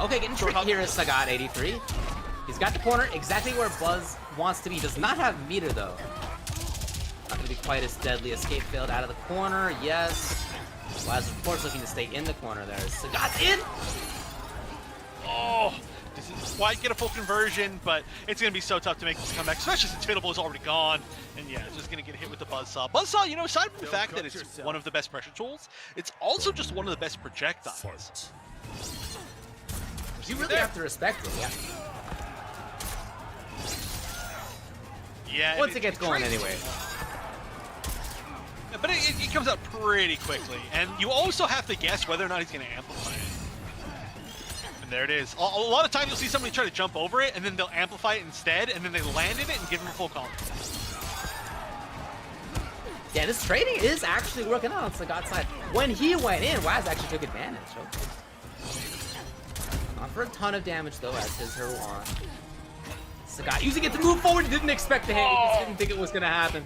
Okay, getting tricky here is Sagat 83. He's got the corner exactly where Buzz wants to be. Does not have meter though. Not gonna be quite as deadly. Escape failed out of the corner. Yes. Waz of course looking to stay in the corner there. Sagat's in. Oh, doesn't quite get a full conversion, but it's gonna be so tough to make this comeback, especially since Fatal Blow is already gone. And yeah, it's just gonna get hit with the Buzzsaw. Buzzsaw, you know, aside from the fact that it's one of the best pressure tools, it's also just one of the best projectiles. You really have to respect it, yeah. Yeah. Once it gets going anyway. Yeah, but it comes out pretty quickly, and you also have to guess whether or not he's gonna amplify it. And there it is. A lot of times you'll see somebody try to jump over it, and then they'll amplify it instead, and then they land in it and give him a full combo. Yeah, this trading is actually working out on Sagat's side. When he went in, Waz actually took advantage. Okay. Not for a ton of damage though, as his her wand. Sagat using it to move forward, didn't expect to hit. He just didn't think it was gonna happen.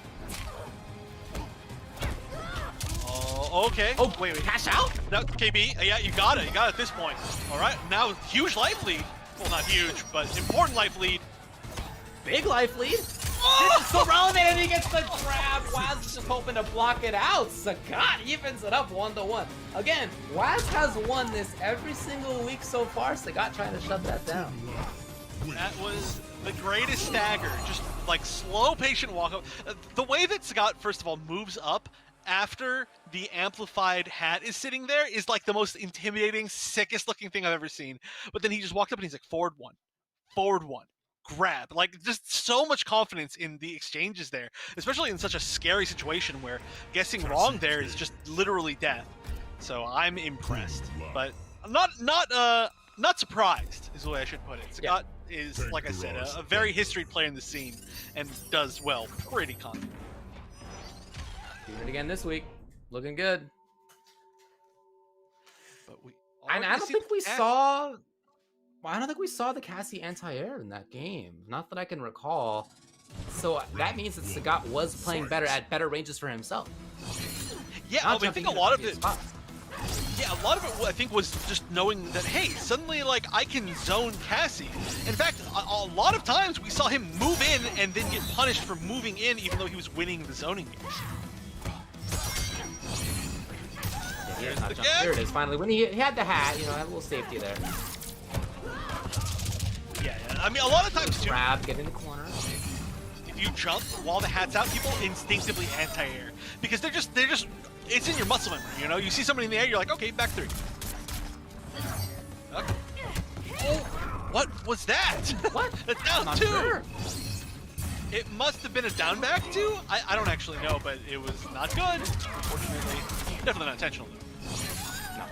Oh, okay. Oh, wait, cash out? No, KB, yeah, you got it. You got it at this point. All right, now huge life lead. Well, not huge, but important life lead. Big life lead. Oh! This is so relevant, and he gets the grab. Waz is just hoping to block it out. Sagat evens it up 1-1. Again, Waz has won this every single week so far. Sagat trying to shut that down. That was the greatest stagger. Just like slow, patient walk up. The way that Sagat, first of all, moves up after the amplified hat is sitting there is like the most intimidating, sickest looking thing I've ever seen. But then he just walked up and he's like, forward one, grab. Like, just so much confidence in the exchanges there, especially in such a scary situation where guessing wrong there is just literally death. So I'm impressed, but I'm not surprised is the way I should put it. Sagat is, like I said, a very historied player in the scene and does well pretty confidently. Doing it again this week. Looking good. But I don't think we saw... I don't think we saw the Cassie anti-air in that game. Not that I can recall. So that means that Sagat was playing better at better ranges for himself. Yeah, I think a lot of it... Yeah, a lot of it, I think, was just knowing that, hey, suddenly, like, I can zone Cassie. In fact, a lot of times we saw him move in and then get punished for moving in even though he was winning the zoning game. Here's the gap. There it is, finally. When he had the hat, had a little safety there. Yeah, I mean, a lot of times, too, grab, get in the corner. If you jump while the hat's out, people instinctively anti-air. Because they're just, it's in your muscle memory, You see somebody in the air, you're like, okay, back 3. Okay. Oh, what was that? What? A down 2! Sure. It must have been a down back 2? I don't actually know, but it was not good, unfortunately. Definitely not intentional, though. No.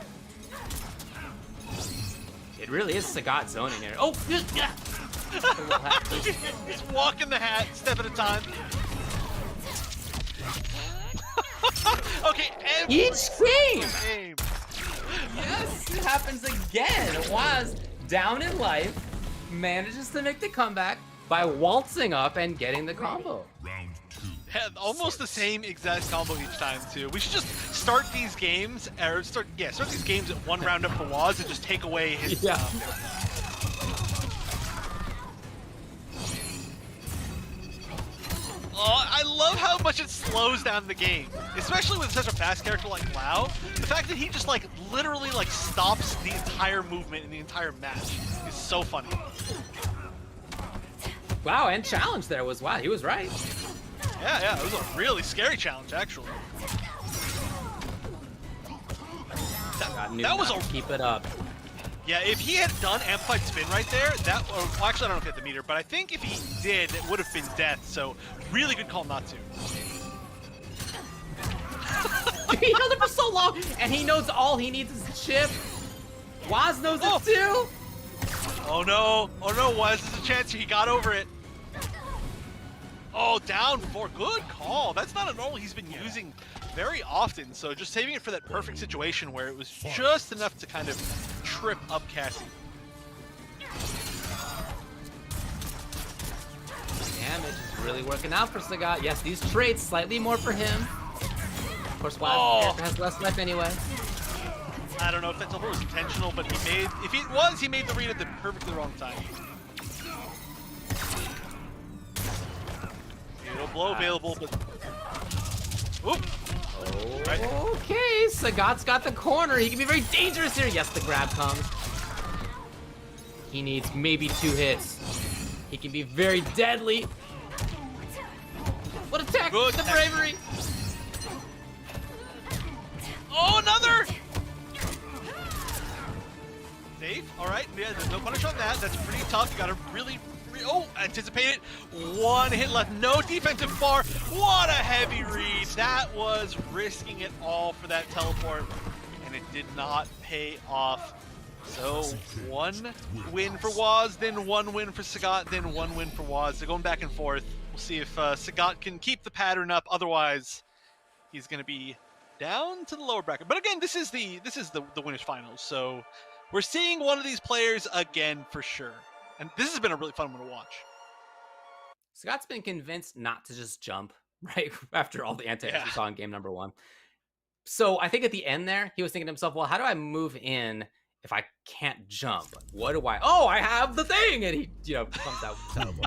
It really is Sagat zoning here. Oh, yeah! He's walking the hat, step at a time. Okay, each game! Yes, it happens again. Was down in life, manages to make the comeback by waltzing up and getting the combo. Round 2. Yeah, almost the same exact combo each time too. We should just start these games, or start these games at 1 round up for Waz and just take away his. Yeah. Oh, I love how much it slows down the game, especially with such a fast character like Lau. The fact that he just literally stops the entire movement in the entire match is so funny. Wow, and challenge there was he was right. Yeah, it was a really scary challenge actually. That was a keep it up. Yeah, if he had done amplified spin right there, well, actually I don't know if he had the meter, but I think if he did, it would have been death. So really good call not to. He held it for so long, and he knows all he needs is chip. Waz knows it too. Oh no, Waz, there's a chance he got over it. Oh, down 4, good call. That's not a normal he's been using very often, so just saving it for that perfect situation where it was just enough to kind of trip up Cassie. Damage is really working out for Sagat. Yes, these traits slightly more for him. Of course, Waz has less life anyway. I don't know if that teleport was intentional, but if it was, he made the read at the perfectly wrong time. No blow available, but... Oop! Right. Okay, Sagat's got the corner. He can be very dangerous here. Yes, the grab comes. He needs maybe 2 hits. He can be very deadly. What attack! Good the bravery! Oh, another! Safe. All right. Yeah, there's no punish on that. That's pretty tough. You gotta really... anticipate it. 1 hit left. No defensive bar. What a heavy read. That was risking it all for that teleport, and it did not pay off. So 1 win for Waz, then 1 win for Sagat, then 1 win for Waz. They're going back and forth. We'll see if Sagat can keep the pattern up. Otherwise, he's going to be down to the lower bracket. But again, this is the winners finals. So we're seeing one of these players again for sure. And this has been a really fun one to watch. Sagat's been convinced not to just jump, right? After all the anti-airs we saw in game number 1. So I think at the end there, he was thinking to himself, well, how do I move in if I can't jump? What do I... Oh, I have the thing! And he, comes out terrible.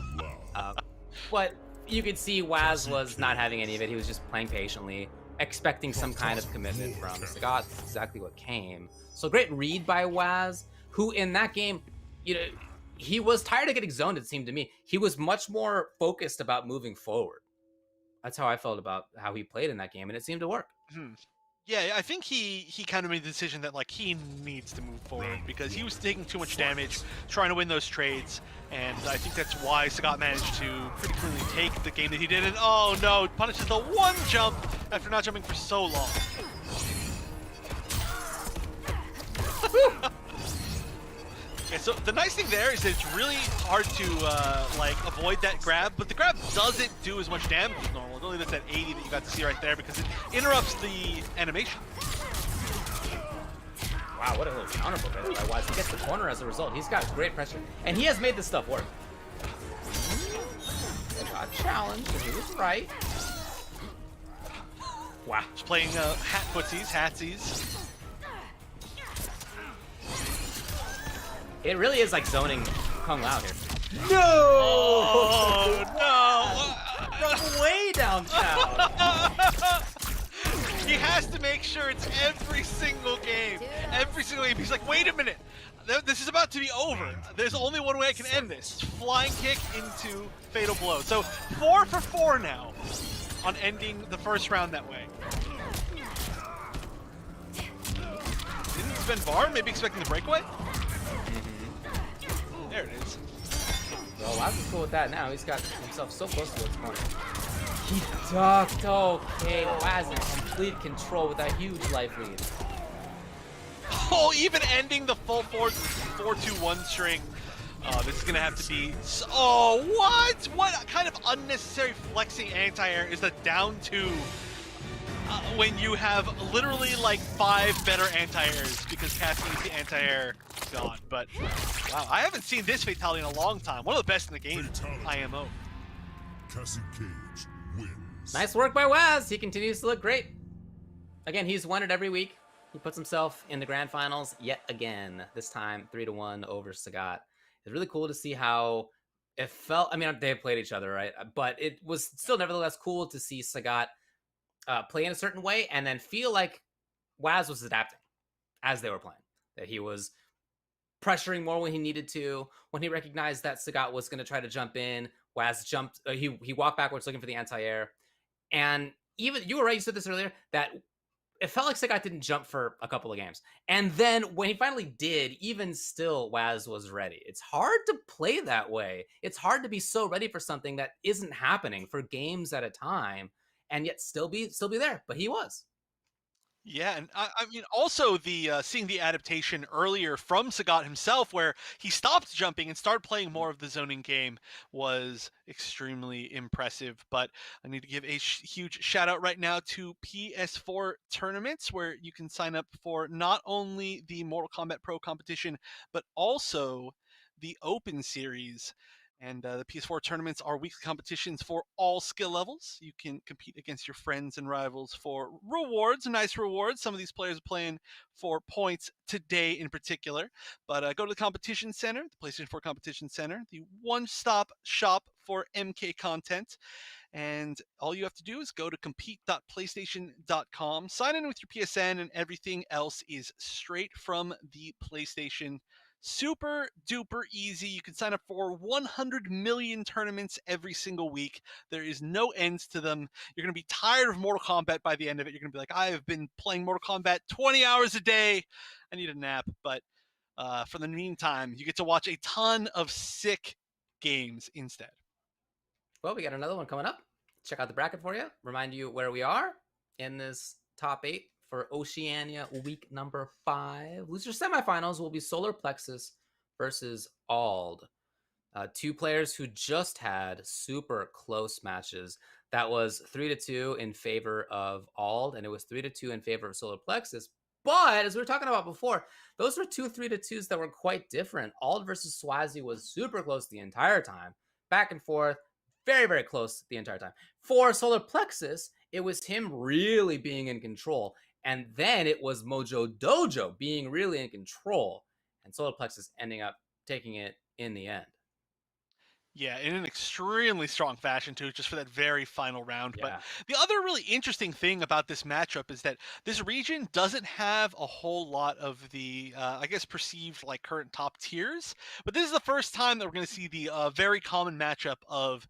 But you could see Waz was not having any of it. He was just playing patiently, expecting some kind of commitment from Sagat. That's exactly what came. So great read by Waz, who in that game, he was tired of getting zoned, it seemed to me. He was much more focused about moving forward. That's how I felt about how he played in that game, and it seemed to work. Yeah, I think he kind of made the decision that like he needs to move forward because he was taking too much damage trying to win those trades, and I think that's why Sagat managed to pretty clearly take the game that he did. And oh no, punishes the one jump after not jumping for so long. Okay, so the nice thing there is that it's really hard to like avoid that grab, but the grab doesn't do as much damage as normal. It only does that 80 that you got to see right there because it interrupts the animation. Wow, what a little counter by Waz. He gets the corner as a result. He's got great pressure, and he has made this stuff work. Got challenged, and he was right. Wow. Just playing hat footsies, hatsies. It really is like zoning Kung Lao here. No! Oh, no! From way downtown. He has to make sure it's every single game. Every single game. He's like, wait a minute. This is about to be over. There's only one way I can end this. Flying kick into fatal blow. So 4 for 4 now on ending the first round that way. Didn't spend bar, maybe expecting the breakaway? There it is. Well, Waz is cool with that now. He's got himself so close to what's going on. He ducked. Okay, Waz in complete control with that huge life lead. Oh, even ending the full 4-2-1 string. This is gonna have to be. Oh, what? What kind of unnecessary flexing anti-air is the down 2 when you have literally like 5 better anti-airs because casting is the anti-air god. But wow, I haven't seen this fatality in a long time. One of the best in the game. Fatality. IMO. Cassie Cage wins. Nice work by Waz. He continues to look great. Again, he's won it every week. He puts himself in the grand finals yet again. This time 3-1 over Sagat. It's really cool to see how it felt. I mean, they played each other, right? But it was still nevertheless cool to see Sagat play in a certain way and then feel like Waz was adapting as they were playing. That he was pressuring more when he needed to. When he recognized that Sagat was going to try to jump in, Waz jumped. He walked backwards looking for the anti-air. And even, you were right, you said this earlier, that it felt like Sagat didn't jump for a couple of games. And then when he finally did, even still, Waz was ready. It's hard to play that way. It's hard to be so ready for something that isn't happening for games at a time and yet still be there. But he was. Yeah, and I mean, also the seeing the adaptation earlier from Sagat himself, where he stopped jumping and started playing more of the zoning game, was extremely impressive. But I need to give a huge shout out right now to PS4 tournaments, where you can sign up for not only the Mortal Kombat Pro competition, but also the Open Series. And the PS4 tournaments are weekly competitions for all skill levels. You can compete against your friends and rivals for rewards, nice rewards. Some of these players are playing for points today in particular. But go to the Competition Center, the PlayStation 4 Competition Center, the one-stop shop for MK content. And all you have to do is go to compete.playstation.com, sign in with your PSN, and everything else is straight from the PlayStation. Super duper easy. You can sign up for 100 million tournaments every single week. There is no ends to them. You're going to be tired of Mortal Kombat by the end of it. You're going to be like, I have been playing Mortal Kombat 20 hours a day. I need a nap. But for the meantime, you get to watch a ton of sick games instead. Well, we got another one coming up. Check out the bracket for you. Remind you where we are in this top 8 for Oceania week number 5. Loser semifinals will be Solar Plexus versus Ald. 2 players who just had super close matches. That was 3-2 in favor of Ald, and it was 3-2 in favor of Solar Plexus. But as we were talking about before, those were 2 3-2s that were quite different. Ald versus Swazi was super close the entire time. Back and forth, very, very close the entire time. For Solar Plexus, it was him really being in control. And then it was Mojo Dojo being really in control. And Solar Plexus ending up taking it in the end. Yeah, in an extremely strong fashion too, just for that very final round. Yeah. But the other really interesting thing about this matchup is that this region doesn't have a whole lot of the, I guess, perceived like current top tiers. But this is the first time that we're going to see the very common matchup of,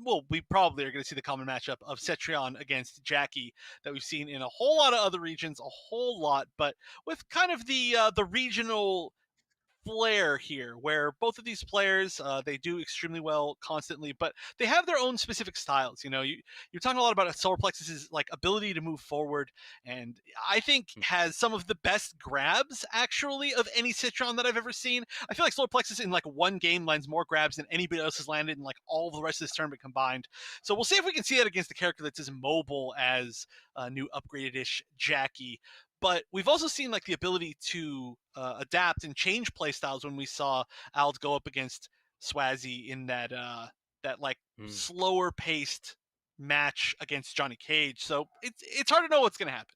well, we probably are going to see the common matchup of Cetrion against Jackie that we've seen in a whole lot of other regions, a whole lot, but with kind of the regional flair here where both of these players they do extremely well constantly, but they have their own specific styles. You're talking a lot about Solar Plexus's like ability to move forward, and I think has some of the best grabs actually of any Citron that I've ever seen. I feel like Solar Plexus in like one game lands more grabs than anybody else has landed in like all the rest of this tournament combined. So we'll see if we can see that against a character that's as mobile as new upgraded-ish Jackie. But we've also seen like the ability to adapt and change playstyles when we saw Ald go up against Swazi in that like slower paced match against Johnny Cage. So it's hard to know what's going to happen.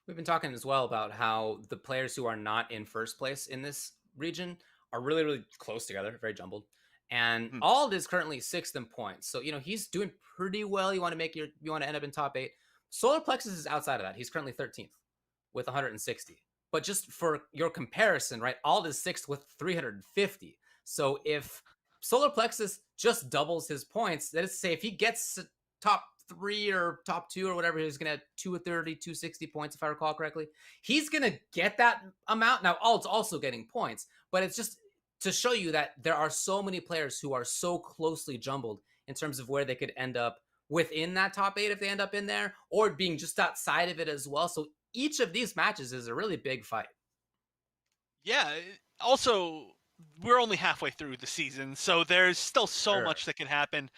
We've been talking as well about how the players who are not in first place in this region are really, really close together, very jumbled. And Ald is currently 6th in points. So, he's doing pretty well. You want to end up in top 8. Solar Plexus is outside of that. He's currently 13th with 160. But just for your comparison, right, Ald is 6th with 350. So if Solar Plexus just doubles his points, that is to say, if he gets top 3 or top 2 or whatever, he's going to have 230, 260 points, if I recall correctly. He's going to get that amount. Now, Ald's also getting points, but it's just to show you that there are so many players who are so closely jumbled in terms of where they could end up within that top 8 if they end up in there, or being just outside of it as well. So each of these matches is a really big fight. Yeah. Also, we're only halfway through the season, so there's still so much that can happen.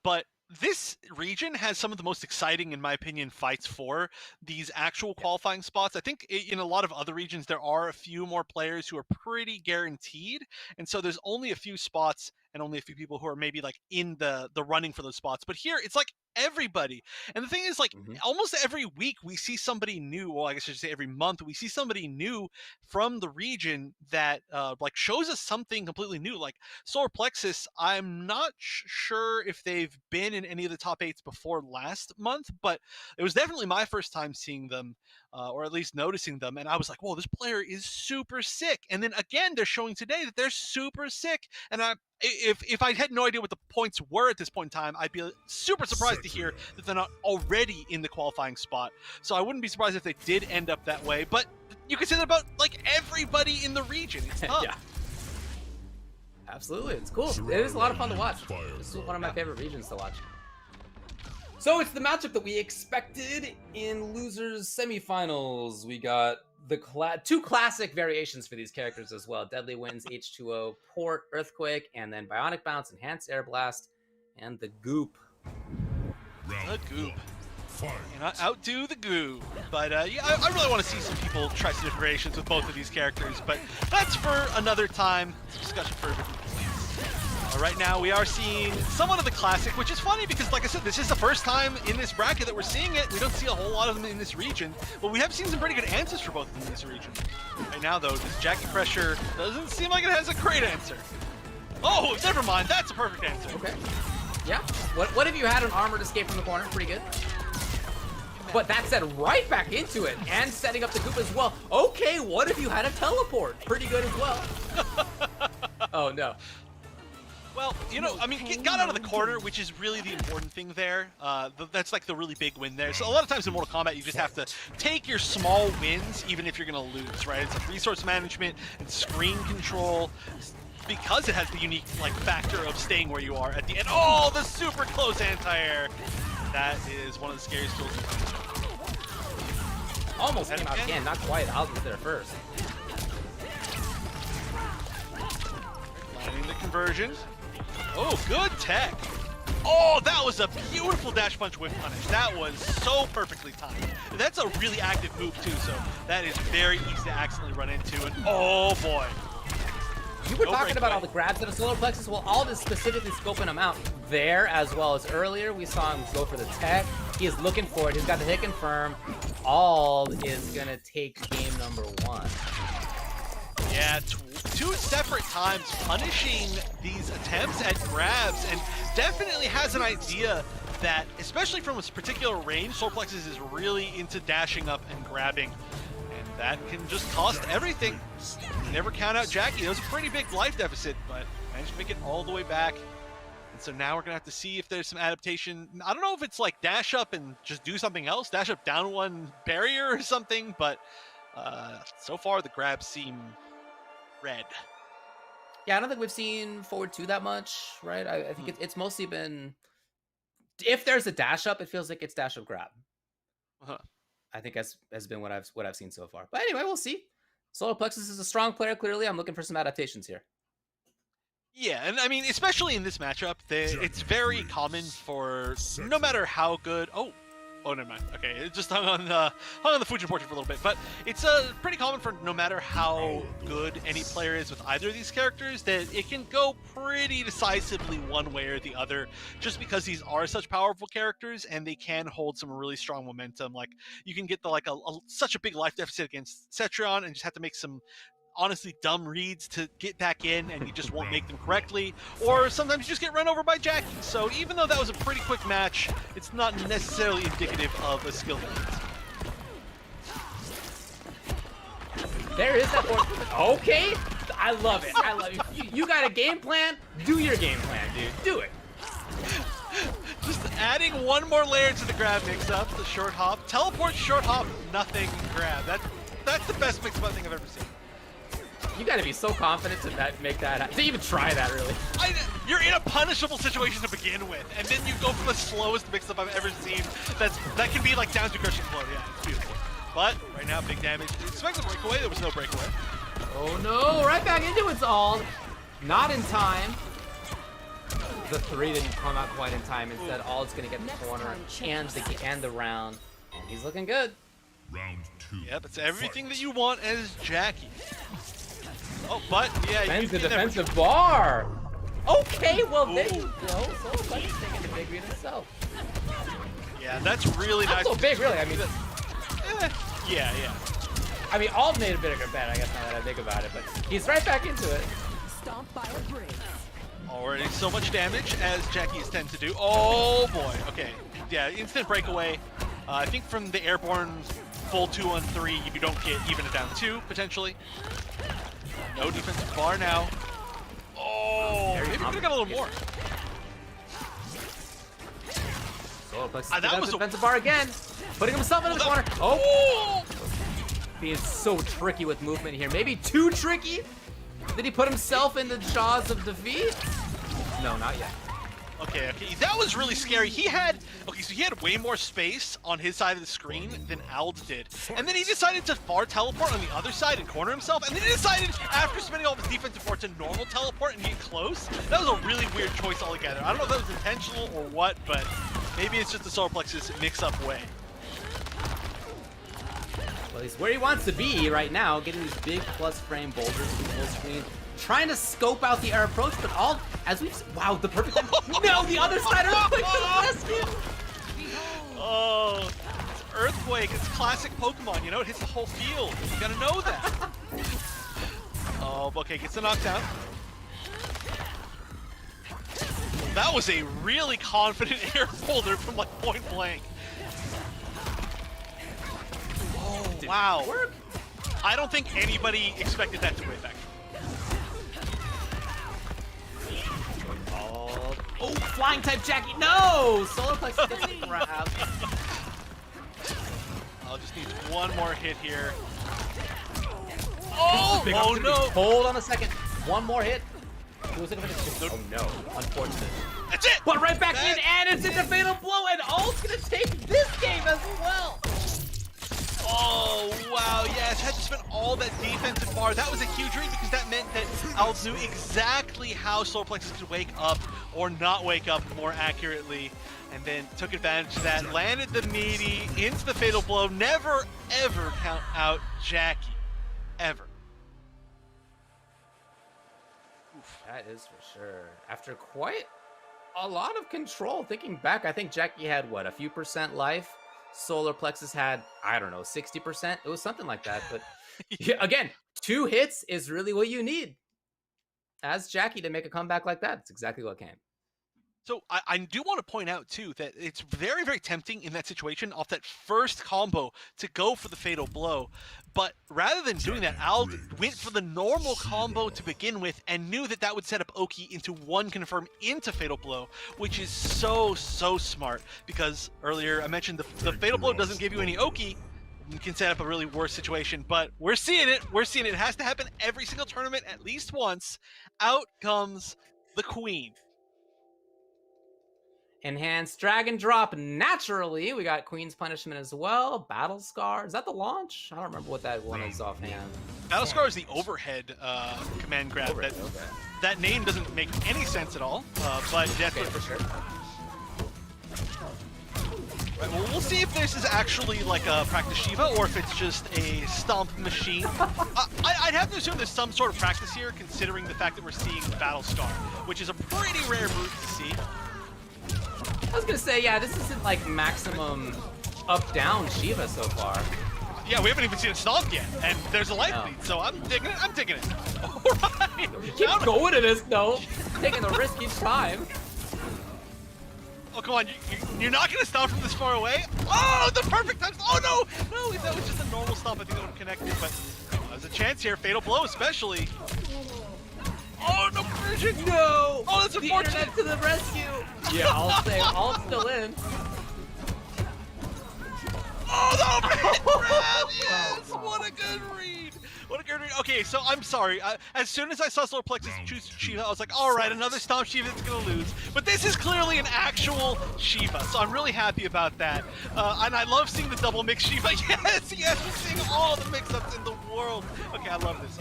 But this region has some of the most exciting, in my opinion, fights for these actual qualifying spots. I think in a lot of other regions, there are a few more players who are pretty guaranteed. And so there's only a few spots and only a few people who are maybe like in the running for those spots. But here it's like everybody. And the thing is, like, almost every week we see somebody new. Well, I guess I should say every month we see somebody new from the region that like shows us something completely new. Like Solar Plexus, I'm not sure if they've been in any of the top 8s before last month, but it was definitely my first time seeing them, or at least noticing them. And I was like, whoa, this player is super sick. And then again, they're showing today that they're super sick. And if I had no idea what the points were at this point in time, I'd be super surprised to hear that they're not already in the qualifying spot. So I wouldn't be surprised if they did end up that way. But you can say that about like everybody in the region. It's tough. Yeah. Absolutely, it's cool. It is a lot of fun to watch. This is one of my favorite regions to watch. So it's the matchup that we expected in losers semifinals. We got the two classic variations for these characters as well: Deadly Winds, H2O, Port, Earthquake, and then Bionic Bounce, Enhanced Air Blast, and the Goop. The Goop. Cannot outdo the Goo. But yeah, I really want to see some people try some different variations with both of these characters, but that's for another time. It's a discussion for right now. We are seeing somewhat of the classic, which is funny because, like I said, this is the first time in this bracket that we're seeing it. We don't see a whole lot of them in this region, but we have seen some pretty good answers for both of them in this region. Right now, though, this Jackie Pressure doesn't seem like it has a great answer. Oh, never mind. That's a perfect answer. Okay. Yeah. What if you had an armored escape from the corner? Pretty good. But that said, right back into it and setting up the Goop as well. Okay, what if you had a teleport? Pretty good as well. Oh, no. Well, you know, I mean, it got out of the corner, which is really the important thing there. That's like the really big win there. So a lot of times in Mortal Kombat, you just have to take your small wins, even if you're going to lose, right? It's like resource management and screen control, because it has the unique like factor of staying where you are at the end. Oh, the super close anti-air. That is one of the scariest tools. Almost came out again, not quite. I was there first. Landing the conversion. Oh, good tech. Oh, that was a beautiful dash punch whip punish. That was so perfectly timed. That's a really active move too, so that is very easy to accidentally run into. And oh boy. You were talking about all the grabs at a Solar Plexus. Well, all this specifically scoping him out there, as well as earlier. We saw him go for the tech. He is looking for it. He's got the hit confirm. All is going to take game number 1. Yeah, two separate times punishing these attempts at grabs, and definitely has an idea that, especially from this particular range, Solarplexus is really into dashing up and grabbing, and that can just cost everything. Never count out Jackie. It was a pretty big life deficit, but managed to make it all the way back. And so now we're gonna have to see if there's some adaptation. I don't know if it's like dash up and just do something else, dash up down one barrier or something, but so far the grabs seem red. Yeah, I don't think we've seen forward two that much, right? I think it's mostly been, if there's a dash up, it feels like it's dash up grab. I think has been what I've seen so far. But anyway, we'll see. Solarplexus is a strong player, clearly. I'm looking for some adaptations here. Yeah, and I mean, especially in this matchup, it's very common for no matter how good. Oh, never mind. Okay, it just hung on the Fujin portrait for a little bit, but it's pretty common for no matter how good any player is with either of these characters, that it can go pretty decisively one way or the other, just because these are such powerful characters and they can hold some really strong momentum. Like you can get such a big life deficit against Cetrion and just have to make some honestly dumb reads to get back in, and you just won't make them correctly, or sometimes you just get run over by Jackie. So even though that was a pretty quick match, it's not necessarily indicative of a skill difference. There is that forward. Okay, I love it. I love it. You got a game plan? Do your game plan, dude. Do it. Just adding one more layer to the grab mix-up, the short hop. Teleport, short hop, nothing, grab. That's the best mix-up thing I've ever seen. You got to be so confident to make that, to even try that, really. You're in a punishable situation to begin with, and then you go for the slowest mix-up I've ever seen. That can be like down to crushing blow. Yeah, it's beautiful. But right now, big damage. Expect the breakaway. There was no breakaway. Oh no! Right back into it's all. Not in time. The three didn't come out quite in time. Instead, all is going to get the corner and the round. And he's looking good. Round two. Yep, it's everything that you want as Jackie. Oh, but yeah, defends the defensive bar. Okay, well there you go. So he's taking the big read himself. Yeah, that's really nice. Not so big, really. I mean, yeah. I mean, all made a bit of a bet, I guess, now that I think about it. But he's right back into it. Stomp by a bridge. Already so much damage as Jackies tend to do. Oh boy. Okay. Yeah, instant breakaway. I think from the airborne full 2-on-3, you don't get even a down 2 potentially. No defensive bar now. Oh, maybe we could have got a little more. That was a defensive bar again. Putting himself into the corner. Oh! Being so tricky with movement here. Maybe too tricky? Did he put himself in the jaws of defeat? No, not yet. Okay, that was really scary. So he had way more space on his side of the screen than Ald did. And then he decided to far teleport on the other side and corner himself. And then he decided, after spending all of his defensive force, to normal teleport and get close. That was a really weird choice altogether. I don't know if that was intentional or what, but maybe it's just the Solarplexus mix-up way. Well, he's where he wants to be right now, getting these big plus frame boulders to full screen. Trying to scope out the air approach, but all, as we've, wow, the perfect time. No, the other side earthquake to the rescue. Oh, it's Earthquake. It's classic Pokemon. You know, it hits the whole field. You gotta know that. Oh, okay, gets the knockdown. That was a really confident air boulder from like point blank. Oh, wow. I don't think anybody expected that to whip, actually. Oh, flying type Jackie. No! Solarplexus gets the grab. I'll just need one more hit here. Oh no! Hold on a second. One more hit. Oh no, unfortunate. That's it! But right back in, and it's into fatal blow, and Alt's gonna take this game as well. Oh, wow, yes, had to spend all that defensive bar. That was a huge read because that meant that Ald knew exactly how Solarplexus could wake up or not wake up more accurately, and then took advantage of that, landed the meaty into the fatal blow. Never, ever count out Jackie. Ever. Oof, that is for sure. After quite a lot of control, thinking back, I think Jackie had, what, a few percent life? Solarplexus had, I don't know, 60%. It was something like that. But yeah, again, 2 hits is really what you need. As Jackie to make a comeback like that. It's exactly what came. So I do want to point out too that it's very, very tempting in that situation off that first combo to go for the fatal blow. But rather than doing that, Al went for the normal combo to begin with and knew that that would set up Oki into 1 confirm into fatal blow, which is so smart, because earlier I mentioned the fatal blow doesn't give you any Oki. You can set up a really worse situation, but we're seeing it. We're seeing it. It has to happen every single tournament at least once. Out comes the Queen. Enhanced drag and drop naturally. We got Queen's Punishment as well. Battle Scar. Is that the launch? I don't remember what that one is offhand. Battle Scar is the overhead command grab. Overhead, that name doesn't make any sense at all, but that's for sure. Right, well, we'll see if this is actually like a practice Shiva or if it's just a stomp machine. I'd have to assume there's some sort of practice here, considering the fact that we're seeing Battle Scar, which is a pretty rare move to see. I was gonna say, yeah, this isn't like maximum up-down Shiva so far. Yeah, we haven't even seen it stomp yet, and there's a life lead, so I'm digging it. I'm digging it. All right. Keep going to this though, taking the risk each time. Oh, come on, you're not gonna stomp from this far away? Oh, the perfect time! Oh no, that was just a normal stomp. I think that would have connected, but there's a chance here. Fatal blow, especially. Oh no, Persian! No! Oh, that's unfortunate. Internet to the rescue! Yeah, I'll say, all still in. Oh, the red grab! Yes! What a good read! What a good read. Okay, so I'm sorry. As soon as I saw Solar Plexus choose Shiva, I was like, all right, another stomp Shiva that's gonna lose. But this is clearly an actual Shiva, so I'm really happy about that. And I love seeing the double mix Shiva. Yes, we're seeing all the mix-ups in the world. Okay, I love this.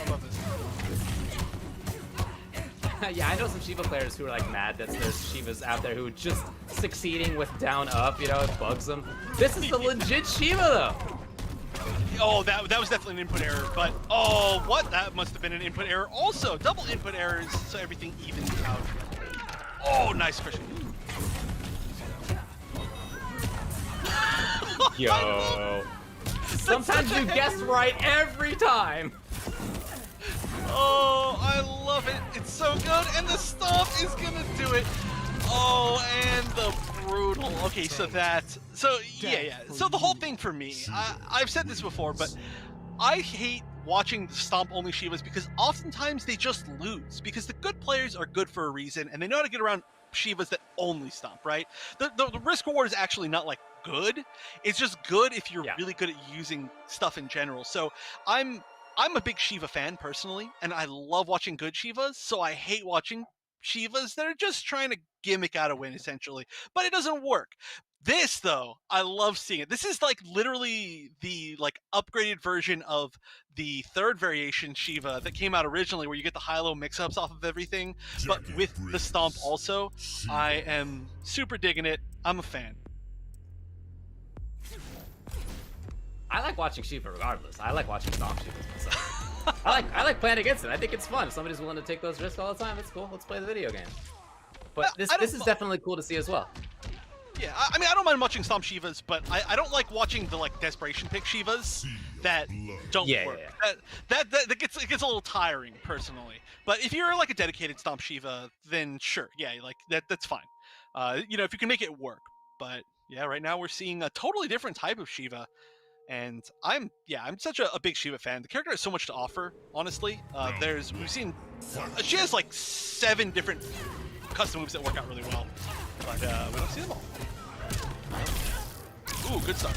Yeah, I know some Shiva players who are like mad that there's Shivas out there who are just succeeding with down up, you know, it bugs them. This is a legit Shiva though. Oh, that was definitely an input error, but oh, what? That must have been an input error also. Double input errors, so everything evens out. Oh, nice Christian. Yo. Sometimes you guess right every time. Oh, I love it. It's so good, and the stomp is gonna do it. Oh, and the brutal. Okay, so yeah. So the whole thing for me, I've said this before, but I hate watching the stomp-only Shivas because oftentimes they just lose. Because the good players are good for a reason, and they know how to get around Shivas that only stomp, right? The risk reward is actually not like good. It's just good if you're really good at using stuff in general. So I'm a big Shiva fan personally, and I love watching good Shivas, so I hate watching Shivas that are just trying to gimmick out a win, essentially. But it doesn't work. This, though, I love seeing it. This is like literally the upgraded version of the third variation Shiva that came out originally, where you get the high-low mix-ups off of everything, but with the stomp also. I am super digging it. I'm a fan. I like watching Shiva regardless. I like watching stomp Shivas myself. I like playing against it. I think it's fun. If somebody's willing to take those risks all the time, it's cool. Let's play the video game. But this is definitely cool to see as well. Yeah, I mean, I don't mind watching stomp Shivas, but I don't like watching the desperation pick Shivas that don't work. Yeah. That gets a little tiring personally. But if you're like a dedicated stomp Shiva, then sure, yeah, like that's fine. You know, if you can make it work. But yeah, right now we're seeing a totally different type of Shiva. And I'm such a big Shiva fan. The character has so much to offer, honestly. She has like 7 different custom moves that work out really well, but we don't see them all. Ooh, good stuff.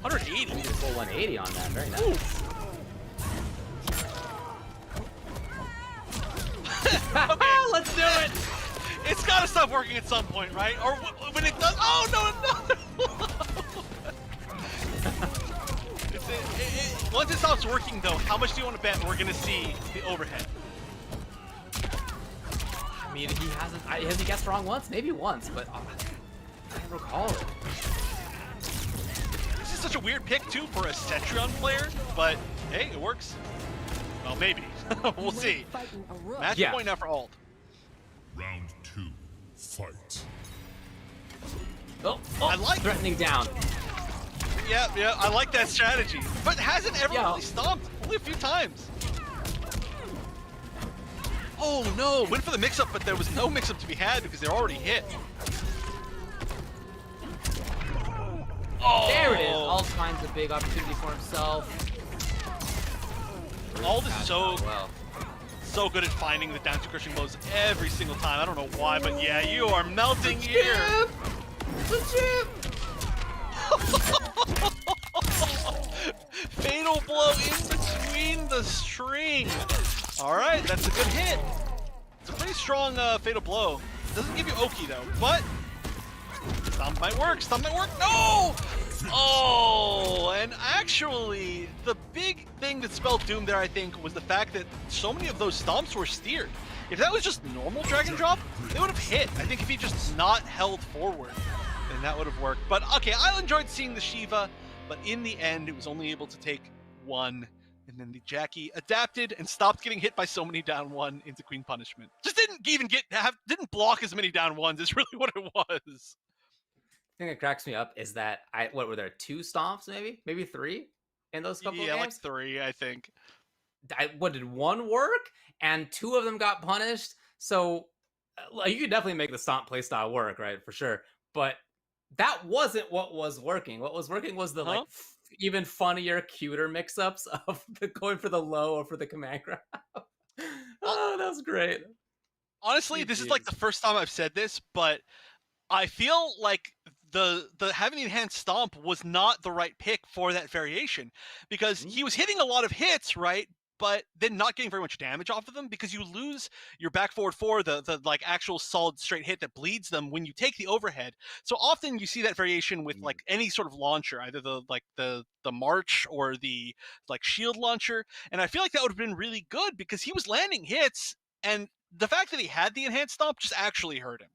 180. Beautiful 180 on that. Very nice. Okay. Let's do it. It's got to stop working at some point, right? Or when it does. Oh no! Once it stops working, though, how much do you want to bet we're gonna see the overhead? I mean, he hasn't. Has he guessed wrong once? Maybe once, but I don't recall it. This is such a weird pick too for a Cetrion player, but hey, it works. Well, maybe. We'll see. Match point now for Alt. Round 2, fight. Oh, I like threatening down. Yeah. I like that strategy. But hasn't ever really stomped. Only a few times. Oh no, went for the mix-up, but there was no mix-up to be had because they're already hit. Oh! There it is. Ult finds a big opportunity for himself. Ult is so good at finding the down to crushing blows every single time. I don't know why, but yeah, you are melting here. Fatal blow in between the string. All right, that's a good hit. It's a pretty strong fatal blow. Doesn't give you Oki though, but stomp might work. Stomp might work. No! Oh, and actually, the big thing that spelled doom there, I think, was the fact that so many of those stomps were steered. If that was just normal drag and drop, they would have hit. I think if he just not held forward, then that would have worked. But okay, I enjoyed seeing the Shiva, but in the end, it was only able to take one. And then the Jackie adapted and stopped getting hit by so many down one into Queen Punishment. Just didn't even didn't block as many down ones is really what it was. The thing that cracks me up is that what were there, 2 stomps maybe 3 in those couple of games? Yeah, like 3, I think. What did 1 work and 2 of them got punished? So you could definitely make the stomp playstyle work, right, for sure. But that wasn't what was working. What was working was the like even funnier, cuter mix-ups of going for the low or for the command grab. Oh, that was great. Honestly, this is like the first time I've said this, but I feel like the having the enhanced stomp was not the right pick for that variation because he was hitting a lot of hits, right? But then not getting very much damage off of them because you lose your back forward 4, the like actual solid straight hit that bleeds them when you take the overhead. So often you see that variation with like any sort of launcher, either the March or the like shield launcher. And I feel like that would have been really good because he was landing hits, and the fact that he had the enhanced stomp just actually hurt him.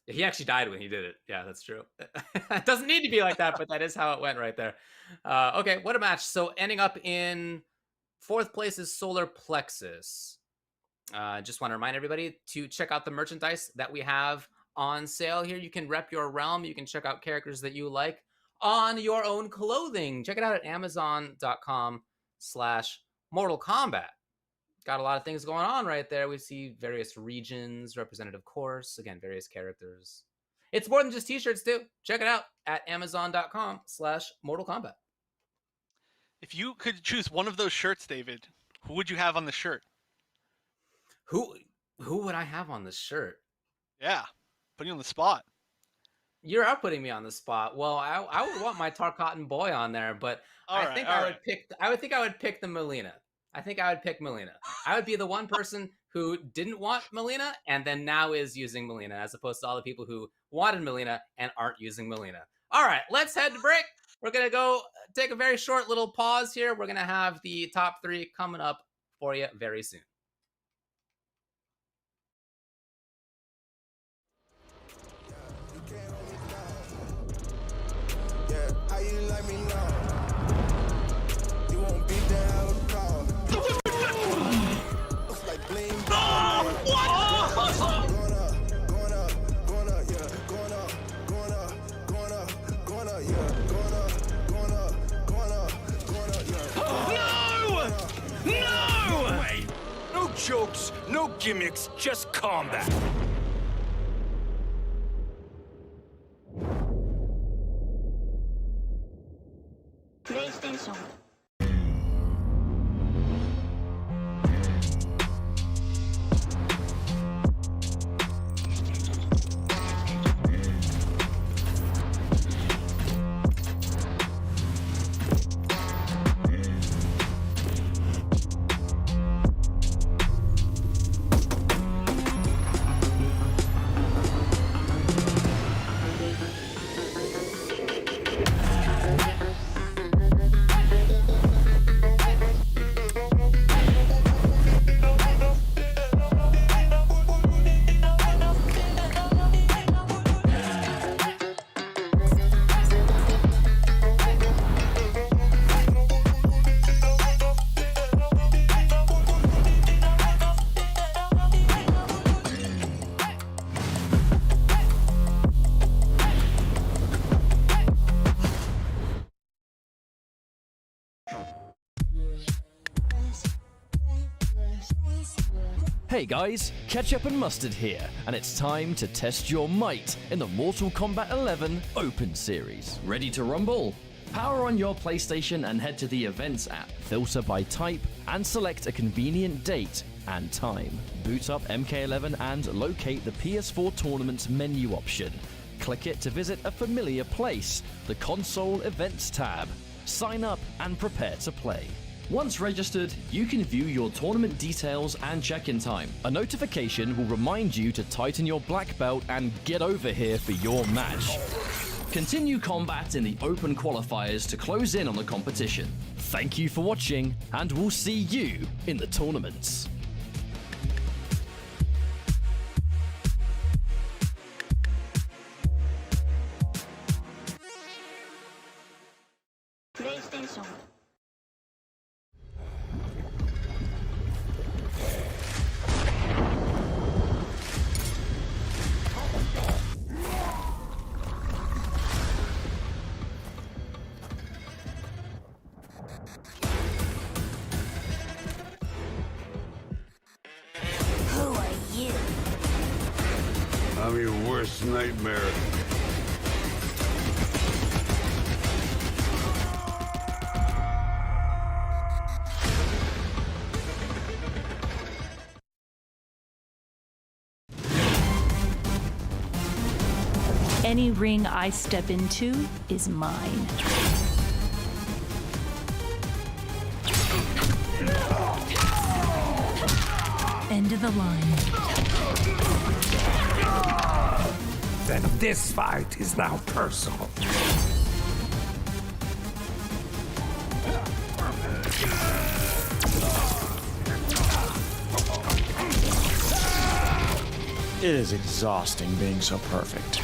He actually died when he did it. Yeah, that's true. It doesn't need to be like that, but that is how it went right there. Okay, what a match. So ending up in 4th place is Solar Plexus. Just want to remind everybody to check out the merchandise that we have on sale here. You can rep your realm. You can check out characters that you like on your own clothing. Check it out at amazon.com/Mortal Kombat. Got a lot of things going on right there. We see various regions, representative course, again, various characters. It's more than just t-shirts too. Check it out at amazon.com/Mortal Kombat. If you could choose one of those shirts, David, who would you have on the shirt? Who would I have on the shirt? Yeah, putting you on the spot. You are putting me on the spot. Well, I would want my Tarkatan boy on there, but I would think I would pick the Melina. I think I would pick Melina. I would be the one person who didn't want Melina and then now is using Melina, as opposed to all the people who wanted Melina and aren't using Melina. All right, let's head to break. We're going to go take a very short little pause here. We're going to have the top 3 coming up for you very soon. Yeah, how you like me now? You won't be there out of car. Looks like bling. Jokes, no gimmicks, just combat. PlayStation. Hey guys, Ketchup and Mustard here, and it's time to test your might in the Mortal Kombat 11 Open Series. Ready to rumble? Power on your PlayStation and head to the Events app. Filter by type and select a convenient date and time. Boot up MK11 and locate the PS4 Tournaments menu option. Click it to visit a familiar place, the Console Events tab. Sign up and prepare to play. Once registered, you can view your tournament details and check-in time. A notification will remind you to tighten your black belt and get over here for your match. Continue combat in the open qualifiers to close in on the competition. Thank you for watching, and we'll see you in the tournaments. PlayStation Who are you? I'm your worst nightmare. Any ring I step into is mine. End of the line. Then this fight is now personal. It is exhausting being so perfect.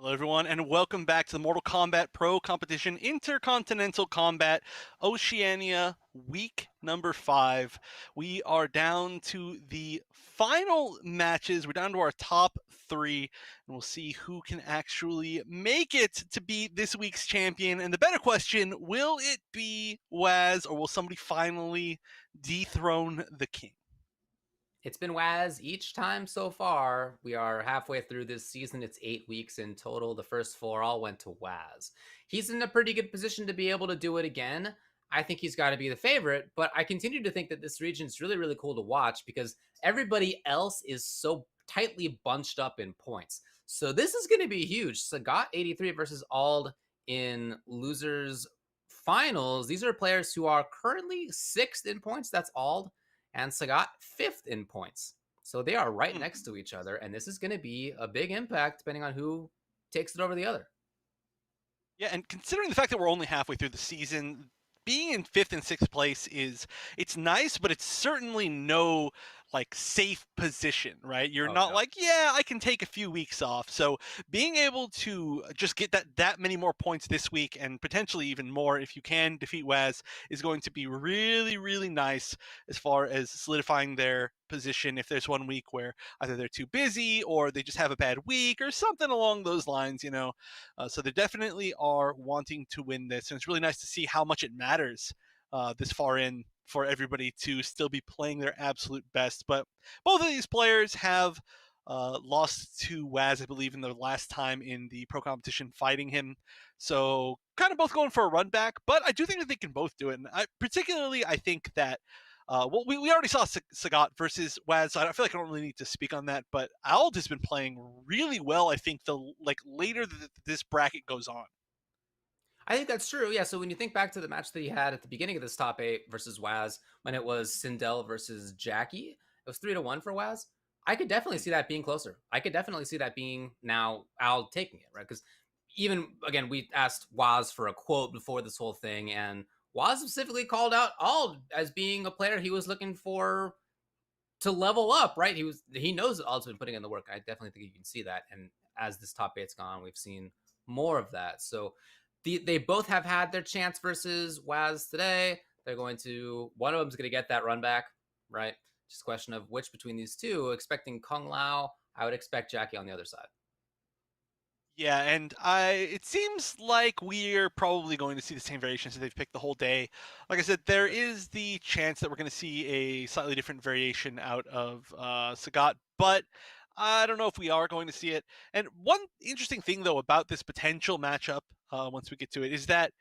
Hello, everyone, and welcome back to the Mortal Kombat Pro Competition Intercontinental Combat Oceania week number 5. We are down to the final matches. We're down to our top 3, and we'll see who can actually make it to be this week's champion. And the better question, will it be Waz, or will somebody finally dethrone the king? It's been Waz each time so far. We are halfway through this season. It's 8 weeks in total. The first 4 all went to Waz. He's in a pretty good position to be able to do it again. I think he's got to be the favorite, but I continue to think that this region is really, really cool to watch because everybody else is so tightly bunched up in points. So this is going to be huge. Sagat 83 versus Ald in losers finals. These are players who are currently 6th in points. That's Ald. And Sagat 5th in points. So they are right next to each other, and this is going to be a big impact depending on who takes it over the other. Yeah, and considering the fact that we're only halfway through the season, being in 5th and 6th place it's nice, but it's certainly no like safe position, right? You're not like, yeah, I can take a few weeks off. So being able to just get that many more points this week, and potentially even more if you can defeat Waz, is going to be really, really nice as far as solidifying their position if there's one week where either they're too busy or they just have a bad week or something along those lines, you know. So they definitely are wanting to win this, and it's really nice to see how much it matters this far in for everybody to still be playing their absolute best. But both of these players have lost to Waz, I believe, in the last time in the pro competition fighting him. So kind of both going for a run back, but I do think that they can both do it. And I think that we already saw Sagat versus Waz, so I feel like I don't really need to speak on that, but Ald has been playing really well, I think, later this bracket goes on. I think that's true. Yeah. So when you think back to the match that he had at the beginning of this top 8 versus Waz, when it was Sindel versus Jackie, it was 3-1 for Waz. I could definitely see that being closer. I could definitely see that being now Al taking it, right? Because even, again, we asked Waz for a quote before this whole thing, and Waz specifically called out Ald as being a player he was looking for to level up, right? He knows that Ald's been putting in the work. I definitely think you can see that. And as this top 8's gone, we've seen more of that. So they both have had their chance versus Waz today. They're going to, one of them's going to get that run back, right? Just a question of which between these two. Expecting Kung Lao, I would expect Jackie on the other side. Yeah, and it seems like we're probably going to see the same variations that they've picked the whole day. Like I said, there is the chance that we're going to see a slightly different variation out of Sagat, but I don't know if we are going to see it. And one interesting thing, though, about this potential matchup, once we get to it, is that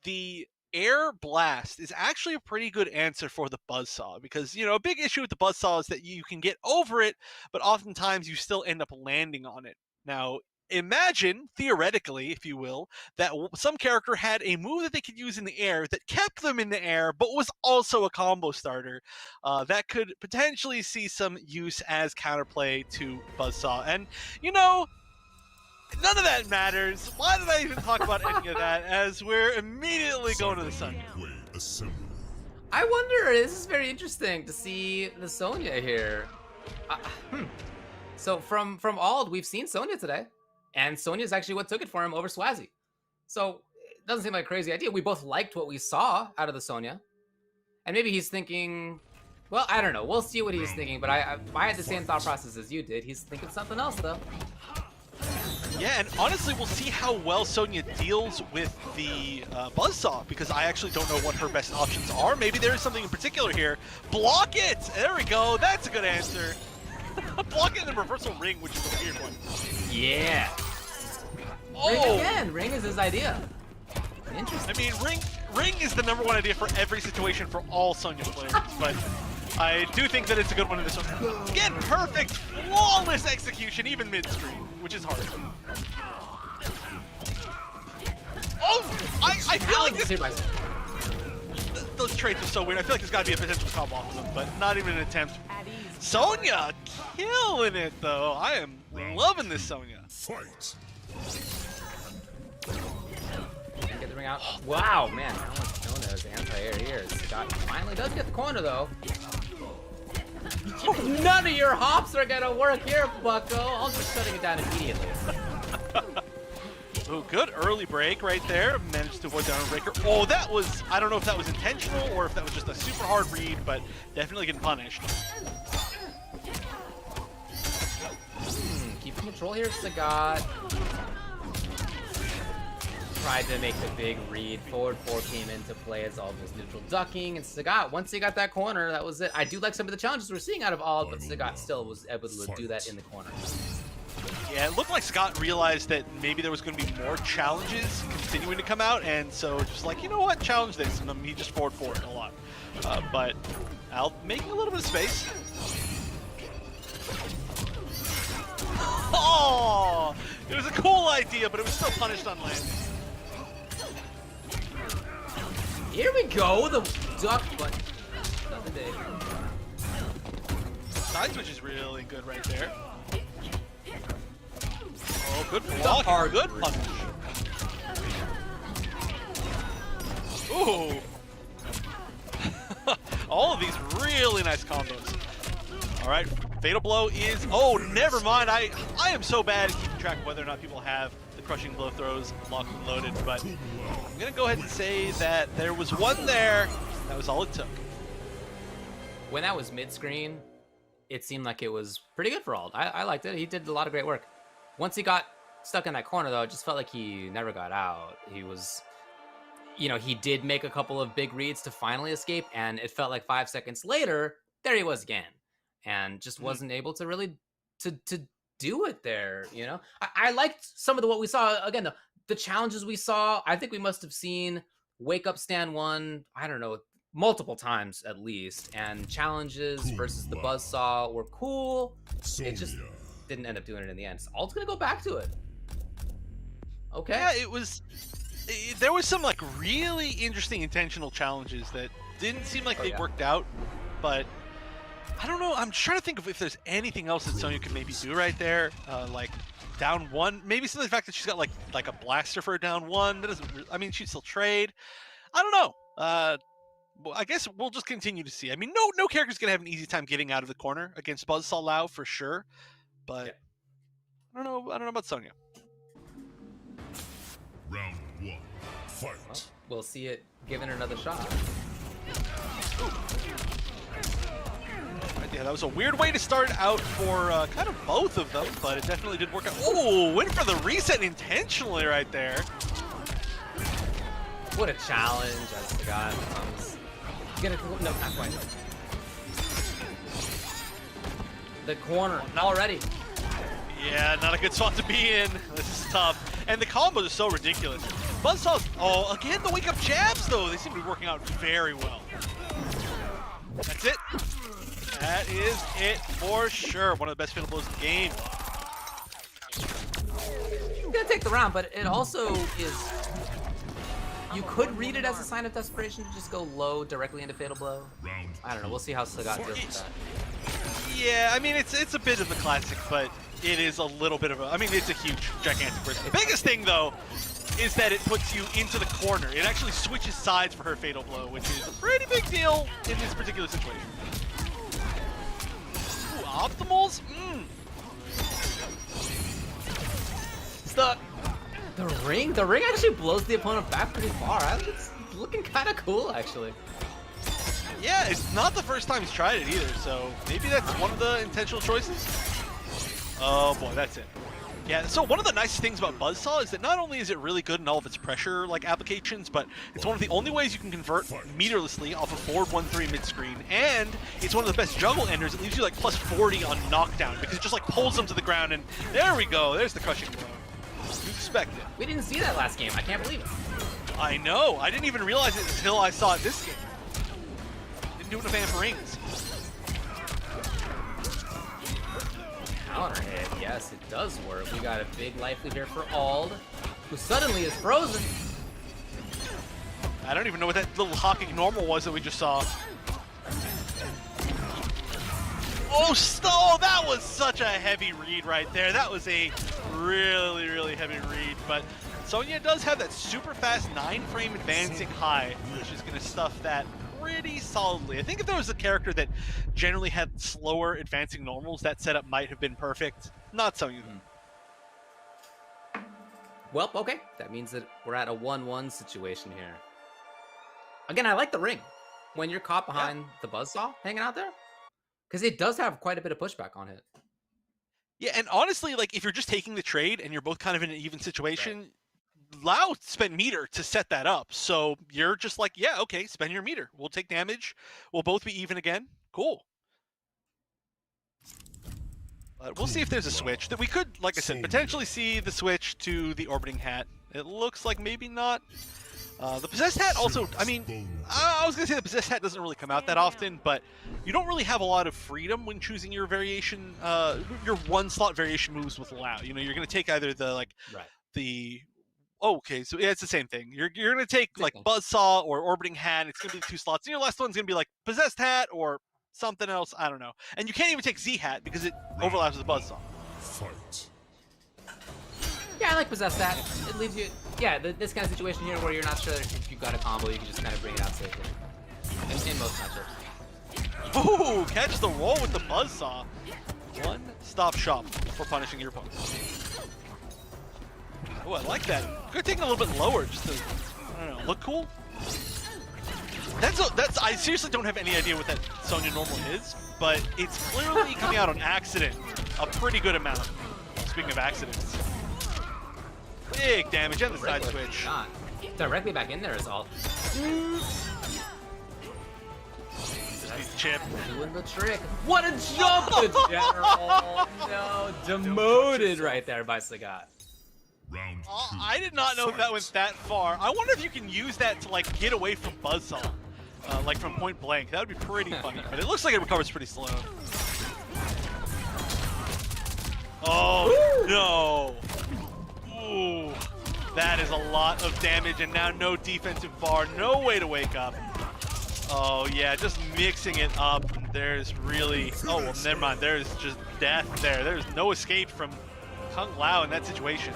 the Air Blast is actually a pretty good answer for the Buzzsaw, because, you know, a big issue with the Buzzsaw is that you can get over it, but oftentimes you still end up landing on it. Now, imagine, theoretically, if you will, that some character had a move that they could use in the air that kept them in the air, but was also a combo starter. That could potentially see some use as counterplay to Buzzsaw. And, you know, none of that matters. Why did I even talk about any of that, as we're immediately going to the sun? I wonder, this is very interesting to see the Sonya here. So from Ald, we've seen Sonya today. And Sonya's actually what took it for him over Swazi. So it doesn't seem like a crazy idea. We both liked what we saw out of the Sonya. And maybe he's thinking, well, I don't know. We'll see what he's thinking. But I had the same thought process as you did. He's thinking something else, though. Yeah, and honestly, we'll see how well Sonya deals with the Buzzsaw, because I actually don't know what her best options are. Maybe there is something in particular here. Block it! There we go. That's a good answer. Block it in the reversal ring, which is a weird one. Yeah. Oh. Ring again. Ring is his idea. Interesting. I mean, ring is the #1 idea for every situation for all Sonya players, but I do think that it's a good one in this one. Again, perfect, flawless execution, even mid-stream, which is hard. Oh! I feel like this... Those traits are so weird. I feel like there's got to be a potential combo off of them, but not even an attempt. Sonya killing it, though. I am loving this Sonya. Fight. Get the ring out. Wow, man. How much known as anti-air here? Scott finally does get the corner, though. None of your hops are gonna work here, bucko. I'll just shutting it down immediately. Oh, good early break right there. Managed to avoid down a breaker. Oh, that was, I don't know if that was intentional or if that was just a super hard read, but definitely getting punished. Keeping control here, Sagat. Tried to make the big read. Forward 4 came into play as almost neutral ducking, and Sagat, once he got that corner, that was it. I do like some of the challenges we're seeing out of Ald, but Sagat still was able to do that in the corner. Yeah, it looked like Scott realized that maybe there was going to be more challenges continuing to come out, and so just like, you know what, challenge this, and he just forward it a lot. But Al making a little bit of space. Oh, it was a cool idea, but it was still punished on landing. Here we go, the duck, but nothing big. Side switch is really good right there. Oh, good block, good punish. Ooh. All of these really nice combos. All right, Fatal Blow is, oh, never mind. I am so bad at keeping track of whether or not people have the Crushing Blow throws locked and loaded, but I'm gonna go ahead and say that there was one there. That was all it took. When that was mid-screen, it seemed like it was pretty good for Ald. I liked it. He did a lot of great work. Once he got stuck in that corner, though, it just felt like he never got out. He was, you know, he did make a couple of big reads to finally escape, and it felt like 5 seconds later, there he was again, and just wasn't able to really to do it there, you know? I liked some of what we saw. Again, the challenges we saw, I think we must have seen Wake Up Stand 1, I don't know, multiple times at least, and challenges versus the Buzzsaw were cool. It just didn't end up doing it in the end. So Alt's gonna go back to it. Okay. Yeah, there was some like really interesting intentional challenges that didn't seem like they worked out, but I don't know. I'm trying to think of if there's anything else that Sonya could maybe do right there. Like down one, maybe some of the fact that she's got like a blaster for a down one. That doesn't. I mean, she'd still trade. I don't know. Well, I guess we'll just continue to see. I mean, no character's gonna have an easy time getting out of the corner against Buzzsaw Lao for sure, but I don't know about Sonya. Round 1, fight. Well, we'll see it given another shot. Yeah, that was a weird way to start out for kind of both of them, but it definitely did work out. Oh, went for the reset intentionally right there. What a challenge as the guy comes. No, not quite. The corner already. Yeah, not a good spot to be in. This is tough. And the combos are so ridiculous. Buzzsaw, oh, again, the wake up jabs, though. They seem to be working out very well. That's it. That is it for sure. One of the best fatal blows in the game. I'm gonna take the round, but it also is... You could read it as a sign of desperation to just go low directly into Fatal Blow. I don't know. We'll see how Sagat deals with that. Yeah, I mean, it's a bit of a classic, but it is a little bit of a... I mean, it's a huge, gigantic risk. The biggest thing, though, is that it puts you into the corner. It actually switches sides for her Fatal Blow, which is a pretty big deal in this particular situation. Ooh, optimals? Stuck. The ring actually blows the opponent back pretty far. It's looking kind of cool, actually. Yeah, it's not the first time he's tried it either, so maybe that's one of the intentional choices. Oh boy, that's it. Yeah, so one of the nicest things about Buzzsaw is that not only is it really good in all of its pressure like applications, but it's one of the only ways you can convert meterlessly off of forward 1-3 mid-screen, and it's one of the best juggle enders. It leaves you like plus 40 on knockdown because it just like pulls them to the ground, and there we go. There's the crushing blow. You expect it. We didn't see that last game. I can't believe it. I know. I didn't even realize it until I saw it this game. Didn't do enough amp rings. Counter hit. Yes, it does work. We got a big life lead here for Ald, who suddenly is frozen. I don't even know what that little hawking normal was that we just saw. Oh, that was such a heavy read right there. That was a really, really heavy read. But Sonya does have that super fast 9-frame advancing high, which is going to stuff that pretty solidly. I think if there was a character that generally had slower advancing normals, that setup might have been perfect. Not Sonya. Well, okay. That means that we're at a 1-1 situation here. Again, I like the ring when you're caught behind the buzzsaw hanging out there, because it does have quite a bit of pushback on it. Yeah, and honestly, like if you're just taking the trade and you're both kind of in an even situation, Lau spent meter to set that up. So you're just like, yeah, okay, spend your meter. We'll take damage. We'll both be even again. Cool. But we'll see if there's a switch that we could, like I said, potentially see the switch to the orbiting hat. It looks like maybe not. The possessed hat also, I mean, I was going to say the possessed hat doesn't really come out that often, but you don't really have a lot of freedom when choosing your variation, your one slot variation moves with Lau. You know, you're going to take either the, like, the, oh, okay, so yeah, it's the same thing. You're going to take, like, buzzsaw or orbiting hat, it's going to be 2 slots, and your last one's going to be, like, possessed hat or something else, I don't know. And you can't even take Z hat because it overlaps with buzzsaw. Fight. Yeah, I like possess that. It leaves you, yeah, this kind of situation here where you're not sure if you've got a combo, you can just kind of bring it out safely. In most matchups. Ooh, catch the roll with the buzzsaw. One-stop shop for punishing your opponent. Oh, I like that. Could have taken a little bit lower just to, I don't know, look cool. That's I seriously don't have any idea what that Sonya normal is, but it's clearly coming out on accident a pretty good amount. Speaking of accidents. Big damage and the side switch. Not. Directly back in there is all. Chip. Doing the trick. What a jump! The general. No, demoted right there by Sagat. I did not know that went that far. I wonder if you can use that to like get away from buzzsaw, like from point blank. That would be pretty funny. But it looks like it recovers pretty slow. Oh no! Ooh, that is a lot of damage, and now no defensive bar, no way to wake up. Oh yeah, just mixing it up. There's really, oh well, never mind. There's just death there. There's no escape from Kung Lao in that situation.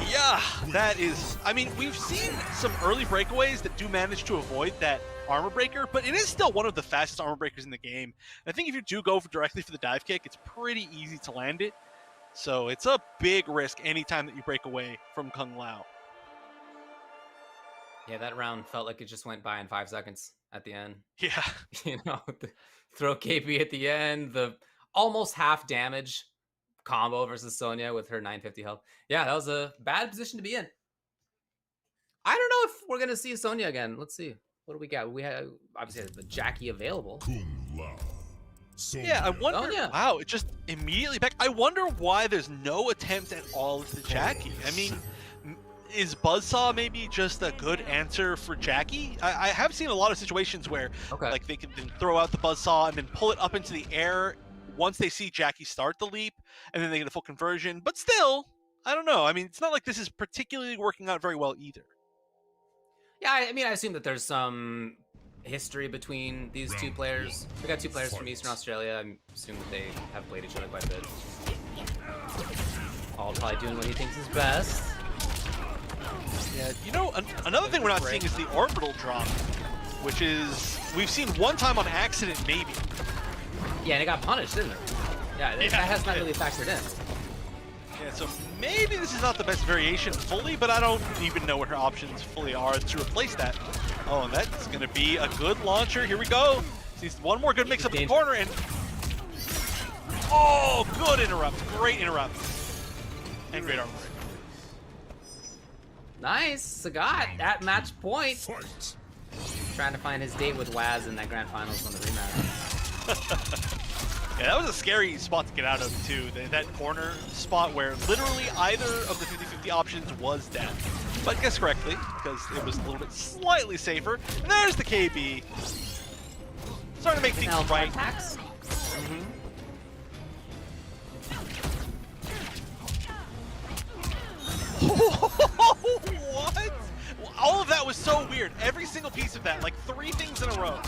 Yeah, that is, I mean, we've seen some early breakaways that do manage to avoid that armor breaker, but it is still one of the fastest armor breakers in the game. And I think if you do go directly for the dive kick, it's pretty easy to land it. So it's a big risk anytime that you break away from Kung Lao. Yeah, that round felt like it just went by in 5 seconds at the end. Yeah. You know, the throw KP at the end, the almost half damage combo versus Sonya with her 950 health. Yeah, that was a bad position to be in. I don't know if we're going to see Sonya again. Let's see. What do we got? We have, obviously, the Jackie available. Yeah, I wonder. Oh, yeah. Wow, it just immediately back. I wonder why there's no attempt at all at the Jackie. I mean, is buzzsaw maybe just a good answer for Jackie? I have seen a lot of situations where like they can then throw out the buzzsaw and then pull it up into the air once they see Jackie start the leap, and then they get a full conversion. But still, I don't know. I mean, it's not like this is particularly working out very well either. Yeah, I mean, I assume that there's some history between these two players. We got 2 players from Eastern Australia. I assume that they have played each other quite a bit. All probably doing what he thinks is best. Yeah, you know, another thing we're not seeing is the orbital drop, which is, we've seen one time on accident, maybe. Yeah, and it got punished, didn't it? Yeah, that has not really factored in. Yeah, so maybe this is not the best variation fully, but I don't even know what her options fully are to replace that. Oh, and that's going to be a good launcher. Here we go. Sees one more good mix up in the corner, and oh, good interrupt. Great interrupt. And great armor. Nice, Sagat at match point. Trying to find his date with Waz in that grand finals on the rematch. Yeah, that was a scary spot to get out of too. That corner spot where literally either of the 50-50 options was death. But guessed correctly, because it was a little bit slightly safer. And there's the KB. Starting to make things right. What? All of that was so weird. Every single piece of that, like 3 things in a row.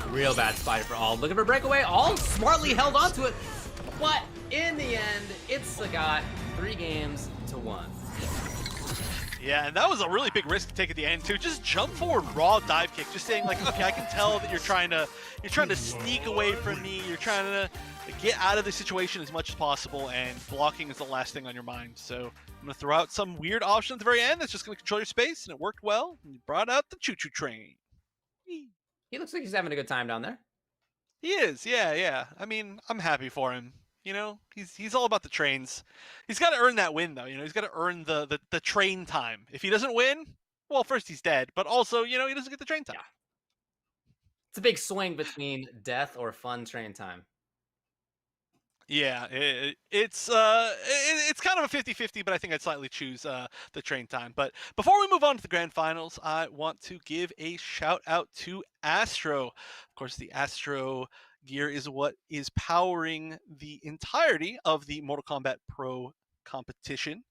Real bad spider for all. Looking for breakaway. All smartly held onto it. But in the end, it's Sagat. 3 games to 1. Yeah, and that was a really big risk to take at the end too. Just jump forward, raw dive kick. Just saying like, okay, I can tell that you're trying to sneak away from me. You're trying to get out of the situation as much as possible, and blocking is the last thing on your mind. So I'm going to throw out some weird option at the very end that's just going to control your space, and it worked well. And you brought out the choo-choo train. He looks like he's having a good time down there. He is, yeah. I mean, I'm happy for him. You know, he's all about the trains. He's got to earn that win, though. You know, he's got to earn the train time. If he doesn't win, well, first he's dead, but also, you know, he doesn't get the train time. Yeah. It's a big swing between death or fun train time. Yeah, it's kind of a 50-50, but I think I'd slightly choose the train time. But before we move on to the grand finals, I want to give a shout out to Astro. Of course, the Astro gear is what is powering the entirety of the Mortal Kombat Pro competition.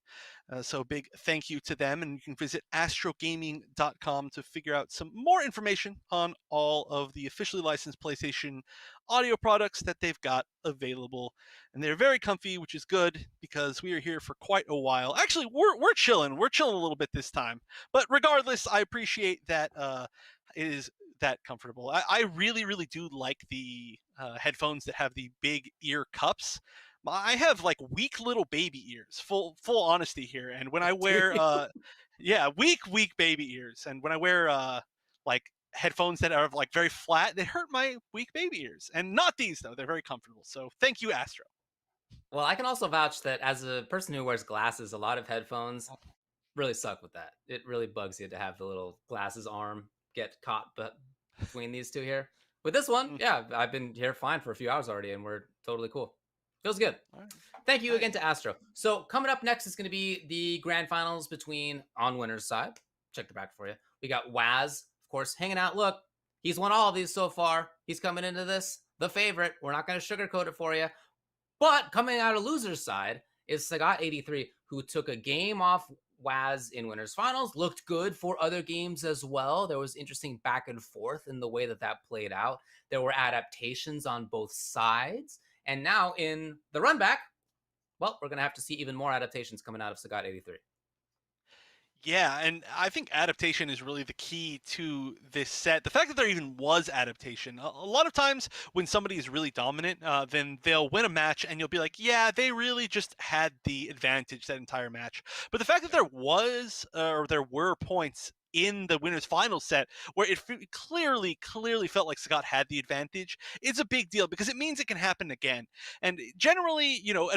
So big thank you to them, and you can visit astrogaming.com to figure out some more information on all of the officially licensed PlayStation audio products that they've got available. And they're very comfy, which is good because we are here for quite a while. Actually, we're chilling. We're chilling a little bit this time. But regardless, I appreciate that it is that comfortable. I really, really do like the headphones that have the big ear cups. I have like weak little baby ears, full honesty here. And when I wear, weak baby ears. And when I wear like headphones that are like very flat, they hurt my weak baby ears. And not these though; they're very comfortable. So thank you, Astro. Well, I can also vouch that as a person who wears glasses, a lot of headphones really suck with that. It really bugs you to have the little glasses arm get caught between these two here. With this one, yeah, I've been here fine for a few hours already, and we're totally cool. Feels good. Right. Thank you again to Astro. So coming up next is going to be the grand finals between on winner's side. Check the bracket for you. We got Waz, of course, hanging out. Look, he's won all of these so far. He's coming into this the favorite. We're not going to sugarcoat it for you. But coming out of loser's side is Sagat83, who took a game off Waz in winners finals. Looked good for other games as well. There was interesting back and forth in the way that played out. There were adaptations on both sides. And now in the run back, well, we're going to have to see even more adaptations coming out of Sagat83. Yeah, and I think adaptation is really the key to this set. The fact that there even was adaptation. A lot of times when somebody is really dominant, then they'll win a match and you'll be like, yeah, they really just had the advantage that entire match. But the fact that there were points in the winners final set where it clearly felt like Sagat had the advantage, it's a big deal because it means it can happen again. And generally, you know,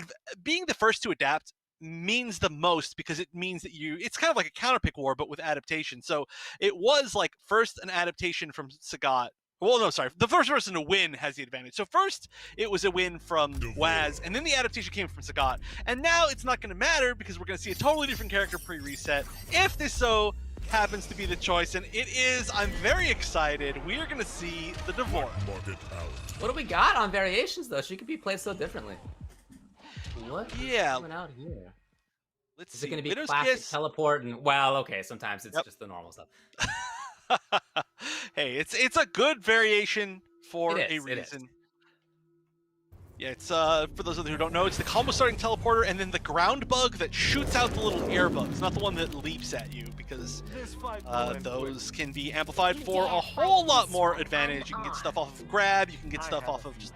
being the first to adapt means the most because it means that it's kind of like a counterpick war but with adaptation. So it was like first an adaptation from Sagat. Well, no, sorry. The first person to win has the advantage. So first, it was a win from Waz, and then the adaptation came from Sagat. And now it's not going to matter because we're going to see a totally different character pre-reset if this happens to be the choice, and it is. I'm very excited. We are going to see the Devora. What do we got on variations, though? She could be played so differently. What is coming out here? Let's is see. It going to be Widow's classic Kiss? Teleport? And well, okay, sometimes it's just the normal stuff. Hey, it's a good variation for a reason. It is. Yeah, it's for those of you who don't know, it's the combo starting teleporter and then the ground bug that shoots out the little air bugs, not the one that leaps at you, because those can be amplified for a whole lot more advantage. You can get stuff off of grab, you can get stuff off of just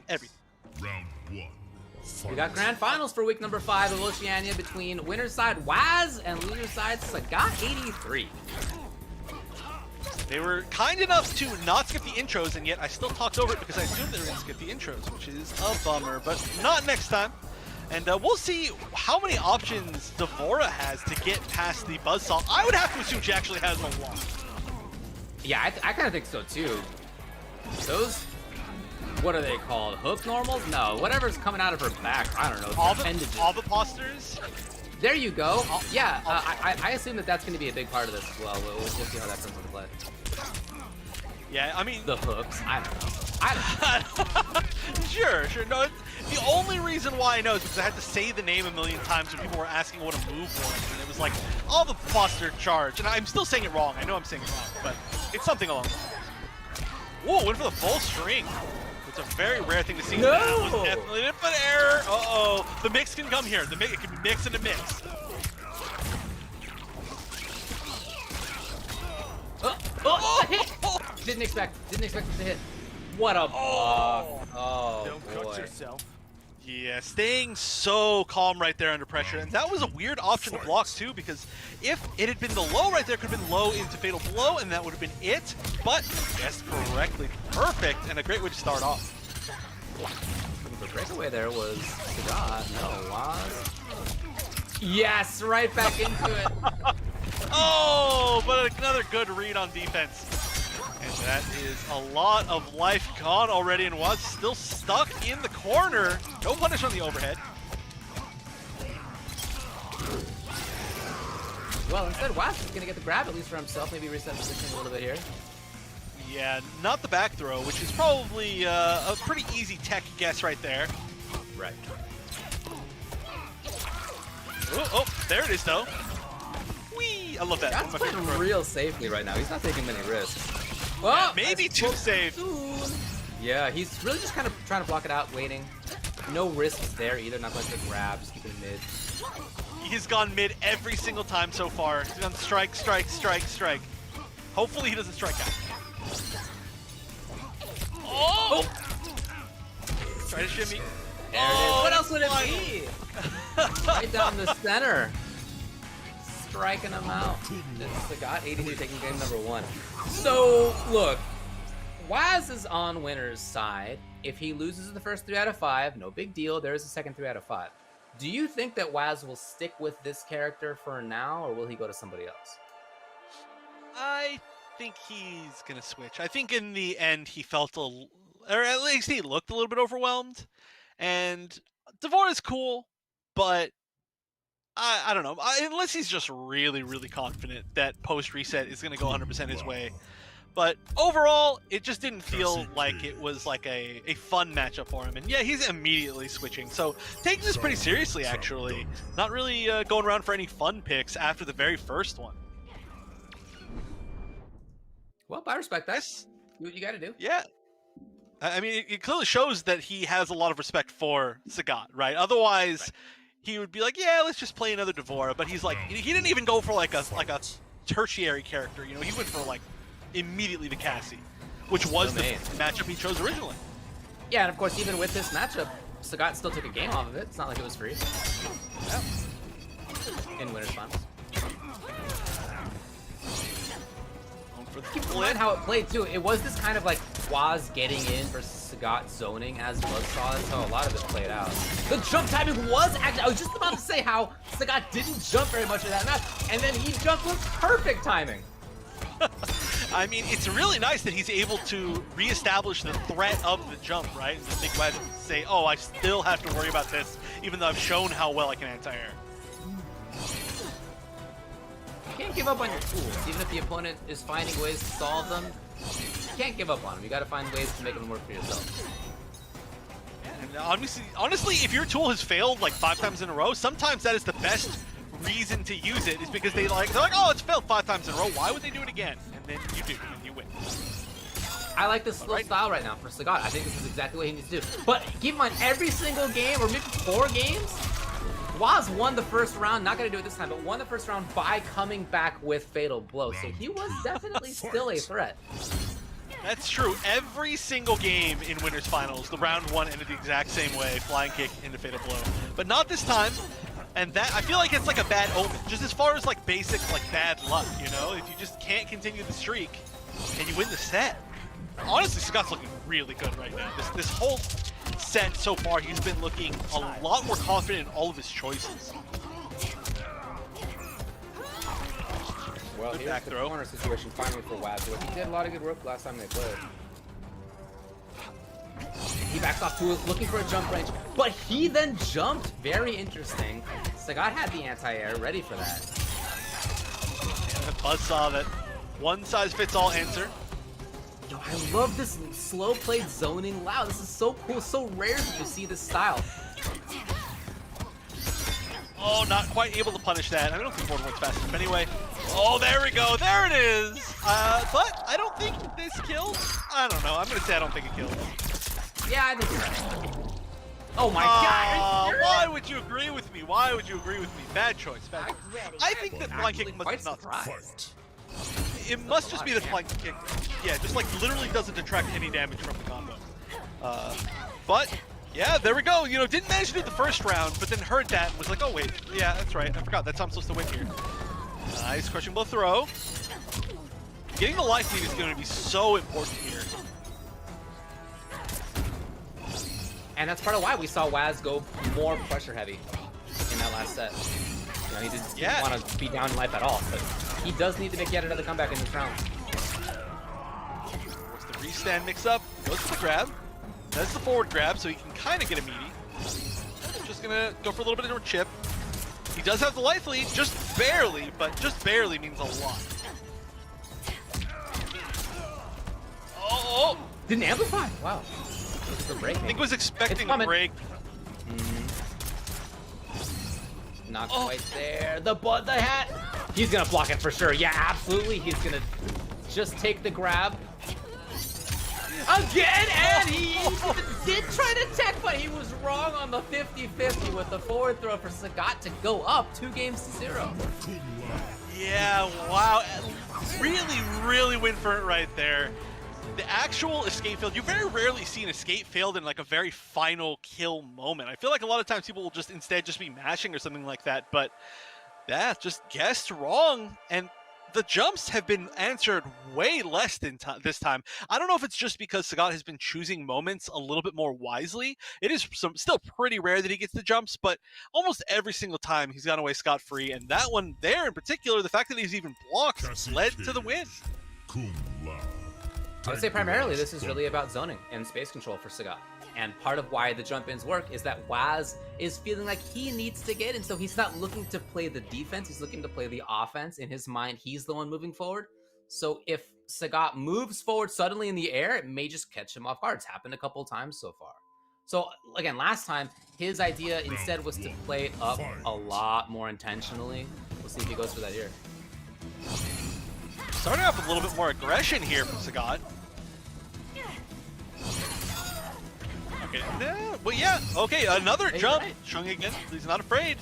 everything. Round 1. We got grand finals for week number 5 of Oceania between winner's side Waz and loser's side Sagat83. They were kind enough to not skip the intros, and yet I still talked over it because I assumed they were going to skip the intros, which is a bummer, but not next time. And we'll see how many options Devora has to get past the buzzsaw. I would have to assume she actually has a lot. Yeah, I kind of think so too. Those, what are they called? Hook normals? No, whatever's coming out of her back. I don't know. Avaposters? There you go. Yeah, I assume that's going to be a big part of this as well. We'll see how that comes into play. Yeah, I mean... The hooks. I don't know. Sure. No, the only reason why I know is because I had to say the name a million times when people were asking what a move was. And it was like, Avaposter charge. And I'm still saying it wrong. I know I'm saying it wrong, but it's something along those lines. Whoa, went for the full string. It's a very rare thing to see. No! That was definitely an error. Uh-oh. The mix can come here. It can be mix and a mix. Didn't expect it to hit. What a block. Oh, Don't boy. cut yourself. Yeah, staying so calm right there under pressure. And that was a weird option to block too, because if it had been the low right there, it could have been low into Fatal Blow, and that would have been it. But guessed correctly. Perfect, and a great way to start off. The breakaway there was Sagat. No, was. Yes, right back into it. Oh, but another good read on defense. And that is a lot of life gone already, and was still stuck in the corner. No punish on the overhead. Well, instead, Waz is going to get the grab at least for himself. Maybe reset position a little bit here. Yeah, not the back throw, which is probably a pretty easy tech guess right there. Right. Oh, there it is, though. Whee! I love that. That's playing real safely right now. He's not taking many risks. Oh, yeah, maybe too safe. Yeah, he's really just kind of trying to block it out, waiting. No risks there either. Not going to grab, just keeping mid. He's gone mid every single time so far. He's gone strike, strike, strike, strike. Hopefully he doesn't strike out. Oh! Try to shimmy. There it is. What else would it be? Right down the center. Striking him out. It's Sagat 82 taking game number 1. So, look. Waz is on winner's side. If he loses the first 3 out of 5, no big deal. There is a second 3 out of 5. Do you think that Waz will stick with this character for now, or will he go to somebody else? I think he's going to switch. I think in the end he felt or at least he looked a little bit overwhelmed. And Devore is cool, but I don't know. Unless he's just really, really confident that post-reset is going to go 100% his way. But overall, it just didn't feel like it was like a fun matchup for him. And yeah, he's immediately switching. So taking this pretty seriously, actually. Not really going around for any fun picks after the very first one. Well, I respect that. Do what you got to do. Yeah. I mean, it clearly shows that he has a lot of respect for Sagat, right? Otherwise, he would be like, yeah, let's just play another Devora. But he's like, he didn't even go for like a tertiary character. You know, he went for like immediately the Cassie, which was the matchup he chose originally. Yeah, and of course, even with this matchup, Sagat still took a game off of it. It's not like it was free. Yeah. In Winner's Finals. Keep in mind how it played too. It was this kind of like Waz getting in versus Sagat zoning as Buzzsaw. That's how a lot of it played out. The jump timing was actually, I was just about to say how Sagat didn't jump very much in that match, and then he jumped with perfect timing. I mean, it's really nice that he's able to reestablish the threat of the jump, right? And just make Waz say, oh, I still have to worry about this, even though I've shown how well I can anti-air. You can't give up on your tools, even if the opponent is finding ways to solve them. You can't give up on them. You got to find ways to make them work for yourself. And honestly, if your tool has failed like 5 times in a row, sometimes that is the best reason to use it. Is because they're like, oh, it's failed 5 times in a row. Why would they do it again? And then you do, and you win. I like this little style right now for Sagat. I think this is exactly what he needs to do. But keep in mind, every single game, or maybe 4 games, Waz won the first round, not going to do it this time, but won the first round by coming back with Fatal Blow. So he was definitely still a threat. That's true. Every single game in Winners Finals, the round 1 ended the exact same way, flying kick into Fatal Blow. But not this time. And that, I feel like it's like a bad omen. Just as far as like basic like bad luck, you know? If you just can't continue the streak and you win the set. Honestly, Sagat's looking really good right now. This whole set so far, he's been looking a lot more confident in all of his choices. Well, here's the corner situation finally for Waz. He did a lot of good work last time they played. He backs off to looking for a jump range, but he then jumped. Very interesting. Sagat had the anti-air ready for that. And Buzz saw that one-size-fits-all answer. Yo, I love this slow played zoning. Wow, this is so cool. So rare that you see this style. Oh, not quite able to punish that. I don't think Ford went fast enough anyway. Oh, there we go. There it is. But I don't think this kills. I don't know. I'm going to say I don't think it kills. Yeah, I think you're right. Oh my god. Why would you agree with me? Why would you agree with me? Bad choice. Bad choice. I think that flank kick must not. It must just be the flank kick. Yeah, just like literally doesn't detract any damage from the combo. But yeah, there we go. You know, didn't manage to do it the first round, but then heard that and was like, oh wait, yeah, that's right. I forgot that's how I'm supposed to win here. Nice crushing blow throw. Getting the life lead is going to be so important here. And that's part of why we saw Waz go more pressure heavy in that last set. You know, he didn't want to be down in life at all, but he does need to get another comeback in this round. What's the restand mix up? Goes for the grab. That's the forward grab, so he can kind of get a meaty. Just gonna go for a little bit of a chip. He does have the life lead, just barely, but just barely means a lot. Oh! Didn't amplify. Wow. I think was expecting a break. Not quite there. The hat. He's gonna block it for sure. Yeah, absolutely. He's gonna just take the grab. Again, and he did try to tech, but he was wrong on the 50-50 with the forward throw for Sagat to go up 2-0. Yeah, wow. Really, really went for it right there. The actual escape failed, you very rarely see an escape failed in like a very final kill moment. I feel like a lot of times people will just instead just be mashing or something like that, but that just guessed wrong. And the jumps have been answered way less than this time. I don't know if it's just because Sagat has been choosing moments a little bit more wisely. It is still pretty rare that he gets the jumps, but almost every single time he's gone away scot-free. And that one there in particular, the fact that he's even blocked led to the win. I would say primarily this is really about zoning and space control for Sagat. And part of why the jump-ins work is that Waz is feeling like he needs to get in, so he's not looking to play the defense, he's looking to play the offense. In his mind, he's the one moving forward. So if Sagat moves forward suddenly in the air, it may just catch him off guard. It's happened a couple of times so far. So again, last time, his idea instead was to play it up a lot more intentionally. We'll see if he goes for that here. Starting off with a little bit more aggression here from Sagat. Okay, well, yeah, okay, another jump. Showing again, he's not afraid.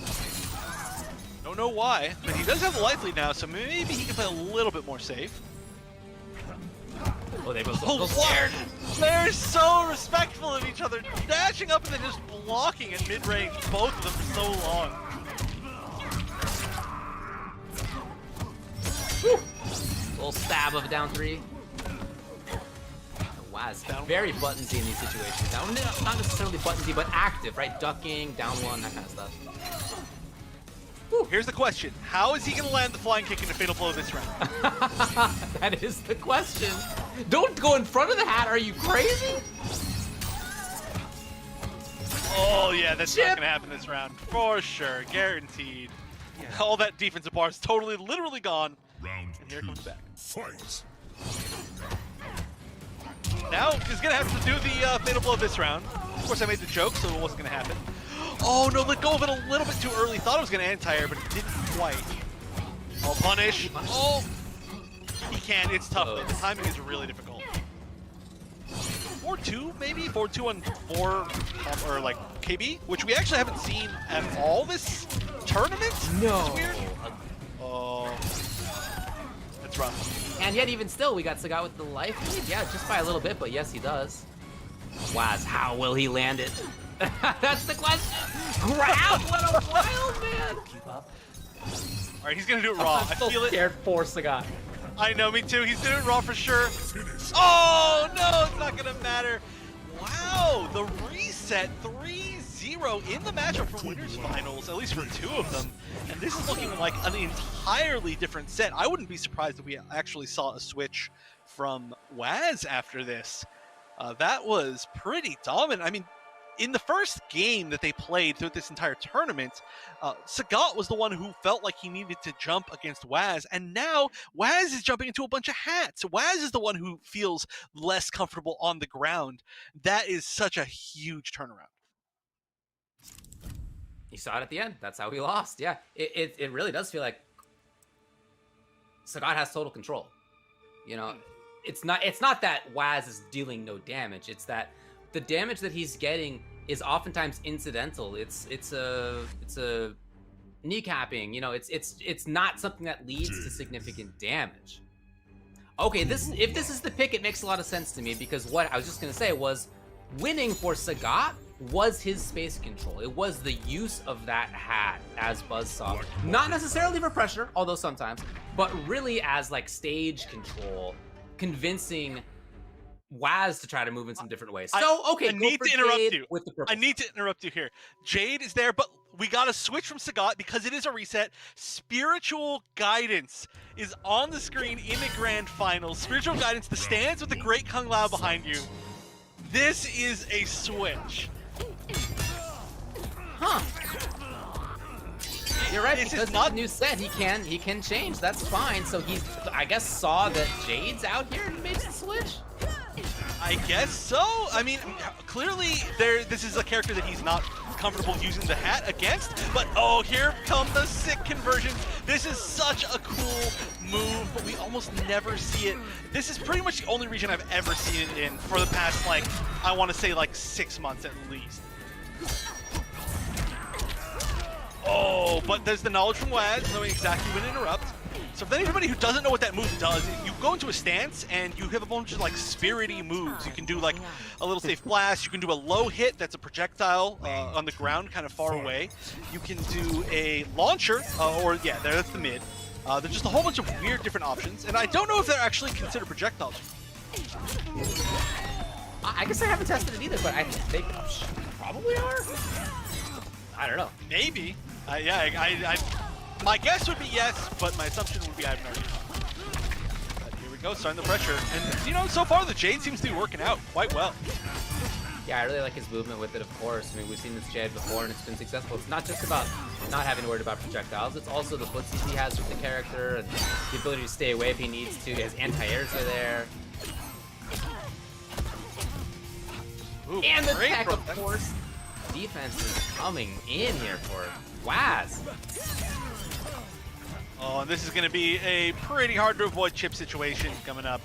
Don't know why, but he does have the life lead now, so maybe he can play a little bit more safe. Oh, they both so scared. They're so respectful of each other, dashing up and then just blocking at mid-range, both of them for so long. Woo. Little stab of a down 3. Waz, very buttonsy in these situations. Now, not necessarily buttonsy, but active, right? Ducking, down 1, that kind of stuff. Woo. Here's the question. How is he going to land the flying kick into Fatal Blow this round? That is the question. Don't go in front of the hat. Are you crazy? Oh, yeah, that's not going to happen this round. For sure. Guaranteed. Yeah. All that defensive bar is totally, literally gone. And here it comes back. Fight. Now he's going to have to do the Fatal Blow this round. Of course, I made the joke, so it wasn't going to happen. Oh, no, let go of it a little bit too early. Thought it was going to anti-air, but it didn't quite. Oh, punish. Oh, he can. It's tough, though. The timing is really difficult. 4-2, maybe? 4-2 on 4, or like KB, which we actually haven't seen at all this tournament. No. It's weird. Oh, that's rough. And yet, even still, we got Sagat with the life lead. Yeah, just by a little bit, but yes, he does. Waz, how will he land it? That's the question. Grab, what a wild man. Keep up. All right, he's gonna do it raw. I'm so scared for Sagat. I know, me too. He's doing it raw for sure. Oh no, it's not gonna matter. Wow, the reset 3-0 in the matchup for winners finals, at least for 2 of them. And this is looking like an entirely different set. I wouldn't be surprised if we actually saw a switch from Waz after this. That was pretty dominant. I mean, in the first game that they played throughout this entire tournament, Sagat was the one who felt like he needed to jump against Waz, and now Waz is jumping into a bunch of hats. Waz is the one who feels less comfortable on the ground. That is such a huge turnaround. You saw it at the end. That's how we lost. Yeah, it really does feel like Sagat has total control. You know, it's not that Waz is dealing no damage. It's that the damage that he's getting is oftentimes incidental. It's a kneecapping. You know, it's not something that leads to significant damage. Okay, if this is the pick, it makes a lot of sense to me, because what I was just gonna say was winning for Sagat was his space control. It was the use of that hat as Buzzsaw. Not necessarily for pressure, although sometimes, but really as like stage control, convincing Waz to try to move in some different ways. So, okay, I need to interrupt you. With the I need to interrupt you here. Jade is there, but we got to switch from Sagat because it is a reset. Spiritual Guidance is on the screen in the grand finals. Spiritual Guidance, the stands with the great Kung Lao behind you. This is a switch. Huh. You're right, This because is not the new set, he can change. That's fine. So he's, I guess, saw that Jade's out here and made the switch. I guess so. I mean, clearly this is a character that he's not comfortable using the hat against, but oh, here come the sick conversions. This is such a cool move, but we almost never see it. This is pretty much the only region I've ever seen it in for the past, like, I want to say like 6 months at least. Oh, but there's the knowledge from Waz, knowing exactly when to interrupt. So for anybody who doesn't know what that move does, you go into a stance and you have a bunch of like spirity moves. You can do like a little safe blast. You can do a low hit that's a projectile on the ground, kind of far away. You can do a launcher, or yeah, that's the mid. There's just a whole bunch of weird different options, and I don't know if they're actually considered projectiles. I guess I haven't tested it either, but I think they probably are. I don't know. Maybe. Yeah, my guess would be yes, but my assumption would be I have no idea. But here we go, starting the pressure. And, you know, so far the Jade seems to be working out quite well. Yeah, I really like his movement with it, of course. I mean, we've seen this Jade before, and it's been successful. It's not just about not having to worry about projectiles. It's also the footsies he has with the character, and the ability to stay away if he needs to. His anti-airs are there. Ooh, and the tech, of course. Defense is coming in here for Waz. Oh, and this is going to be a pretty hard to avoid chip situation coming up.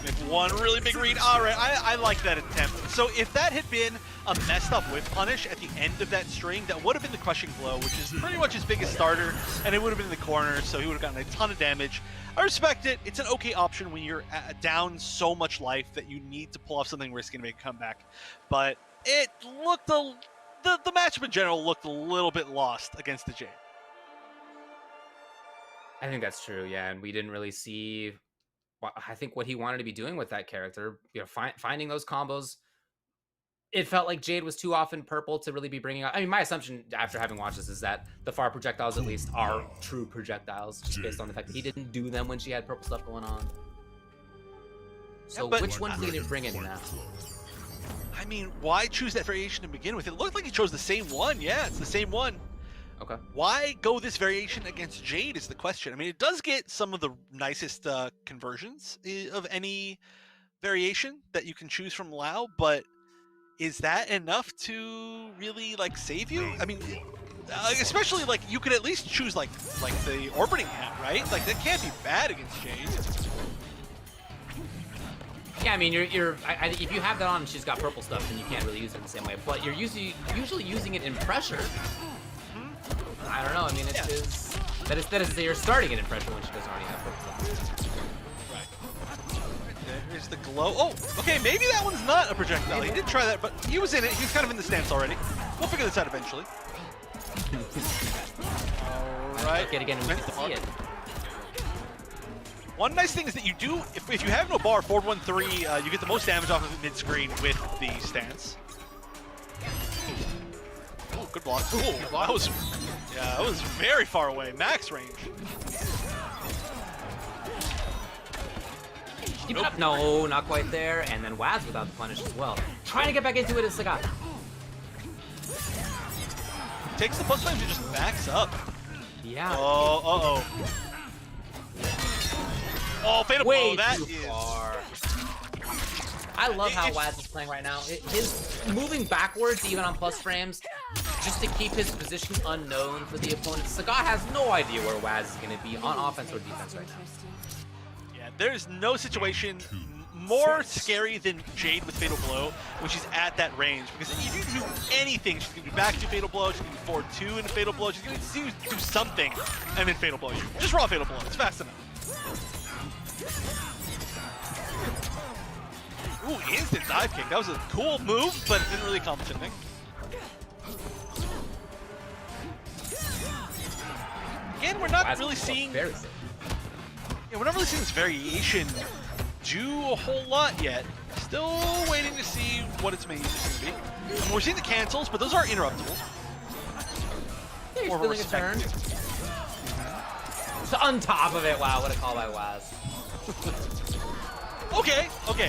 Make one really big read. All right, I like that attempt. So if that had been a messed up whip punish at the end of that string, that would have been the crushing blow, which is pretty much his biggest starter, and it would have been in the corner, so he would have gotten a ton of damage. I respect it. It's an okay option when you're down so much life that you need to pull off something risky to make a comeback. But it looked the matchup in general looked a little bit lost against the Jade. I think that's true, yeah, and we didn't really see, I think, what he wanted to be doing with that character. You know, finding those combos. It felt like Jade was too often purple to really be bringing out. I mean, my assumption after having watched this is that the far projectiles at least are true projectiles, just based on the fact that he didn't do them when she had purple stuff going on. So yeah, which one's he going to bring in now? I mean, why choose that variation to begin with? It looked like he chose the same one. Yeah, it's the same one. Okay. Why go this variation against Jade is the question. I mean, it does get some of the nicest conversions of any variation that you can choose from Lao, but is that enough to really like save you? I mean, especially like you could at least choose like the orbiting hat, right? Like that can't be bad against Jade. Yeah, I mean, if you have that on and she's got purple stuff, then you can't really use it in the same way. But you're usually using it in pressure. I don't know. I mean, that is you're starting it in pressure when she doesn't already have purple stuff. Right. There's the glow. Oh, okay. Maybe that one's not a projectile. He did try that, but he was in it. He was kind of in the stance already. We'll figure this out eventually. All right. Okay, again, we can see it. One nice thing is that you do, if you have no bar, forward 1-3, you get the most damage off of it mid-screen with the stance. Oh, good block. Ooh, that was very far away. Max range. Keep it up. No, not quite there. And then Waz without the punish as well. Trying to get back into it is Sagat. Takes the plus flame to just backs up. Yeah. Oh, uh-oh. Oh, fatal blow. That is far. I love how Waz is playing right now. His moving backwards, even on plus frames, just to keep his position unknown for the opponent. Sagat has no idea where Waz is going to be on offense or defense right now. Yeah, there's no situation more scary than Jade with Fatal Blow when she's at that range, because if you do anything, she's going to be back to Fatal Blow, she's going to be forward 2 into Fatal Blow, she's going to do something, and then Fatal Blow you. Just raw Fatal Blow, it's fast enough. Ooh, instant dive kick. That was a cool move, but it didn't really accomplish anything. Again, we're not really seeing... Yeah, we're not really seeing this variation do a whole lot yet. Still waiting to see what its main use is going to be. And we're seeing the cancels, but those are interruptible. He's feeling a turn. So on top of it, wow, what a call by Waz. Okay.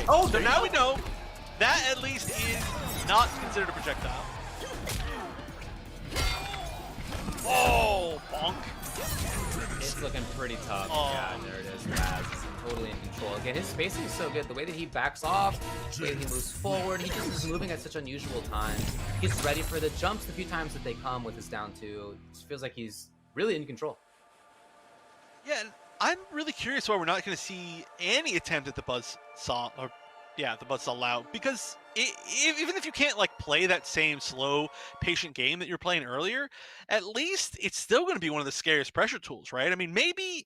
Oh, so now we know that at least is not considered a projectile. Oh, bonk. It's looking pretty tough. Oh. Yeah, there it is. Waz is totally in control. Again, his spacing is so good. The way that he backs off, the way that he moves forward, he just is moving at such unusual times. He's ready for the jumps the few times that they come with his down 2. It feels like he's really in control. Yeah, and I'm really curious why we're not going to see any attempt at the buzzsaw, or yeah, the buzzsaw loud, because even if you can't like play that same slow, patient game that you're playing earlier, at least it's still going to be one of the scariest pressure tools, right? I mean, maybe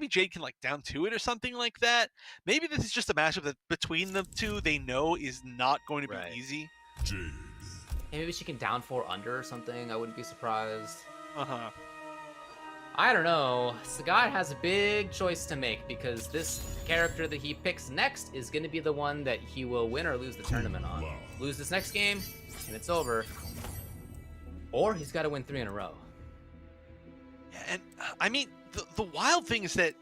Jade can like down 2 it or something like that. Maybe this is just a matchup that between the two they know is not going to be easy. Jade. Hey, maybe she can down 4 under or something. I wouldn't be surprised. Uh-huh. I don't know. Sagat has a big choice to make because this character that he picks next is going to be the one that he will win or lose the tournament on. Lose this next game, and it's over. Or he's got to win 3 in a row. Yeah, and I mean, the wild thing is that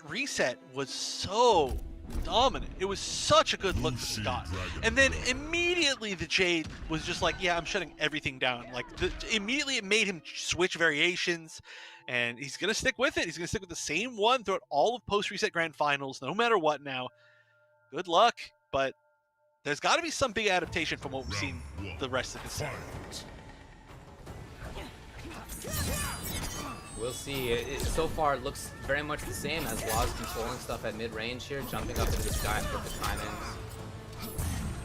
reset was so dominant. It was such a good look for Scott. And then immediately the Jade was just like, yeah, I'm shutting everything down. Like, immediately it made him switch variations, and he's going to stick with it. He's going to stick with the same one throughout all of post-reset grand finals, no matter what now. Good luck, but there's got to be some big adaptation from what we've seen the rest of the set. We'll see. So far, it looks very much the same as Waz controlling stuff at mid-range here, jumping up into the sky at perfect timings.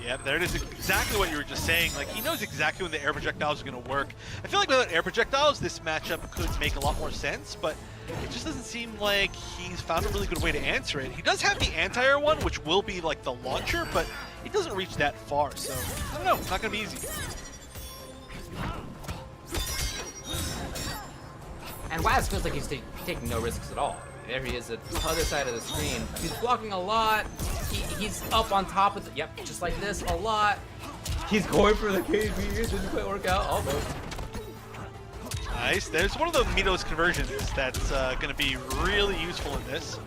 Yeah, there it is. Exactly what you were just saying. Like, he knows exactly when the air projectiles are going to work. I feel like without air projectiles, this matchup could make a lot more sense, but it just doesn't seem like he's found a really good way to answer it. He does have the anti-air one, which will be like the launcher, but it doesn't reach that far, so I don't know. It's not going to be easy. And Waz feels like he's taking no risks at all. There he is at the other side of the screen. He's blocking a lot. He's up on top of the, yep, just like this, a lot. He's going for the KB. It doesn't quite work out. Almost. Nice. There's one of the Mitos conversions that's going to be really useful in this.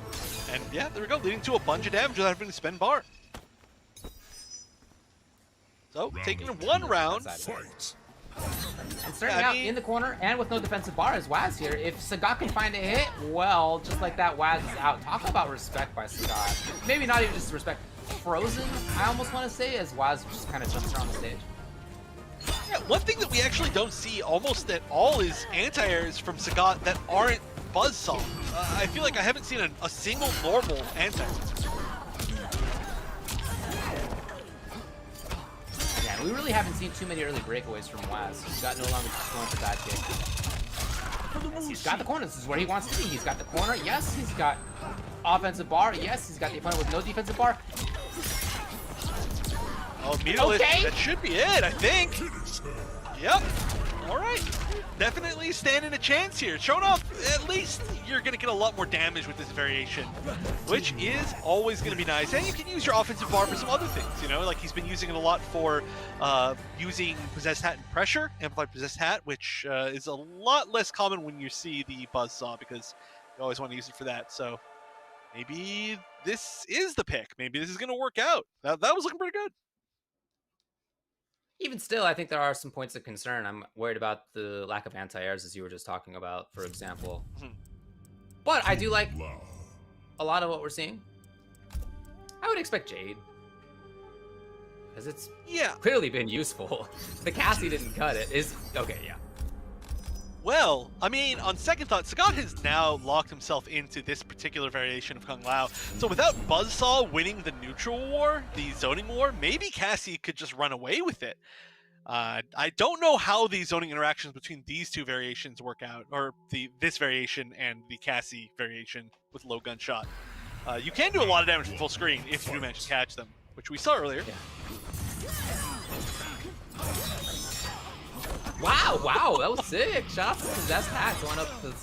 And yeah, there we go, leading to a bunch of damage without having to spend bar. So, taking one round. And starting out in the corner and with no defensive bar is Waz here. If Sagat can find a hit, well, just like that, Waz is out. Talk about respect by Sagat. Maybe not even just respect. Frozen, I almost want to say, as Waz just kind of jumps around the stage. Yeah, one thing that we actually don't see almost at all is anti-airs from Sagat that aren't buzzsaw. I feel like I haven't seen a single normal anti-air. Yeah, we really haven't seen too many early breakaways from Waz. He's got no longer just going for that kick. Yes, he's got the corner. This is where he wants to be. He's got the corner. Yes, he's got offensive bar. Yes, he's got the opponent with no defensive bar. Oh, immediately, that should be it, I think. Yep. All right. Definitely standing a chance here. Showing off, at least you're going to get a lot more damage with this variation, which is always going to be nice. And you can use your offensive bar for some other things, you know, like he's been using it a lot for using Possessed Hat and Pressure, Amplified Possessed Hat, which is a lot less common when you see the Buzzsaw because you always want to use it for that. So maybe this is the pick. Maybe this is going to work out. That was looking pretty good. Even still, I think there are some points of concern. I'm worried about the lack of anti-airs, as you were just talking about, for example. But I do like a lot of what we're seeing. I would expect Jade. Because it's clearly been useful. The Cassie didn't cut it. Okay, yeah. Well, I mean, on second thought, Sagat has now locked himself into this particular variation of Kung Lao. So without Buzzsaw winning the neutral war, the zoning war, maybe Cassie could just run away with it. I don't know how the zoning interactions between these two variations work out, or this variation and the Cassie variation with low gunshot. You can do a lot of damage from full screen if you do manage to catch them, which we saw earlier. Yeah. Wow, that was sick. Shout out to Possessed Hat going up to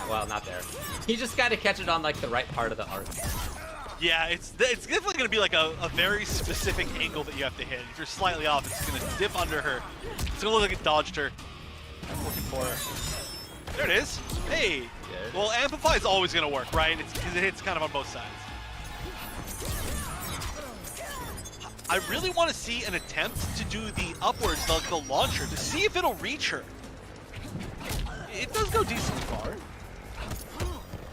well, not there. He just got to catch it on like the right part of the arc. Yeah, it's definitely going to be like a very specific angle that you have to hit. If you're slightly off, it's going to dip under her. It's going to look like it dodged her. I'm looking for her. There it is. Hey. Well, Amplify is always going to work, right? It's because it hits kind of on both sides. I really want to see an attempt to do the upwards, the launcher, to see if it'll reach her. It does go decently far.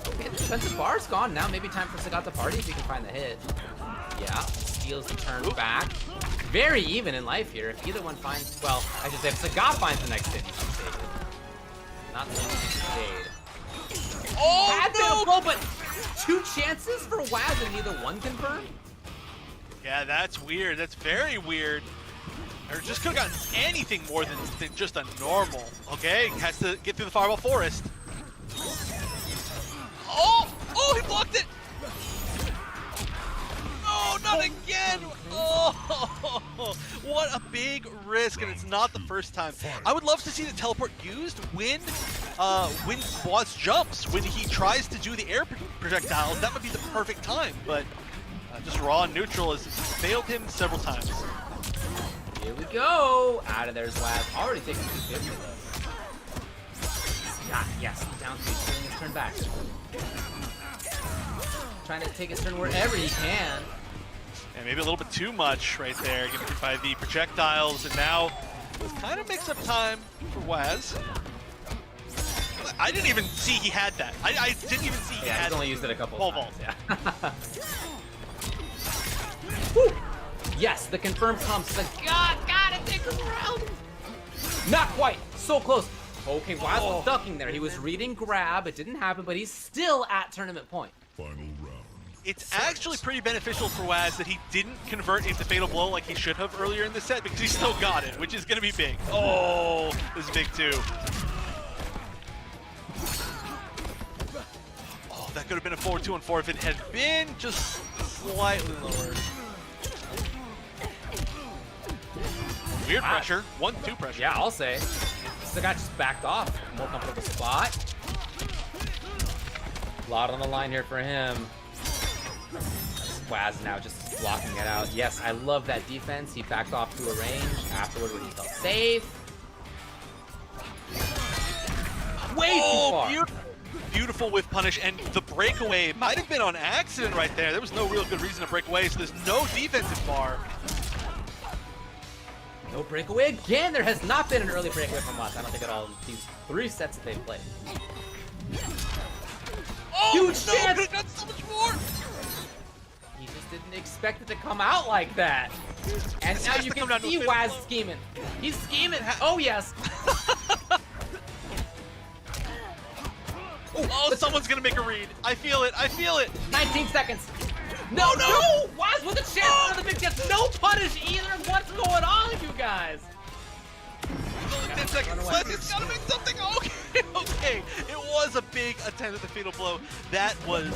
Okay, the defensive bar's gone now. Maybe time for Sagat to party if he can find the hit. Yeah, steals the turn back. Very even in life here. If either one finds, well, I should say if Sagat finds the next hit, he's mistaken. Not the Jade. Oh, Bad no! Blow, but 2 chances for Waz and neither one confirmed? Yeah, that's weird. That's very weird. Or just could have gotten anything more than just a normal. Okay, has to get through the Fireball Forest. Oh, he blocked it! No, not again! Oh, what a big risk, and it's not the first time. I would love to see the teleport used when Waz jumps, when he tries to do the air projectiles. That would be the perfect time, but just raw and neutral has failed him several times. Here we go! Out of there's Waz. Already taking 250 though. Yes, down 3, stealing his turn back. Trying to take his turn wherever he can. And maybe a little bit too much right there, getting hit by the projectiles, and now this kind of makes up time for Waz. I didn't even see he had that. I didn't even see he had he's only used it a couple pole times. vault. Yeah. Woo! Yes, the confirmed comes. Got it, take him around. Not quite. So close. Okay, Waz was ducking there. He was reading grab. It didn't happen, but he's still at tournament point. Final round. It's actually pretty beneficial for Waz that he didn't convert into Fatal Blow like he should have earlier in the set, because he still got it, which is going to be big. Oh, this is big too. Oh, that could have been a forward 2-on-4 if it had been just slightly lower. Weird pressure. 1-2 pressure. Yeah, I'll say. Sagat just backed off. More comfortable spot. A lot on the line here for him. Waz now just blocking it out. Yes, I love that defense. He backed off to a range afterward where he felt safe. Way too far. Beautiful. Beautiful with punish, and the breakaway might have been on accident right there. There was no real good reason to break away, so there's no defensive bar. No breakaway again. There has not been an early breakaway from us. I don't think at all in these 3 sets that they've played. Oh, huge no, chance! could have done so much more! He just didn't expect it to come out like that. And This now has you to come can down to a see fatal Waz blow. scheming. He's scheming. Oh, yes. Oh, someone's gonna make a read. I feel it. I feel it. 19 seconds. No, no! Waz with a chance, another big chance. No punish either. What's going on, you guys? Only 10 seconds left. It's gotta make something. Okay, okay. It was a big attempt at the fatal blow. That was,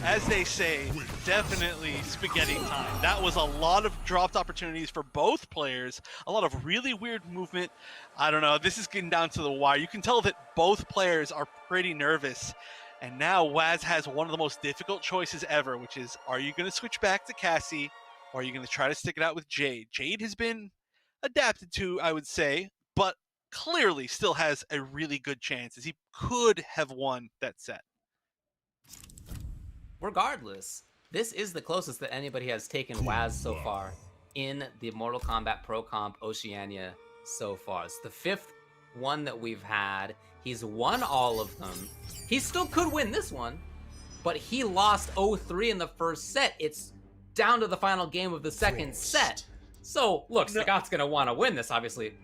as they say, definitely spaghetti time. That was a lot of dropped opportunities for both players. A lot of really weird movement. I don't know. This is getting down to the wire. You can tell that both players are pretty nervous. And now Waz has one of the most difficult choices ever, which is, are you going to switch back to Cassie, or are you going to try to stick it out with Jade? Jade has been adapted to, I would say, but clearly still has a really good chance, as he could have won that set. Regardless, this is the closest that anybody has taken Waz so far in the Mortal Kombat Pro Comp Oceania so far. It's the 5th one that we've had. He's won all of them. He still could win this one, but he lost 0-3 in the first set. It's down to the final game of the second set. So, look, Sagat's going to want to win this, obviously.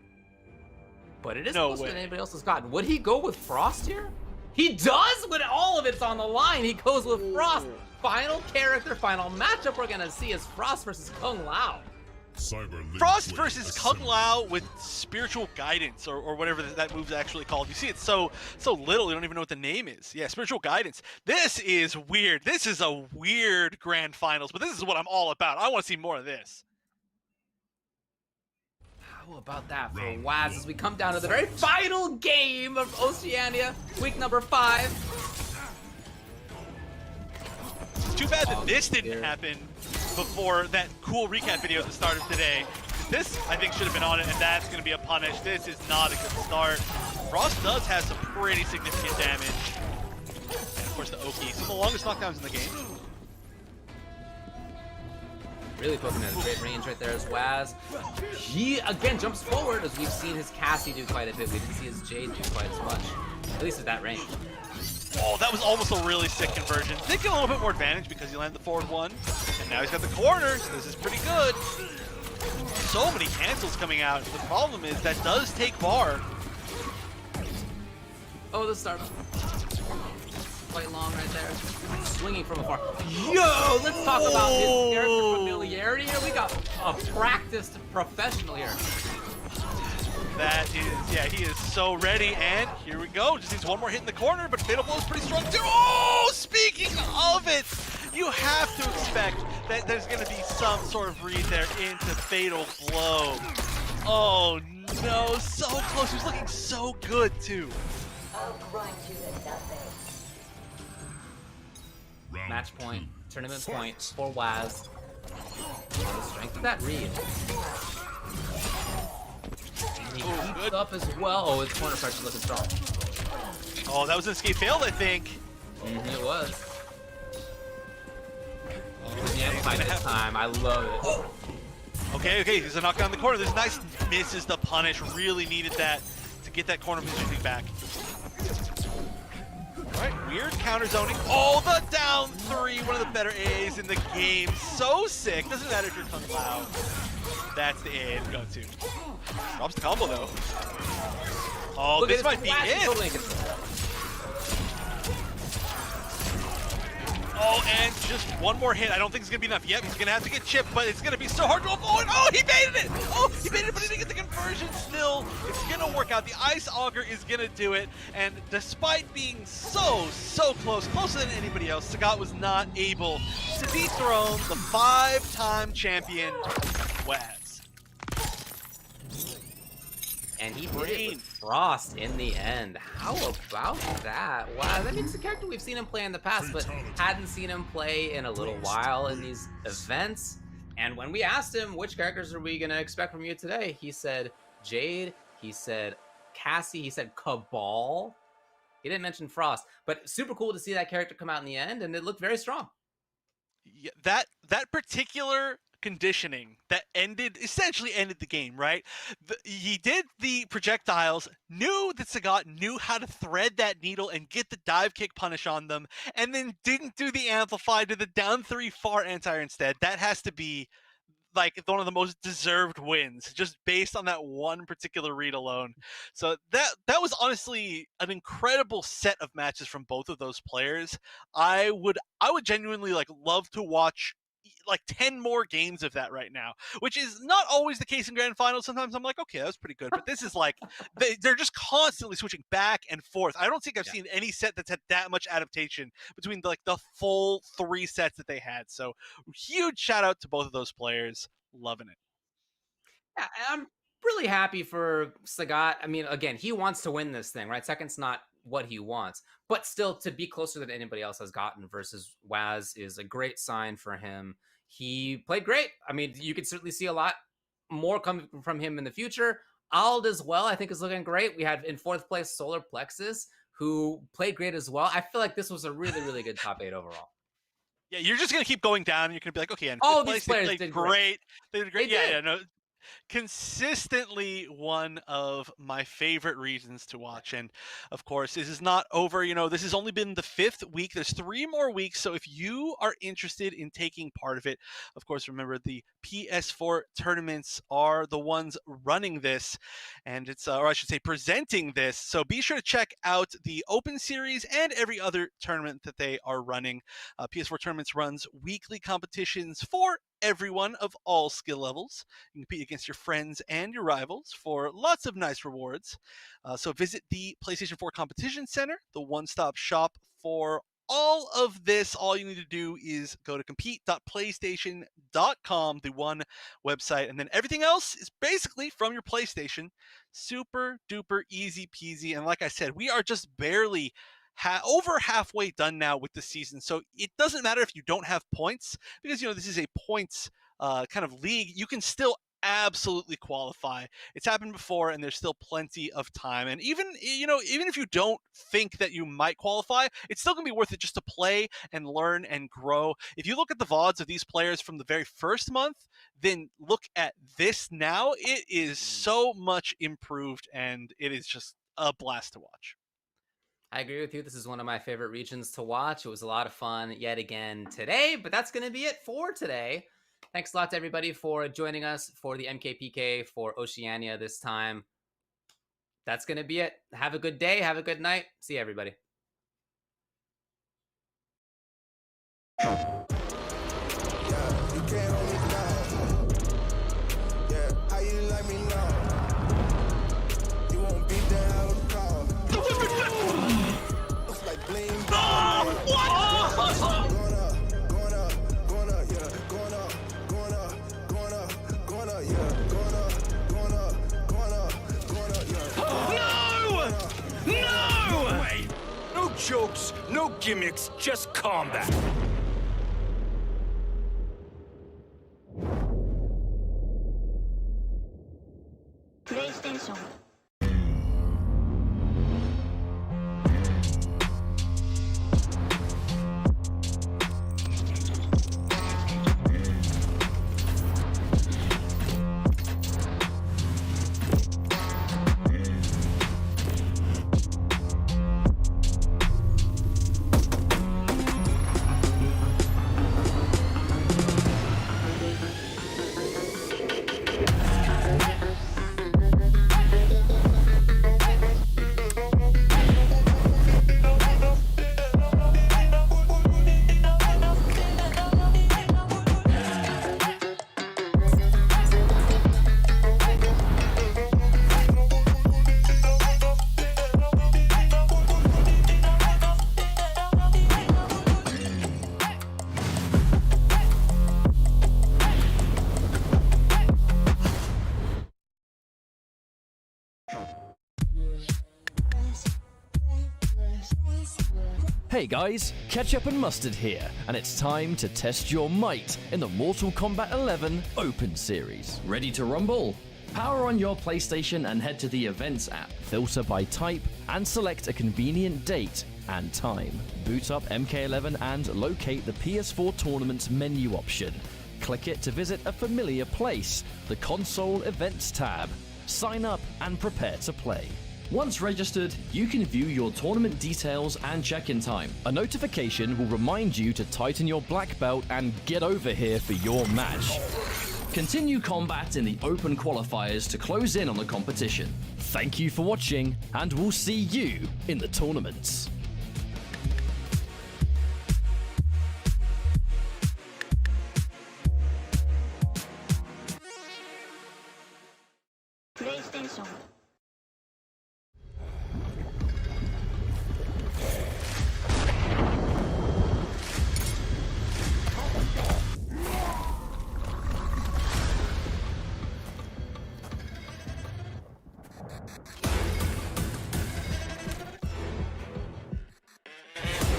but it is No closer way. than anybody else has gotten. Would he go with Frost here? He does when all of it's on the line. He goes with Frost. Final character, final matchup we're gonna see is Frost versus Kung Lao. Frost versus Kung Lao with spiritual guidance, or whatever that move's actually called. You see it so little, you don't even know what the name is. Yeah, spiritual guidance. This is weird. This is a weird grand finals, but this is what I'm all about. I want to see more of this. How about that for Waz as we come down to the very final game of Oceania, week number 5. Too bad that this didn't happen before that cool recap video at the start of today. This, I think, should have been on it, and that's going to be a punish. This is not a good start. Frost does have some pretty significant damage. And, of course, the Oki. Some of the longest knockdowns in the game. Really poking at a great range right there as Waz. He, again, jumps forward, as we've seen his Cassie do quite a bit. We didn't see his Jade do quite as much, at least at that range. Oh, that was almost a really sick conversion. Did get a little bit more advantage because he landed the forward one. And now he's got the corner, so this is pretty good. So many cancels coming out. The problem is that does take bar. Oh, the startup. Quite long right there. Swinging from afar. Yo, let's talk about his character familiarity here. We got a practiced professional here. That is, yeah, he is so ready, and here we go. Just needs one more hit in the corner, but Fatal Blow is pretty strong too. Oh, speaking of it, you have to expect that there's going to be some sort of read there into Fatal Blow. Oh no, so close. He was looking so good too. Match point, tournament point for Waz. The strength of that read. And he keeps up as well. Oh, his corner pressure looking strong. Oh, that was an escape failed, I think. It was. Oh, the amplify this time. I love it. Okay, he's a knockdown in the corner. This nice misses the punish. Really needed that to get that corner positioning back. All right, weird counter zoning. Oh, the down 3, one of the better A's in the game. So sick. Doesn't matter if you're Kung Lao. That's the A to go to. Drops the combo though. Oh, this might be it. Totally. Oh, and just one more hit. I don't think it's going to be enough. Yep, he's going to have to get chipped, but it's going to be so hard to avoid. Oh, he baited it! Oh, he baited it, but he didn't get the conversion still. It's going to work out. The Ice Auger is going to do it, and despite being so close, closer than anybody else, Sagat was not able to dethrone the 5-time champion, Waz. And he did it with Frost in the end. How about that? Wow, that means the character we've seen him play in the past, but hadn't seen him play in a little while in these events. And when we asked him, which characters are we going to expect from you today? He said Jade, he said Cassie, he said Cabal. He didn't mention Frost, but super cool to see that character come out in the end, and it looked very strong. Yeah, that particular conditioning that essentially ended the game, right? He did the projectiles, knew that Sagat knew how to thread that needle and get the dive kick punish on them, and then didn't do the amplify to the down 3 far anti-air instead. That has to be like one of the most deserved wins, just based on that one particular read alone. So that was honestly an incredible set of matches from both of those players. I would genuinely love to watch 10 more games of that right now, which is not always the case in grand finals. Sometimes I'm like, okay, that was pretty good, but this is they're just constantly switching back and forth. I don't think I've seen any set that's had that much adaptation between the full 3 sets that they had. So huge shout out to both of those players. Loving it. Yeah, I'm really happy for Sagat. I mean, again, he wants to win this thing, right? Second's not what he wants, but still to be closer than anybody else has gotten versus Waz is a great sign for him. He played great. I mean, you could certainly see a lot more coming from him in the future. Ald as well, I think, is looking great. We had in 4th place Solar Plexus, who played great as well. I feel like this was a really, really good top 8 overall. Yeah, you're just gonna keep going down. And you're gonna be like, okay, and all these players played did great. They did great. They did. No. consistently one of my favorite regions to watch. And of course, this is not over. You know, this has only been the 5th week. There's 3 more weeks. So if you are interested in taking part of it, of course, remember the PS4 tournaments are the ones running this, and it's, or I should say, presenting this. So be sure to check out the Open Series and every other tournament that they are running. PS4 Tournaments runs weekly competitions for everyone of all skill levels. You can compete against your friends and your rivals for lots of nice rewards. So visit the PlayStation 4 Competition Center, the one-stop shop for all of this. All you need to do is go to compete.playstation.com, the one website, and then everything else is basically from your PlayStation. Super duper easy peasy. And like I said, we are just barely over halfway done now with the season, so it doesn't matter if you don't have points, because you know this is a points kind of league. You can still absolutely qualify. It's happened before, and there's still plenty of time. And even if you don't think that you might qualify, it's still gonna be worth it just to play and learn and grow. If you look at the VODs of these players from the very first month, then look at this now. It is so much improved, and it is just a blast to watch. I agree with you. This is one of my favorite regions to watch. It was a lot of fun yet again today, but that's going to be it for today. Thanks a lot to everybody for joining us for the MKPK for Oceania this time. That's going to be it. Have a good day. Have a good night. See you, everybody. No jokes, no gimmicks, just combat. PlayStation. Hey guys, Ketchup and Mustard here, and it's time to test your might in the Mortal Kombat 11 Open Series. Ready to rumble? Power on your PlayStation and head to the Events app. Filter by type and select a convenient date and time. Boot up MK11 and locate the PS4 Tournaments menu option. Click it to visit a familiar place, the Console Events tab. Sign up and prepare to play. Once registered, you can view your tournament details and check-in time. A notification will remind you to tighten your black belt and get over here for your match. Continue combat in the open qualifiers to close in on the competition. Thank you for watching, and we'll see you in the tournaments. PlayStation.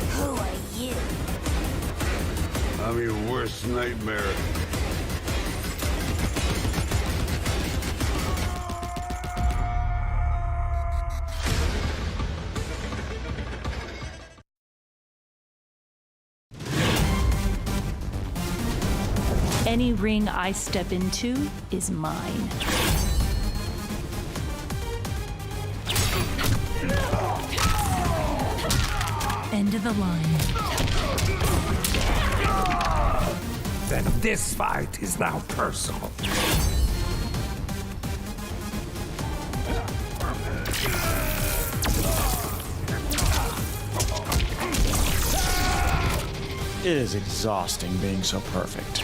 Who are you? I'm your worst nightmare. Any ring I step into is mine. End of the line. Then this fight is now personal. It is exhausting being so perfect.